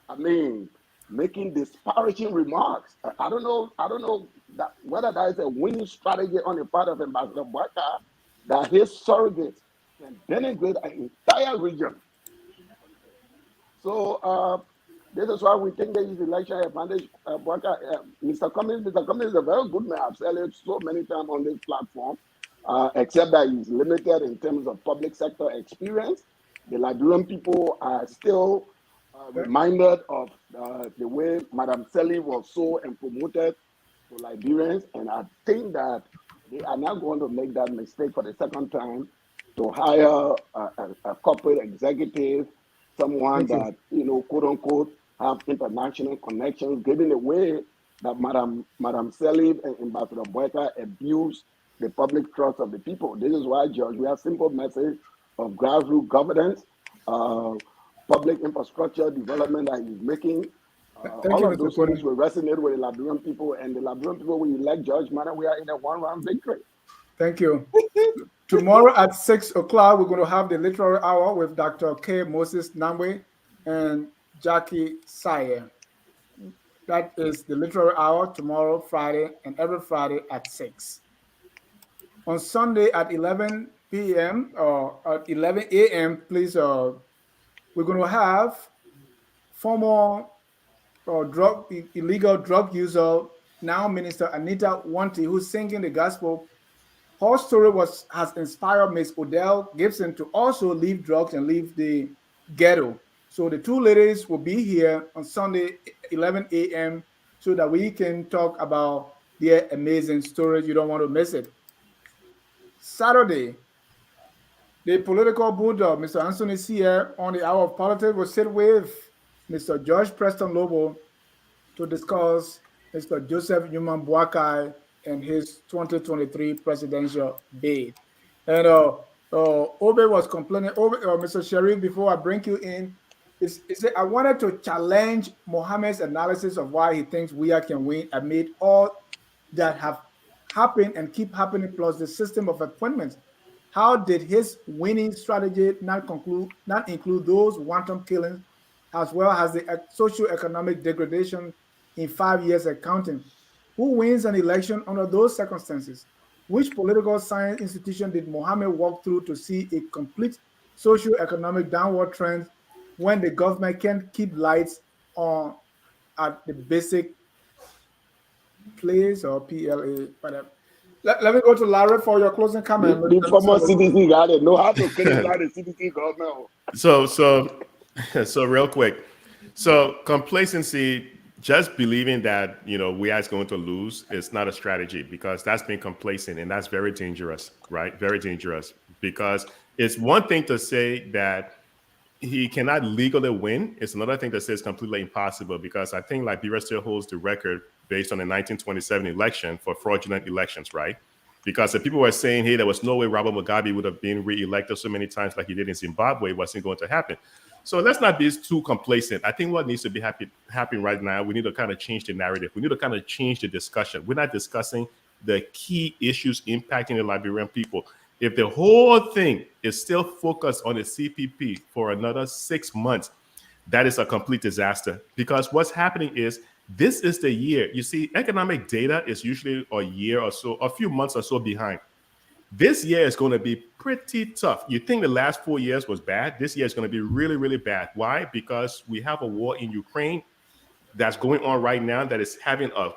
I mean, making disparaging remarks. I don't know that whether that is a winning strategy on the part of Ambassador Boyka, that his surrogates can denigrate an entire region. So this is why we think there is election advantage. Mr. Cummings is a very good man. I've said it so many times on this platform, except that he's limited in terms of public sector experience. The Liberian people are still reminded of the way Madam Sherif was so and promoted to Liberians, and I think that they are not going to make that mistake for the second time to hire a corporate executive, someone that, quote unquote, have international connections, given the way that Madam Sherif and Ambassador Boyka abused the public trust of the people. This is why, George, we have a simple message of grassroots governance, public infrastructure development that he's making. All of those things will resonate with the Liberian people, and the Liberian people will elect George Weah. We are in a one-round victory. Thank you. Tomorrow at 6 o'clock, we're going to have the literary hour with Dr. K. Moses Namwe and Jackie Sayer. That is the literary hour tomorrow, Friday, and every Friday at 6. On Sunday at 11 p.m. or at 11 a.m., please, we're going to have former illegal drug user, now Minister Anita Wanti, who's singing the gospel. Her story has inspired Miss Odell Gibson to also leave drugs and leave the ghetto. So the two ladies will be here on Sunday, 11 a.m., so that we can talk about their amazing stories. You don't want to miss it. Saturday, the political bulldog, Mr. Anthony Sear, on the Hour of Politics, will sit with Mr. George Preston Lobo to discuss Mr. Joseph Newman Boakai and his 2023 presidential bid. And Obe was complaining, Mr. Sherif, before I bring you in, I wanted to challenge Mohamed's analysis of why he thinks Weah can win amid all that have happened and keep happening, plus the system of appointments. How did his winning strategy not include those wanton killings, as well as the socio-economic degradation in 5 years accounting? Who wins an election under those circumstances? Which political science institution did Mohamed walk through to see a complete socio-economic downward trend when the government can't keep lights on at the basic place or PLA, whatever? Let me go to Larry for your closing comment. The former CDC got it. Know how to criticize the CDC government. So real quick. So complacency, just believing that, we are going to lose is not a strategy, because that's being complacent, and that's very dangerous, right? Very dangerous, because it's one thing to say that he cannot legally win is another thing that says completely impossible, because I think Liberia still holds the record based on the 1927 election for fraudulent elections, right? Because the people were saying, hey, there was no way Robert Mugabe would have been re-elected so many times like he did in Zimbabwe. It wasn't going to happen. So let's not be too complacent. I think what needs to be happening right now, we need to kind of change the narrative. We need to kind of change the discussion. We're not discussing the key issues impacting the Liberian people. If the whole thing is still focused on the CPP for another 6 months, that is a complete disaster. Because what's happening is, this is the year. You see, economic data is usually a year or so, a few months or so behind. This year is going to be pretty tough. You think the last 4 years was bad? This year is going to be really, really bad. Why? Because we have a war in Ukraine that's going on right now that is having a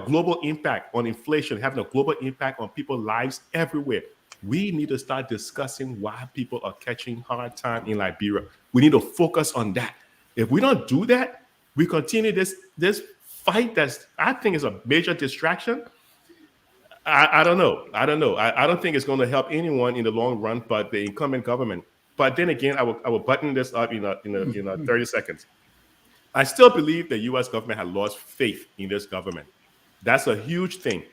global impact on inflation, having a global impact on people's lives everywhere. We need to start discussing why people are catching hard time in Liberia. We need to focus on that. If we don't do that, we continue this fight that's, I think, is a major distraction. I don't know. I don't think it's going to help anyone in the long run, but the incumbent government. But then again, I will button this up in 30 seconds. I still believe the U.S. government has lost faith in this government. That's a huge thing.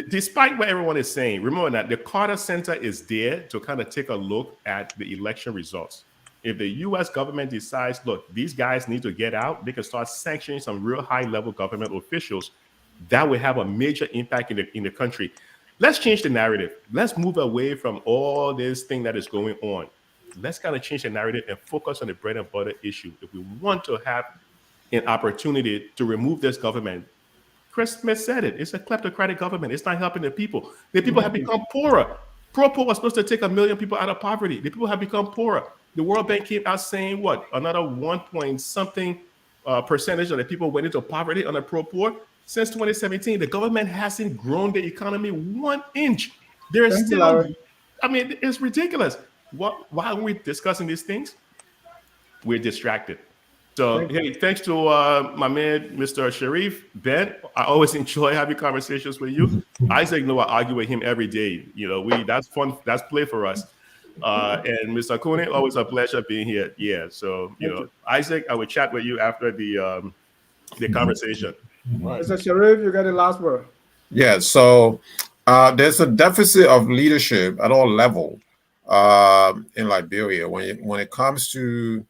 Despite what everyone is saying, remember that the Carter Center is there to kind of take a look at the election results. If the U.S. government decides, look, these guys need to get out, they can start sanctioning some real high-level government officials. That will have a major impact in the country. Let's change the narrative. Let's move away from all this thing that is going on. Let's kind of change the narrative and focus on the bread and butter issue. If we want to have an opportunity to remove this government, Chris Smith said it. It's a kleptocratic government. It's not helping the people. The people have become poorer. Pro-Poor was supposed to take 1 million people out of poverty. The people have become poorer. The World Bank came out saying what? Another 1-point-something percentage of the people went into poverty on the Pro-Poor. Since 2017, the government hasn't grown the economy 1 inch. There is still, I mean, it's ridiculous. Why are we discussing these things? We're distracted. So, hey, thanks to my man, Mr. Sherif. Ben, I always enjoy having conversations with you. Isaac, I argue with him every day. You know, that's fun. That's play for us. And Mr. Kunney, always a pleasure being here. Yeah. So, Isaac, I will chat with you after the conversation. Mr. Sherif, you got the last word. Yeah. So there's a deficit of leadership at all levels in Liberia when it comes to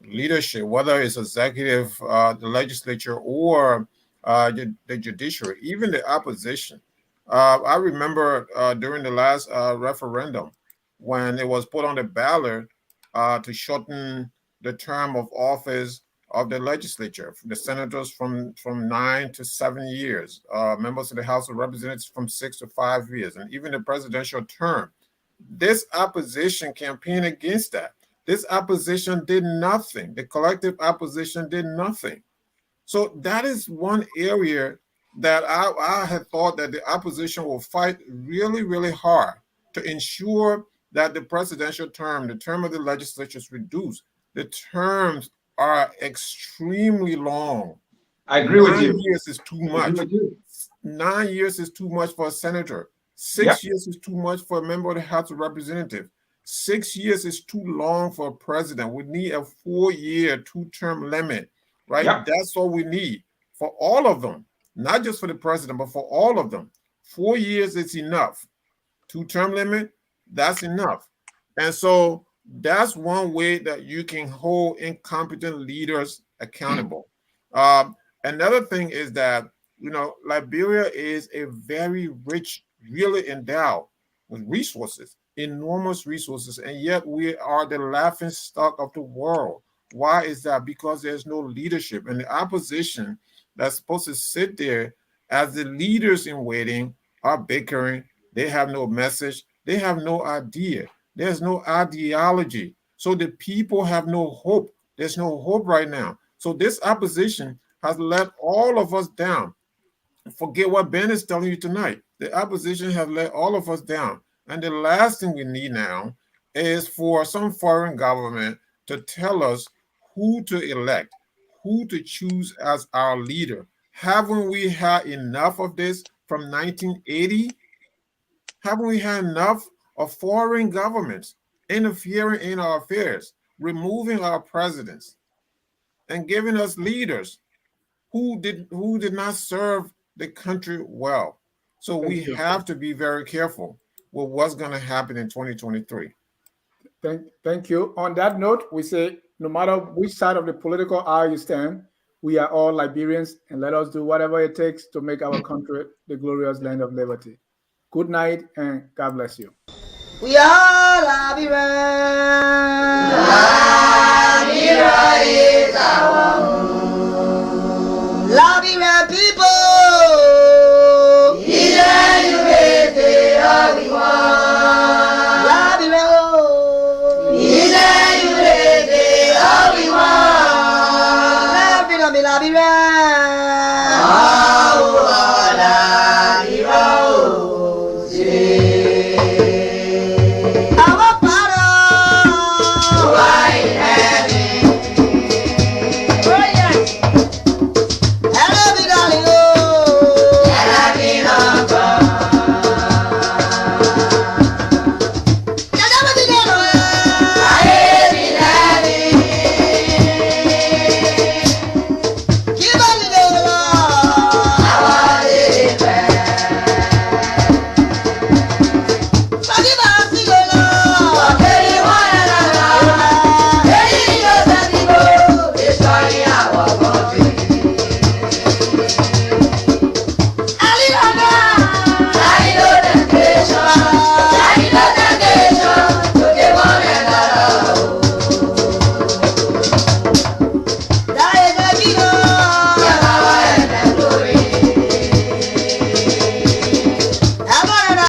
leadership, whether it's executive, the legislature, or the judiciary, even the opposition. I remember during the last referendum when it was put on the ballot to shorten the term of office of the legislature, the senators from 9 to 7 years, members of the House of Representatives from 6 to 5 years, and even the presidential term. This opposition campaigned against that. This opposition did nothing. The collective opposition did nothing. So that is one area that I had thought that the opposition will fight really, really hard to ensure that the presidential term, the term of the legislature is reduced. The terms are extremely long. I agree with you. 9 years is too much. 9 years is too much for a senator. 6 years is too much for a member of the House of Representatives. 6 years is too long for a president. We need a 4-year, 2-term limit, right? That's all we need for all of them, not just for the president, but for all of them. 4 years is enough. 2-term limit, that's enough. And so that's one way that you can hold incompetent leaders accountable. Another thing is that, Liberia is a very rich, really endowed with resources, enormous resources, and yet we are the laughing stock of the world. Why is that? Because there's no leadership, and the opposition that's supposed to sit there as the leaders in waiting are bickering. They have no message. They have no idea. There's no ideology. So the people have no hope. There's no hope right now. So this opposition has let all of us down. Forget what Ben is telling you tonight. The opposition has let all of us down. And the last thing we need now is for some foreign government to tell us who to elect, who to choose as our leader. Haven't we had enough of this from 1980? Haven't we had enough of foreign governments interfering in our affairs? removing our presidents and giving us leaders who did not serve the country well. So we have to be very careful with what's going to happen in 2023. Thank you. On that note, we say no matter which side of the political aisle you stand, we are all Liberians, and let us do whatever it takes to make our country the glorious land of liberty. Good night, and God bless you. We are Liberians. Liberia is our home. Liberian people. Liberia.